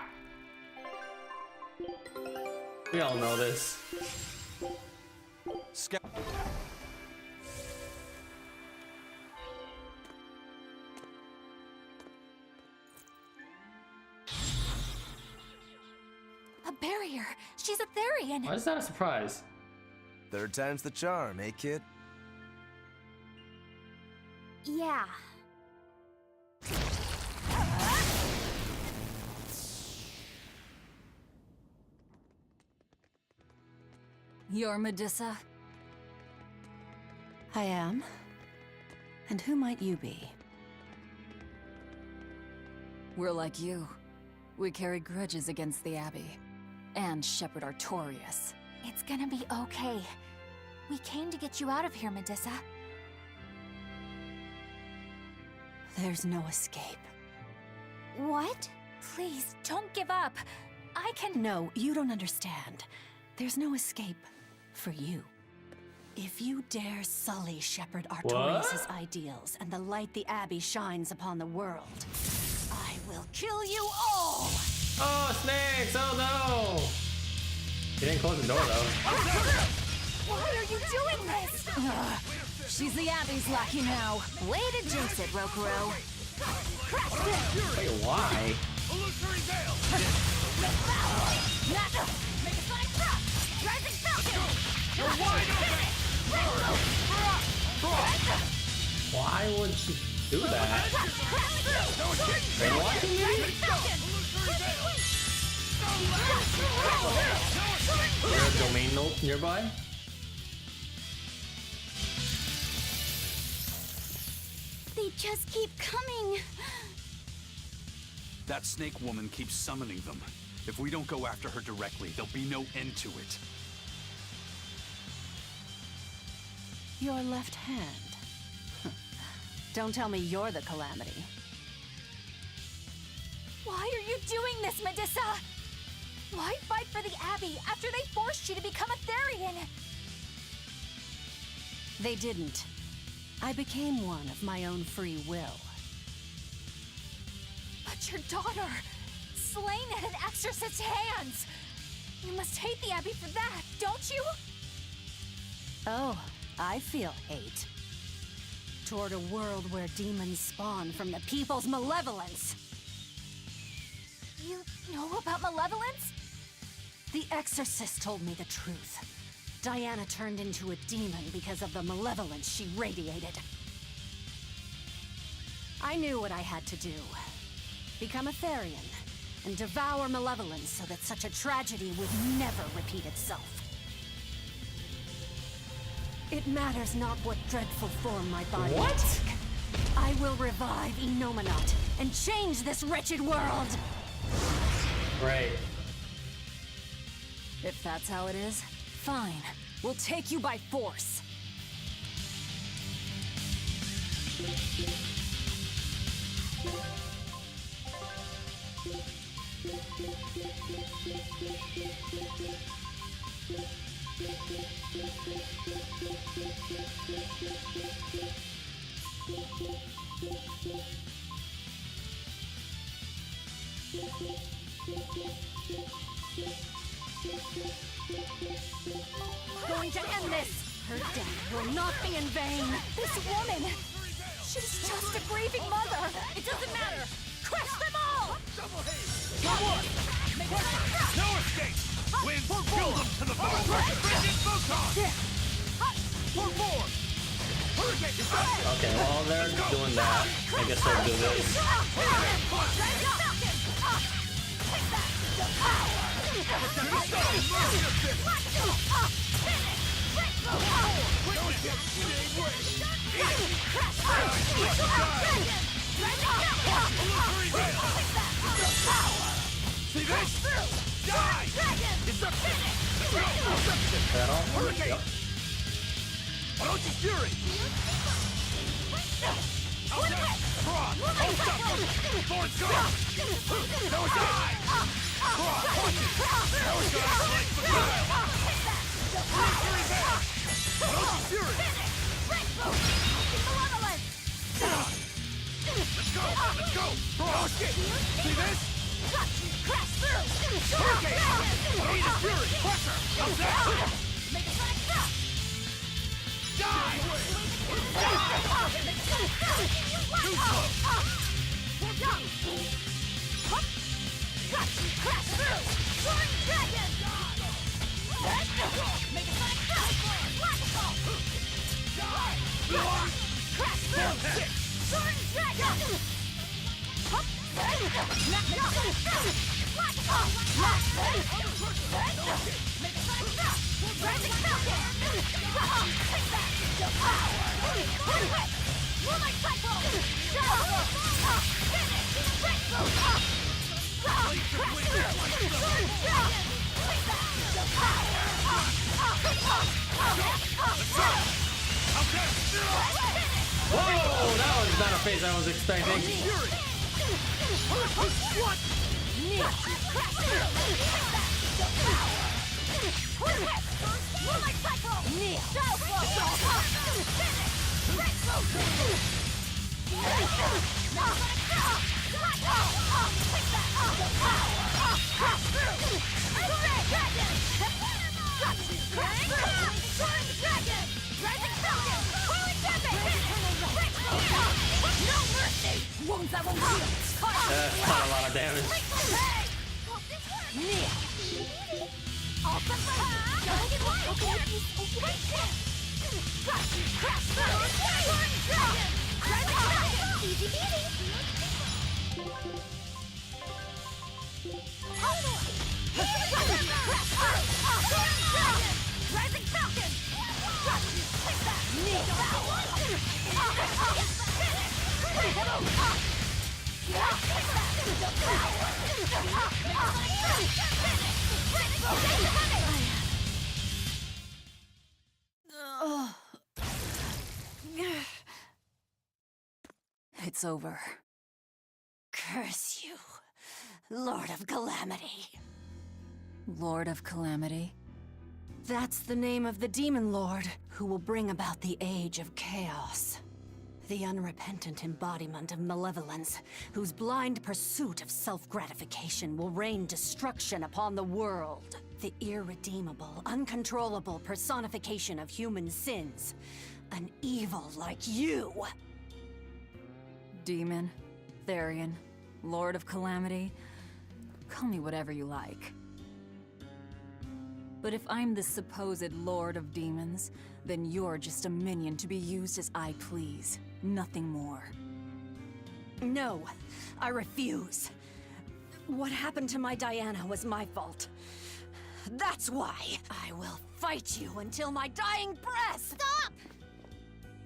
We all know this. A barrier! She's a Therian! Why is that a surprise? Third time's the charm, eh, kid? Yeah. You're Medissa? I am. And who might you be? We're like you. We carry grudges against the Abbey. And Shepherd Artorias. It's gonna be okay. We came to get you out of here, Medissa. There's no escape. What? Please, don't give up. I can— No, you don't understand. There's no escape for you. If you dare sully Shepherd Artorias' ideals and the light the Abbey shines upon the world, I will kill you all! Oh, snakes! Oh no! He didn't close the door though. Why are you doing this? She's the Abbey's lackey now. Way to jinx it, Rokuro. Wait, why? Illusory veil! Make a sonic drop! Rising falcon! You're wide open! Why would she do that? Brainwashing me? Is there a domain note nearby? They just keep coming. That snake woman keeps summoning them. If we don't go after her directly, there'll be no end to it. Your left hand. Don't tell me you're the calamity. Why are you doing this, Medissa? Why fight for the Abbey after they forced you to become a Therian? They didn't. I became one of my own free will. But your daughter, slain at an exorcist's hands. You must hate the Abbey for that, don't you? Oh, I feel hate. Toward a world where demons spawn from the people's malevolence. You know about malevolence? The exorcist told me the truth. Diana turned into a demon because of the malevolence she radiated. I knew what I had to do. Become a Therian, and devour malevolence so that such a tragedy would never repeat itself. It matters not what dreadful form my body will take. I will revive Enominat and change this wretched world! Right. If that's how it is, fine. We'll take you by force. Going to end this! Her death will not be in vain! This woman! She's just a grieving mother! It doesn't matter! Crush them all! No escape! Wind, kill them to the bone! Rigid photon! Okay, while they're doing that, I guess I'll do this. See this? Die! Deception! That all? Yep. Orochi's Fury! Out there! Cross! Hold up! Forward go! Now it's die! Cross! Punch it! Now it's gonna like the style! Fury back! Orochi's Fury! Let's go! Let's go! Cross! See this? Crash through! Hurricane! Orochi's Fury! Pressure! Out there! Make a sonic drop! Die! Too slow! Crash through! Soaring Dragon! Make a sonic drop! Crash through! Soaring Dragon! Make a sonic drop! Rising Falcon! Moonlight Cycle! Whoa, that was not a phase I was expecting. That's not a lot of damage. Rising Falcon! It's over. Curse you, Lord of Calamity. Lord of Calamity? That's the name of the Demon Lord who will bring about the Age of Chaos. The unrepentant embodiment of malevolence, whose blind pursuit of self-gratification will rain destruction upon the world. The irredeemable, uncontrollable personification of human sins. An evil like you. Demon, Therian, Lord of Calamity. Call me whatever you like. But if I'm the supposed Lord of Demons, then you're just a minion to be used as I please. Nothing more. No, I refuse. What happened to my Diana was my fault. That's why I will fight you until my dying breath! Stop!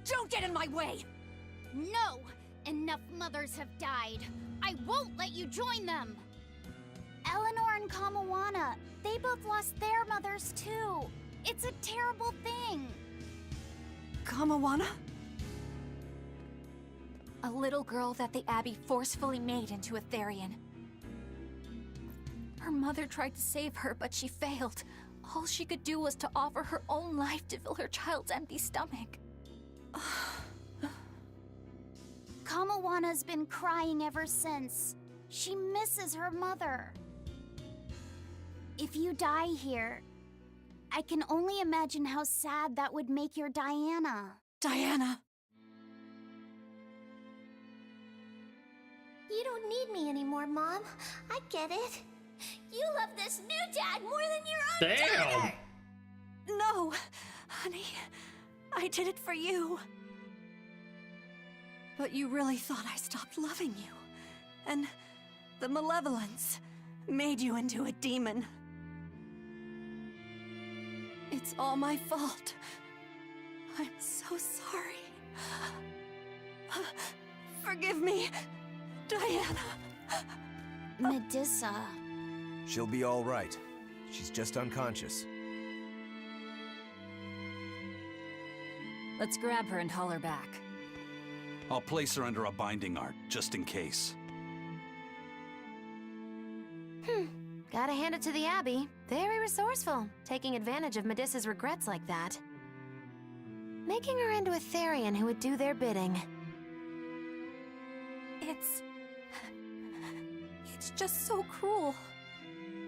Don't get in my way! No! Enough mothers have died. I won't let you join them! Eleanor and Kamawana, they both lost their mothers too. It's a terrible thing. Kamawana? A little girl that the Abbey forcefully made into a Therian. Her mother tried to save her, but she failed. All she could do was to offer her own life to fill her child's empty stomach. Kamawana's been crying ever since. She misses her mother. If you die here, I can only imagine how sad that would make your Diana. Diana! You don't need me anymore, Mom. I get it. You love this new dad more than your own Damn! daughter! No! Honey, I did it for you. But you really thought I stopped loving you. And the malevolence made you into a demon. It's all my fault. I'm so sorry. Forgive me, Diana. Medissa. She'll be all right. She's just unconscious. Let's grab her and haul her back. I'll place her under a binding art, just in case. Gotta hand it to the Abbey. Very resourceful, taking advantage of Medissa's regrets like that. Making her into a Therian who would do their bidding. It's just so cruel.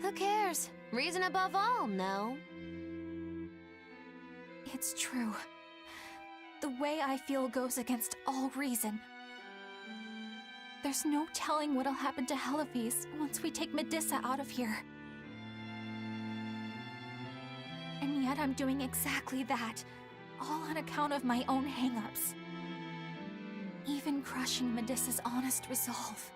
Who cares? Reason above all, no? It's true. The way I feel goes against all reason. There's no telling what'll happen to Heliphys once we take Medissa out of here. And yet I'm doing exactly that, all on account of my own hang-ups. Even crushing Medissa's honest resolve.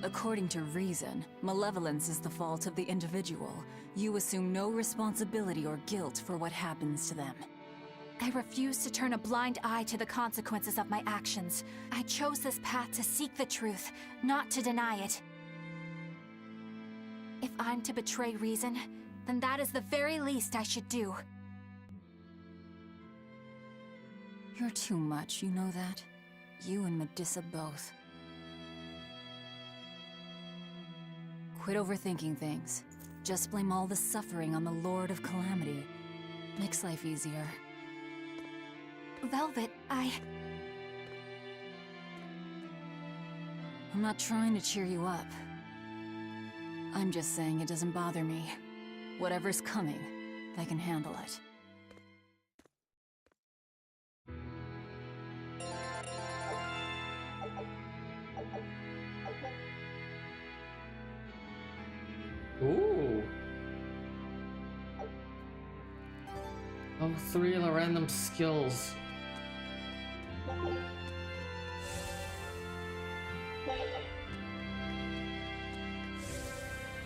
According to reason, malevolence is the fault of the individual. You assume no responsibility or guilt for what happens to them. I refuse to turn a blind eye to the consequences of my actions. I chose this path to seek the truth, not to deny it. If I'm to betray reason, then that is the very least I should do. You're too much, you know that? You and Medissa both. Quit overthinking things. Just blame all the suffering on the Lord of Calamity. Makes life easier. Velvet, I'm not trying to cheer you up. I'm just saying it doesn't bother me. Whatever's coming, I can handle it. Ooh. Oh, 3 of the random skills.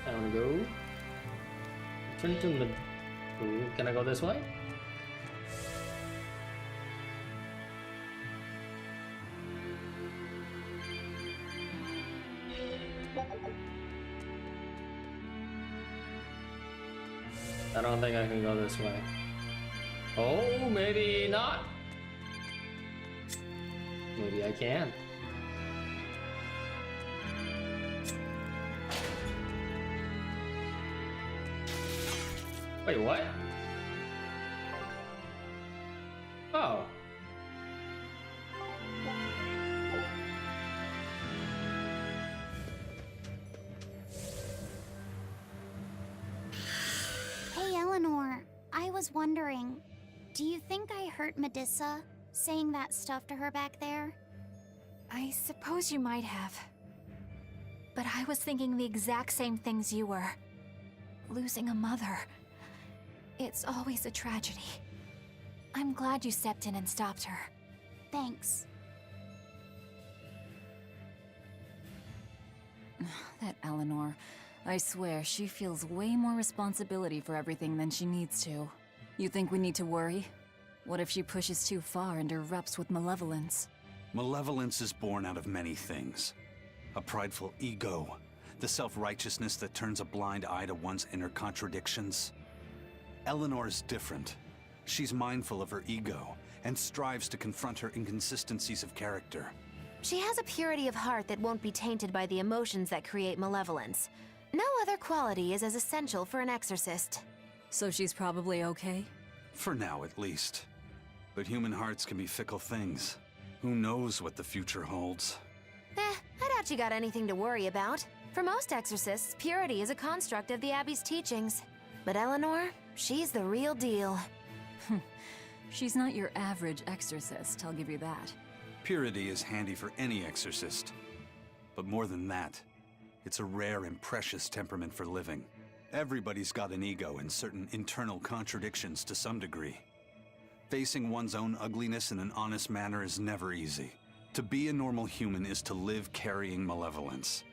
I wanna go. Turn to mid. Ooh, can I go this way? I don't think I can go this way. Oh, maybe not. Maybe I can. Wait, what? Oh. Hey, Eleanor. I was wondering, do you think I hurt Medissa, saying that stuff to her back there? I suppose you might have. But I was thinking the exact same things you were. Losing a mother. It's always a tragedy. I'm glad you stepped in and stopped her. Thanks. That Eleanor. I swear, she feels way more responsibility for everything than she needs to. You think we need to worry? What if she pushes too far and erupts with malevolence? Malevolence is born out of many things. A prideful ego, the self-righteousness that turns a blind eye to one's inner contradictions. Eleanor's different. She's mindful of her ego and strives to confront her inconsistencies of character. She has a purity of heart that won't be tainted by the emotions that create malevolence. No other quality is as essential for an exorcist. So she's probably okay? For now, at least. But human hearts can be fickle things. Who knows what the future holds? I doubt you got anything to worry about. For most exorcists, purity is a construct of the Abbey's teachings. But Eleanor, she's the real deal. She's not your average exorcist, I'll give you that. Purity is handy for any exorcist. But more than that, it's a rare and precious temperament for living. Everybody's got an ego and certain internal contradictions to some degree. Facing one's own ugliness in an honest manner is never easy. To be a normal human is to live carrying malevolence.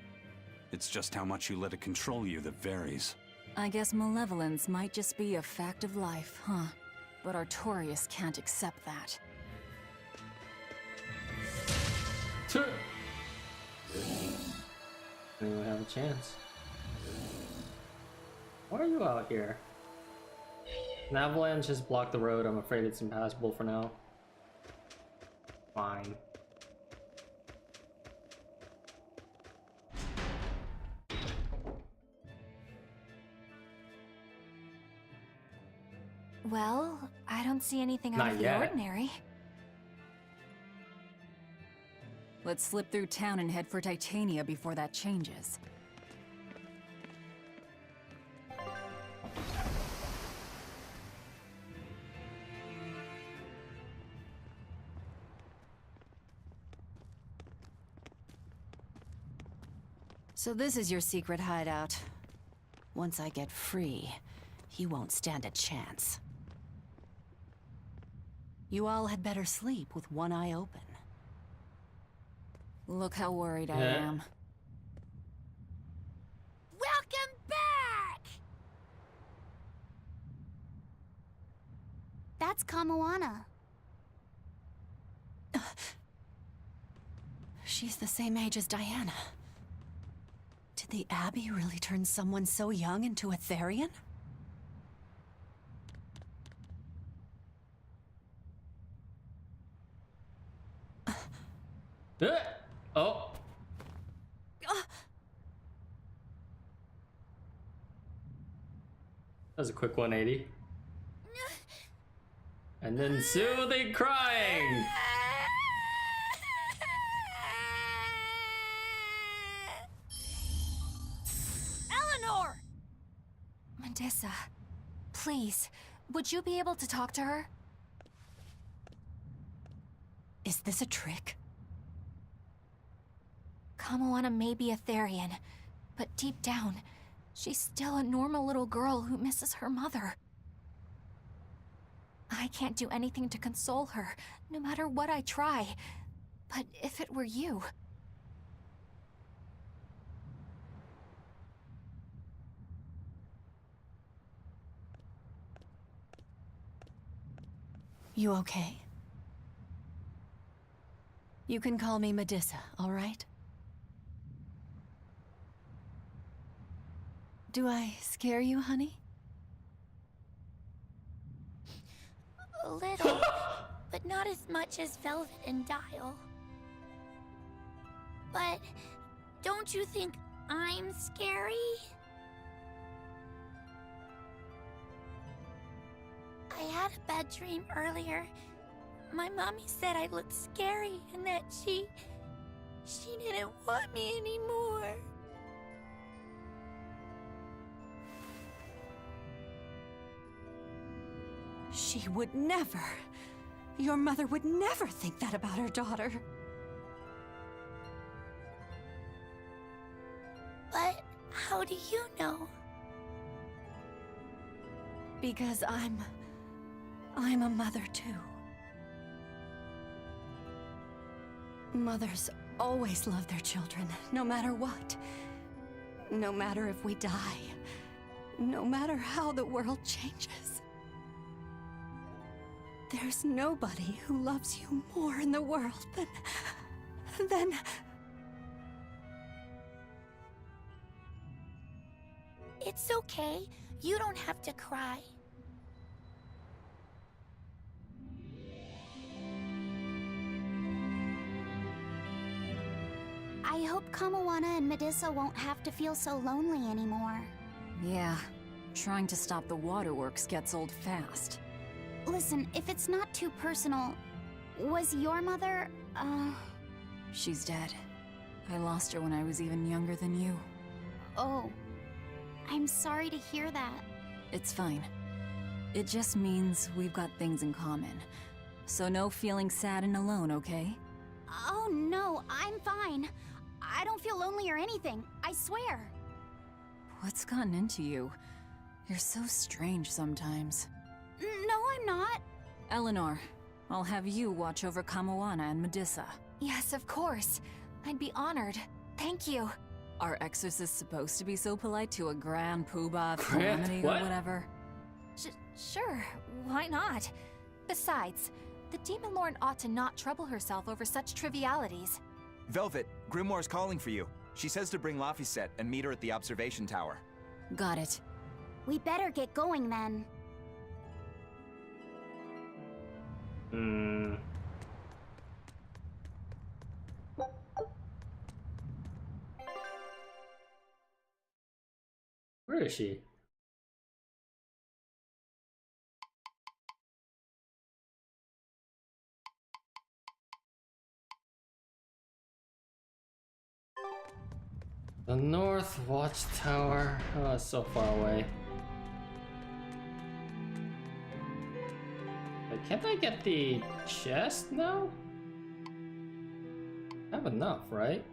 It's just how much you let it control you that varies. I guess malevolence might just be a fact of life, huh? But Artorias can't accept that. Anyone have a chance? Why are you out here? An avalanche has blocked the road. I'm afraid it's impassable for now. Fine. Well, I don't see anything out Not of the yet. ordinary. Let's slip through town and head for Titania before that changes. So this is your secret hideout. Once I get free, you won't stand a chance. You all had better sleep with one eye open. Look how worried I Yeah. am. Welcome back! That's Kamoana. She's the same age as Diana. Did the Abbey really turn someone so young into a Therian? Oh. That was a quick 180. And then soothing crying. Eleanor! Medissa, please, would you be able to talk to her? Is this a trick? Kamoana may be a Therian, but deep down, she's still a normal little girl who misses her mother. I can't do anything to console her, no matter what I try. But if it were you... You okay? You can call me Medissa, all right? Do I scare you, honey? A little, but not as much as Velvet and Dial. But don't you think I'm scary? I had a bad dream earlier. My mommy said I looked scary and that she didn't want me anymore. She would never. Your mother would never think that about her daughter. But how do you know? Because I'm a mother too. Mothers always love their children, no matter what. No matter if we die. No matter how the world changes. There's nobody who loves you more in the world than... It's okay. You don't have to cry. I hope Kamoana and Medissa won't have to feel so lonely anymore. Yeah, trying to stop the waterworks gets old fast. Listen, if it's not too personal, was your mother, She's dead. I lost her when I was even younger than you. Oh. I'm sorry to hear that. It's fine. It just means we've got things in common. So no feeling sad and alone, okay? Oh no, I'm fine. I don't feel lonely or anything, I swear. What's gotten into you? You're so strange sometimes. No, I'm not. Eleanor, I'll have you watch over Kamoana and Medissa. Yes, of course. I'd be honored. Thank you. Are exorcists supposed to be so polite to a grand poobah of Grand calamity what? or whatever? Sure, why not? Besides, the Demon Lord ought to not trouble herself over such trivialities. Velvet, Grimoire's calling for you. She says to bring Laphicet and meet her at the observation tower. Got it. We better get going then. Where is she? The North Watchtower. Oh, it's so far away. Wait, can't I get the chest now? I have enough, right?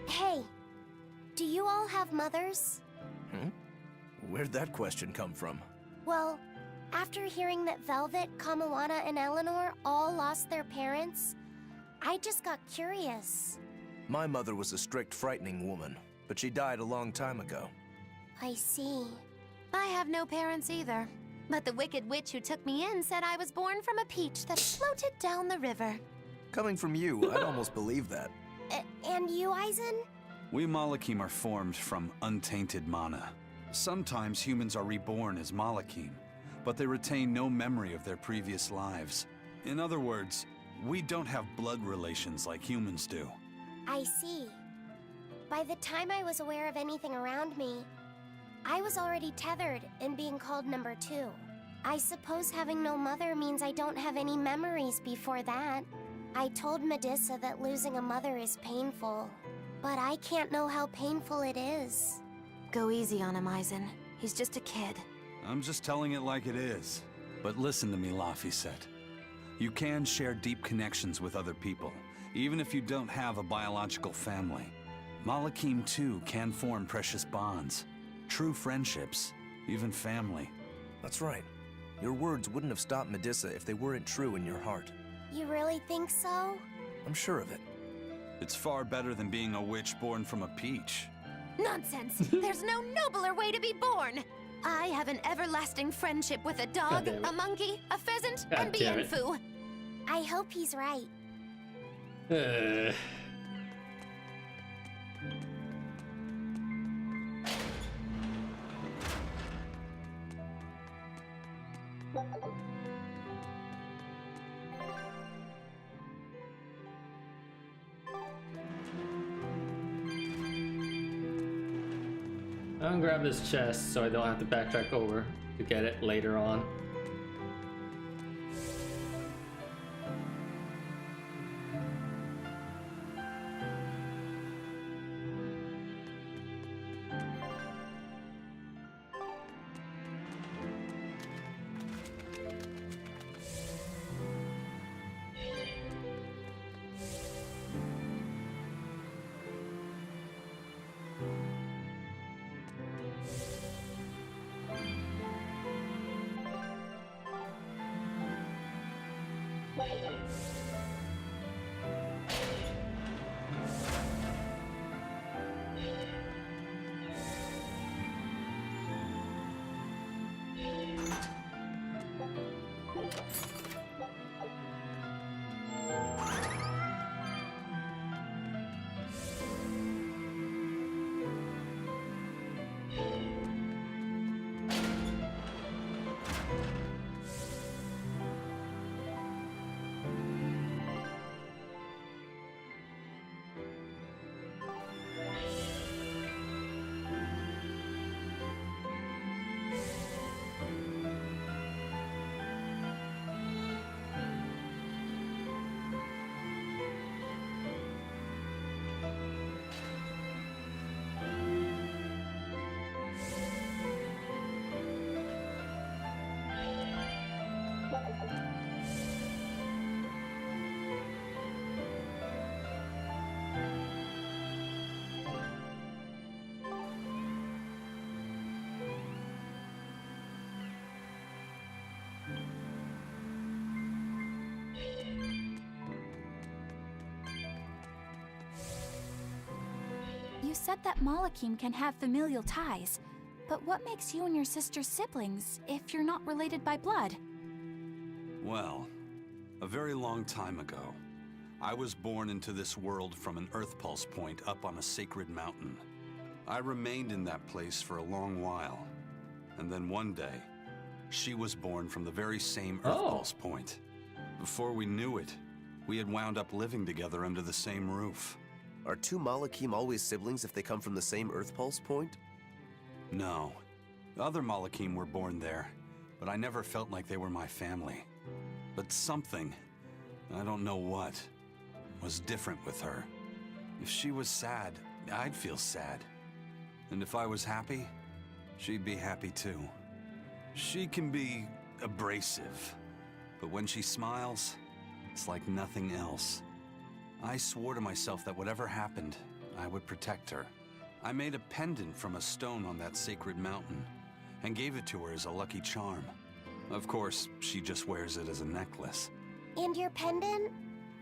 Hey, do you all have mothers? Where'd that question come from? Well, after hearing that Velvet, Kamoana, and Eleanor all lost their parents, I just got curious. My mother was a strict, frightening woman, but she died a long time ago. I see. I have no parents either. But the wicked witch who took me in said I was born from a peach that floated down the river. Coming from you, I'd almost believe that. And you, Eisen? We Malakim are formed from untainted mana. Sometimes humans are reborn as Malakim, but they retain no memory of their previous lives. In other words, we don't have blood relations like humans do. I see. By the time I was aware of anything around me, I was already tethered and being called number 2. I suppose having no mother means I don't have any memories before that. I told Medissa that losing a mother is painful, but I can't know how painful it is. Go easy on him, Eisen. He's just a kid. I'm just telling it like it is. But listen to me, Laphicet. You can share deep connections with other people, even if you don't have a biological family. Malakim, too, can form precious bonds. True friendships, even family. That's right. Your words wouldn't have stopped Medissa if they weren't true in your heart. You really think so? I'm sure of it. It's far better than being a witch born from a peach. Nonsense! There's no nobler way to be born! I have an everlasting friendship with a dog, a monkey, a pheasant, and Bienfu. I hope he's right. I'm gonna grab this chest so I don't have to backtrack over to get it later on. You said that Malakim can have familial ties, but what makes you and your sister siblings if you're not related by blood? Well, a very long time ago, I was born into this world from an Earth Pulse point up on a sacred mountain. I remained in that place for a long while, and then one day, she was born from the very same Earth Pulse point. Before we knew it, we had wound up living together under the same roof. Are two Malakim always siblings if they come from the same Earth Pulse point? No. Other Malakim were born there, but I never felt like they were my family. But something, I don't know what, was different with her. If she was sad, I'd feel sad. And if I was happy, she'd be happy too. She can be abrasive, but when she smiles, it's like nothing else. I swore to myself that whatever happened, I would protect her. I made a pendant from a stone on that sacred mountain and gave it to her as a lucky charm. Of course, she just wears it as a necklace. And your pendant?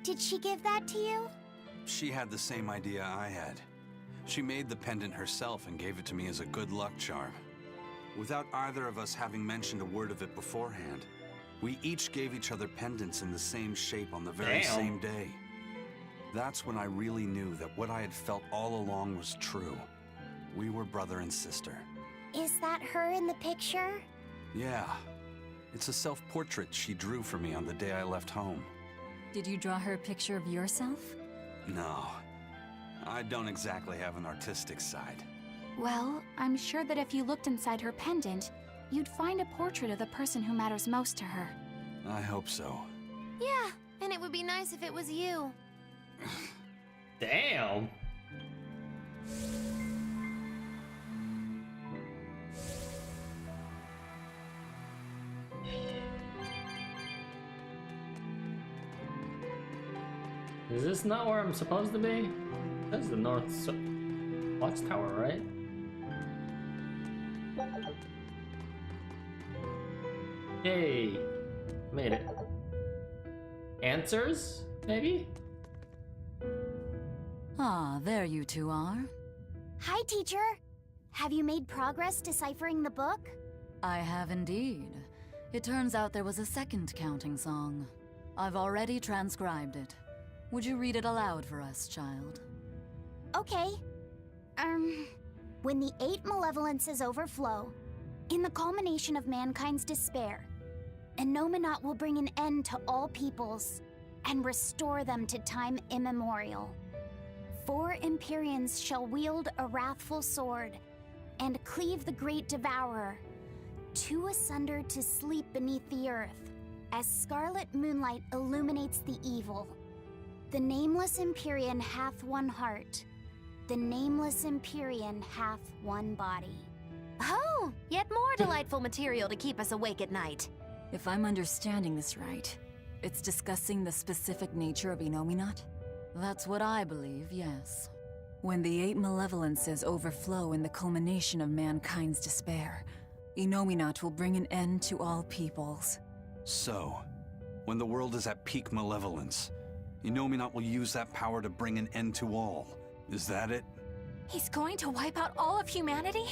Did she give that to you? She had the same idea I had. She made the pendant herself and gave it to me as a good luck charm. Without either of us having mentioned a word of it beforehand, we each gave each other pendants in the same shape on the very same day. That's when I really knew that what I had felt all along was true. We were brother and sister. Is that her in the picture? Yeah. It's a self-portrait she drew for me on the day I left home. Did you draw her a picture of yourself? No. I don't exactly have an artistic side. Well, I'm sure that if you looked inside her pendant, you'd find a portrait of the person who matters most to her. I hope so. Yeah, and it would be nice if it was you. Damn. Is this not where I'm supposed to be? That's the North Watchtower, right? Yay! Made it. Answers? Maybe? Ah, there you two are. Hi, teacher. Have you made progress deciphering the book? I have indeed. It turns out there was a second counting song. I've already transcribed it. Would you read it aloud for us, child? Okay. When the 8 malevolences overflow, in the culmination of mankind's despair, Innominat will bring an end to all peoples and restore them to time immemorial. 4 Empyreans shall wield a wrathful sword and cleave the great devourer, 2 asunder to sleep beneath the earth, as scarlet moonlight illuminates the evil. The nameless Empyrean hath one heart. The nameless Empyrean hath one body. Oh, yet more delightful material to keep us awake at night. If I'm understanding this right, it's discussing the specific nature of Innominat? That's what I believe, yes. When the 8 malevolences overflow in the culmination of mankind's despair, Innominat will bring an end to all peoples. So, when the world is at peak malevolence, Innominat will use that power to bring an end to all. Is that it? He's going to wipe out all of humanity?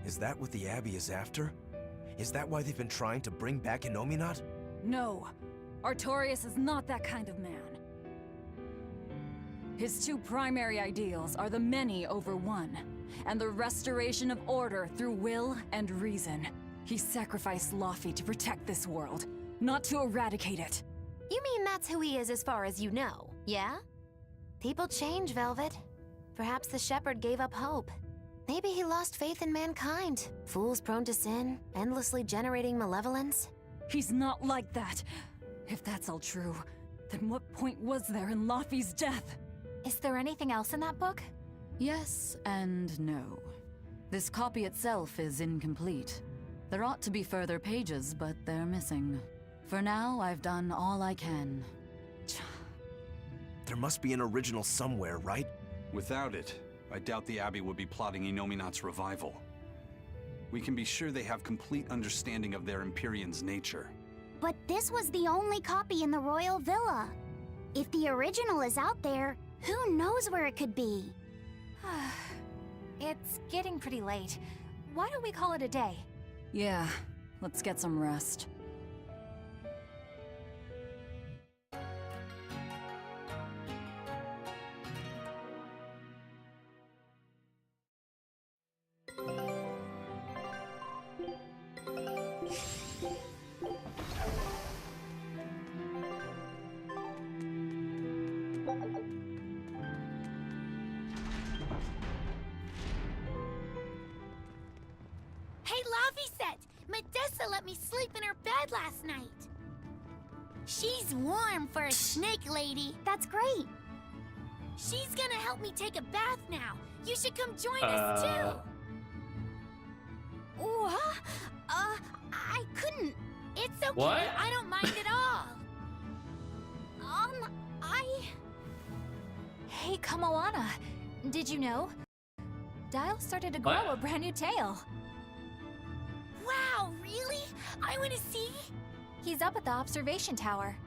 Is that what the Abbey is after? Is that why they've been trying to bring back Innominat? No, Artorias is not that kind of man. His 2 primary ideals are the many over one, and the restoration of order through will and reason. He sacrificed Laufey to protect this world, not to eradicate it. You mean that's who he is as far as you know, yeah? People change, Velvet. Perhaps the shepherd gave up hope. Maybe he lost faith in mankind. Fools prone to sin, endlessly generating malevolence. He's not like that. If that's all true, then what point was there in Laufey's death? Is there anything else in that book? Yes and no. This copy itself is incomplete. There ought to be further pages, but they're missing. For now, I've done all I can. There must be an original somewhere, right? Without it, I doubt the Abbey would be plotting Innominat's revival. We can be sure they have complete understanding of their Empyrean's nature. But this was the only copy in the royal villa. If the original is out there, who knows where it could be? It's getting pretty late. Why don't we call it a day? Yeah, let's get some rest. Hey, Laphicet! Medissa let me sleep in her bed last night. She's warm for a snake lady. That's great. She's gonna help me take a bath now. You should come join us too. What? I couldn't. It's okay. What? I don't mind at all. Hey, Kamoana. Did you know? Dial started to grow What? a brand new tail. Wow, really? I want to see. He's up at the observation tower.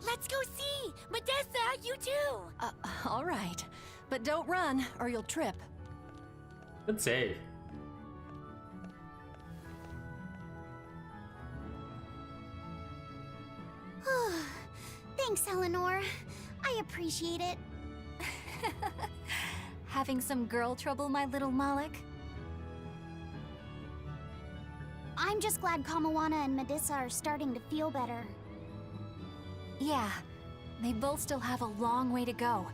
Let's go see. Medissa, you too. All right. But don't run, or you'll trip. Good save. Thanks, Eleanor. I appreciate it. Having some girl trouble, my little Malik? I'm just glad Kamoana and Medissa are starting to feel better. Yeah, they both still have a long way to go,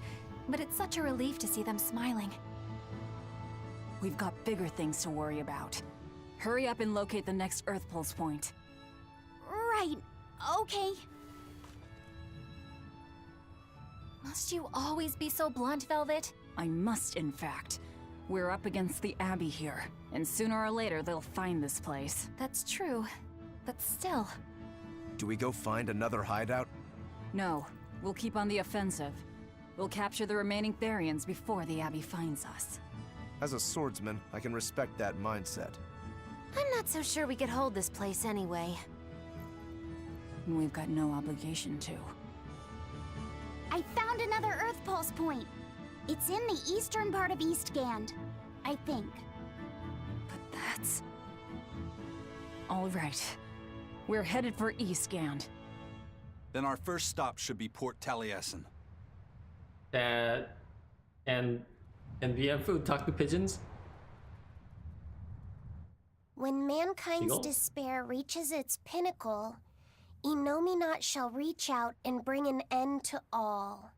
but it's such a relief to see them smiling. We've got bigger things to worry about. Hurry up and locate the next Earth Pulse point. Right. Okay. Must you always be so blunt, Velvet? I must, in fact. We're up against the Abbey here, and sooner or later they'll find this place. That's true, but still. Do we go find another hideout? No, we'll keep on the offensive. We'll capture the remaining Therians before the Abbey finds us. As a swordsman, I can respect that mindset. I'm not so sure we could hold this place anyway. We've got no obligation to. I found another Earth Pulse point. It's in the eastern part of Eastgand, I think. But that's... All right. We're headed for Eastgand. Then our first stop should be Port Taliesin. And we have food. Talk to pigeons. When mankind's Seagulls? despair reaches its pinnacle, Innominat shall reach out and bring an end to all.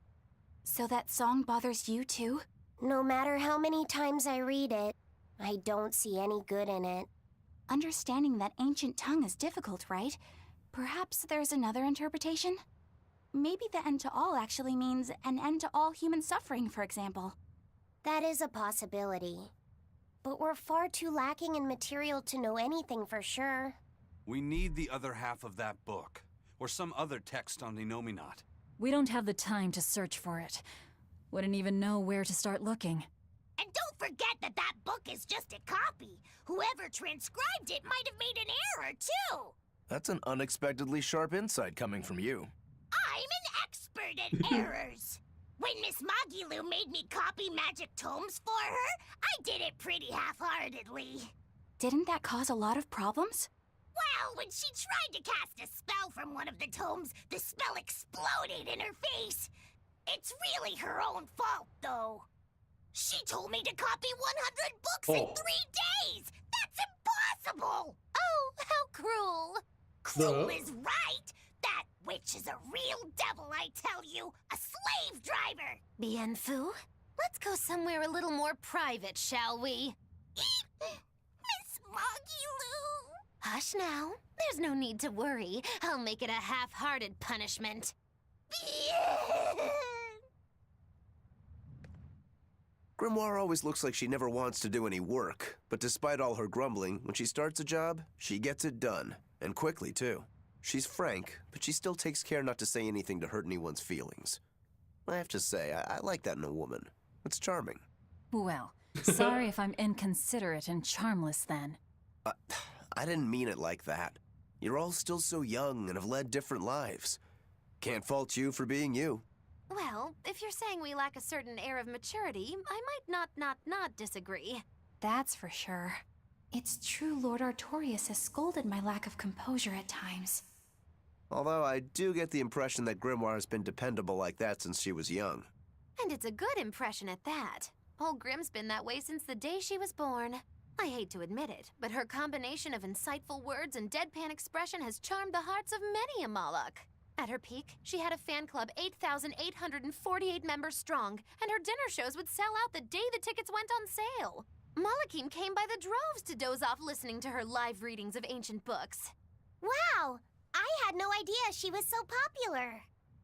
So that song bothers you too? No matter how many times I read it, I don't see any good in it. Understanding that ancient tongue is difficult, right? Perhaps there's another interpretation? Maybe the end to all actually means an end to all human suffering, for example. That is a possibility. But we're far too lacking in material to know anything for sure. We need the other half of that book, or some other text on Innominat. We don't have the time to search for it. Wouldn't even know where to start looking. And don't forget that that book is just a copy. Whoever transcribed it might have made an error, too. That's an unexpectedly sharp insight coming from you. I'm an expert at errors. When Miss Magilu made me copy magic tomes for her, I did it pretty half-heartedly. Didn't that cause a lot of problems? Well, when she tried to cast a spell from one of the tomes, the spell exploded in her face. It's really her own fault, though. She told me to copy 100 books in 3 days! That's impossible! Oh, how cruel! Cruel is right! That witch is a real devil, I tell you! A slave driver! Bien Phu, let's go somewhere a little more private, shall we? Miss Magilu! Hush now. There's no need to worry. I'll make it a half-hearted punishment. Grimoire always looks like she never wants to do any work, but despite all her grumbling, when she starts a job, she gets it done, and quickly, too. She's frank, but she still takes care not to say anything to hurt anyone's feelings. I have to say, I like that in a woman. It's charming. Well, sorry if I'm inconsiderate and charmless then. I didn't mean it like that. You're all still so young and have led different lives. Can't fault you for being you. Well, if you're saying we lack a certain air of maturity, I might not disagree. That's for sure. It's true Lord Artorias has scolded my lack of composure at times. Although I do get the impression that Grimoire has been dependable like that since she was young. And it's a good impression at that. Old Grim's been that way since the day she was born. I hate to admit it, but her combination of insightful words and deadpan expression has charmed the hearts of many a Moloch. At her peak, she had a fan club 8,848 members strong, and her dinner shows would sell out the day the tickets went on sale. Molochim came by the droves to doze off listening to her live readings of ancient books. Wow! I had no idea she was so popular.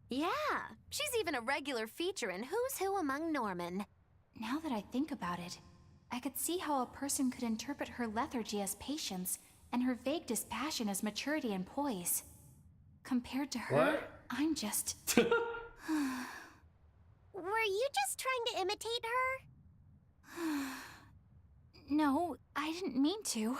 Yeah, she's even a regular feature in Who's Who Among Norman. Now that I think about it, I could see how a person could interpret her lethargy as patience and her vague dispassion as maturity and poise. Compared to her, What? I'm just... Were you just trying to imitate her? No, I didn't mean to.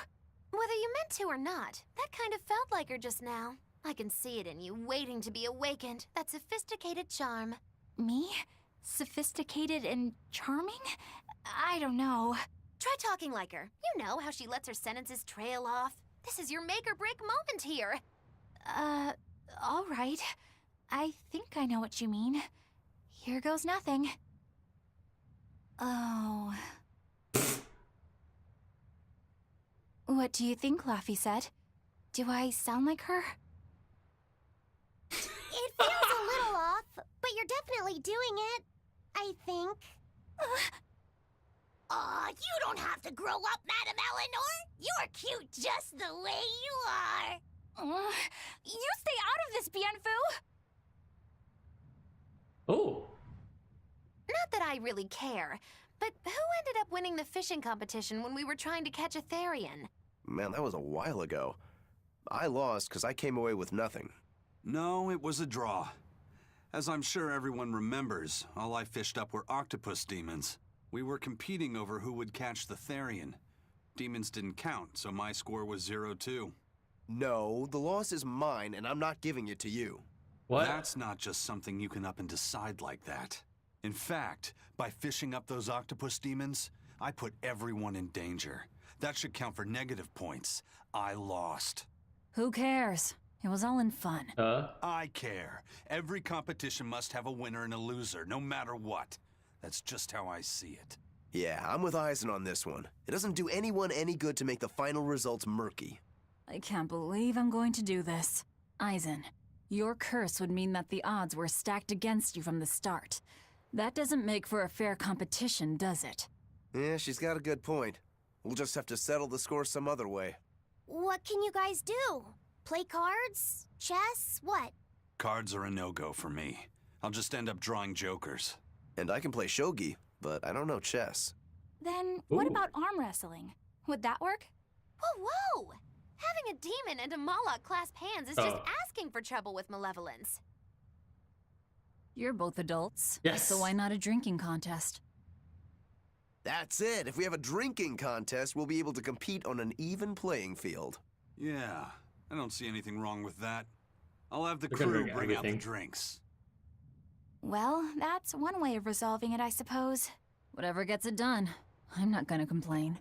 Whether you meant to or not, that kind of felt like her just now. I can see it in you, waiting to be awakened. That sophisticated charm. Me? Sophisticated and charming? I don't know. Try talking like her. You know how she lets her sentences trail off. This is your make-or-break moment here. All right. I think I know what you mean. Here goes nothing. Oh... What do you think, Laphicet? Do I sound like her? It feels a little off, but you're definitely doing it. I think. Aw, you don't have to grow up, Madam Eleanor. You're cute just the way you are. You stay out of this, Bienfu! Oh. Not that I really care, but who ended up winning the fishing competition when we were trying to catch a Therian? Man, that was a while ago. I lost because I came away with nothing. No, it was a draw. As I'm sure everyone remembers, all I fished up were octopus demons. We were competing over who would catch the Therian. Demons didn't count, so my score was 0-2. No, the loss is mine, and I'm not giving it to you. What? That's not just something you can up and decide like that. In fact, by fishing up those octopus demons, I put everyone in danger. That should count for negative points. I lost. Who cares? It was all in fun. I care. Every competition must have a winner and a loser, no matter what. That's just how I see it. Yeah, I'm with Eisen on this one. It doesn't do anyone any good to make the final results murky. I can't believe I'm going to do this. Eisen, your curse would mean that the odds were stacked against you from the start. That doesn't make for a fair competition, does it? Yeah, she's got a good point. We'll just have to settle the score some other way. What can you guys do? Play cards? Chess? What? Cards are a no-go for me. I'll just end up drawing jokers. And I can play shogi, but I don't know chess. Then what about arm wrestling? Would that work? Whoa, whoa! Having a demon and a Moloch clasp hands is just asking for trouble with malevolence. You're both adults. Yes. So why not a drinking contest? That's it. If we have a drinking contest, we'll be able to compete on an even playing field. Yeah, I don't see anything wrong with that. I'll have the We're gonna crew drink bring out the everything. drinks. Well, that's one way of resolving it, I suppose. Whatever gets it done. I'm not gonna complain.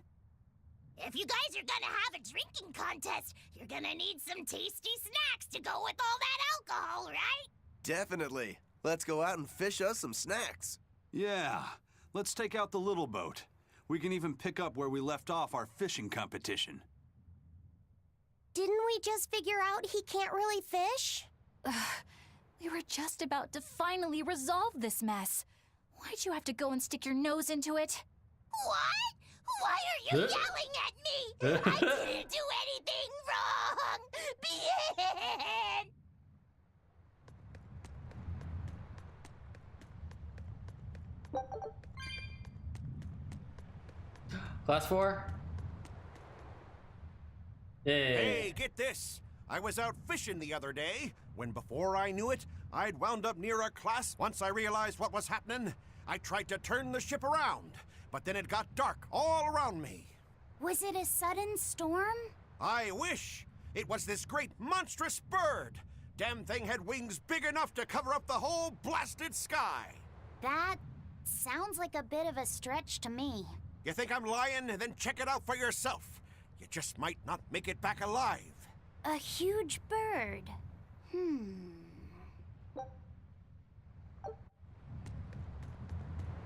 If you guys are gonna have a drinking contest, you're gonna need some tasty snacks to go with all that alcohol, right? Definitely. Let's go out and fish us some snacks. Yeah, let's take out the little boat. We can even pick up where we left off our fishing competition. Didn't we just figure out he can't really fish? We were just about to finally resolve this mess. Why'd you have to go and stick your nose into it? What? Why are you yelling at me? I didn't do anything wrong! Bien! Class 4? Hey, get this! I was out fishing the other day, when before I knew it, I'd wound up near a class. Once I realized what was happening, I tried to turn the ship around, but then it got dark all around me. Was it a sudden storm? I wish! It was this great monstrous bird. Damn thing had wings big enough to cover up the whole blasted sky. That sounds like a bit of a stretch to me. You think I'm lying? Then check it out for yourself. You just might not make it back alive. A huge bird.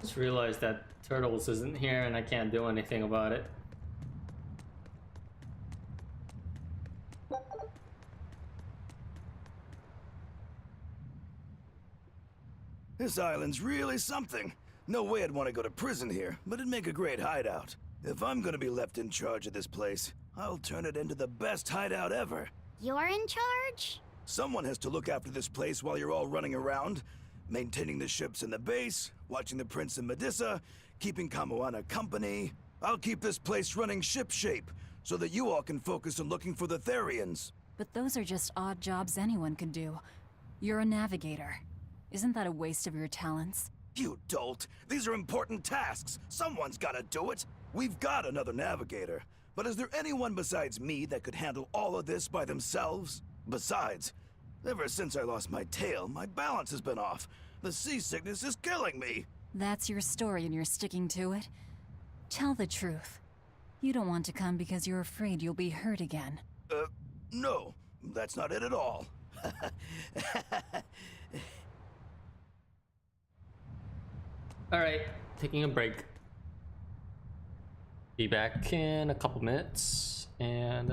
Just realized that Turtles isn't here and I can't do anything about it. This island's really something. No way I'd want to go to prison here, but it'd make a great hideout. If I'm gonna be left in charge of this place, I'll turn it into the best hideout ever. You're in charge? Someone has to look after this place while you're all running around, maintaining the ships in the base, watching the prince and Medissa, keeping Kamoana company. I'll keep this place running ship-shape, so that you all can focus on looking for the Therians. But those are just odd jobs anyone could do. You're a navigator. Isn't that a waste of your talents? You dolt! These are important tasks! Someone's gotta do it! We've got another navigator, but is there anyone besides me that could handle all of this by themselves? Besides, ever since I lost my tail, my balance has been off. The seasickness is killing me! That's your story and you're sticking to it? Tell the truth. You don't want to come because you're afraid you'll be hurt again. No. That's not it at all. Alright, taking a break. Be back in a couple minutes and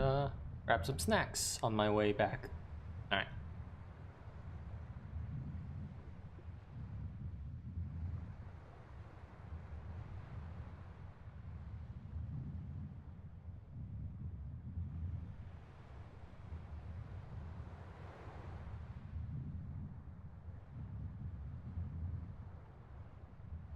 grab some snacks on my way back.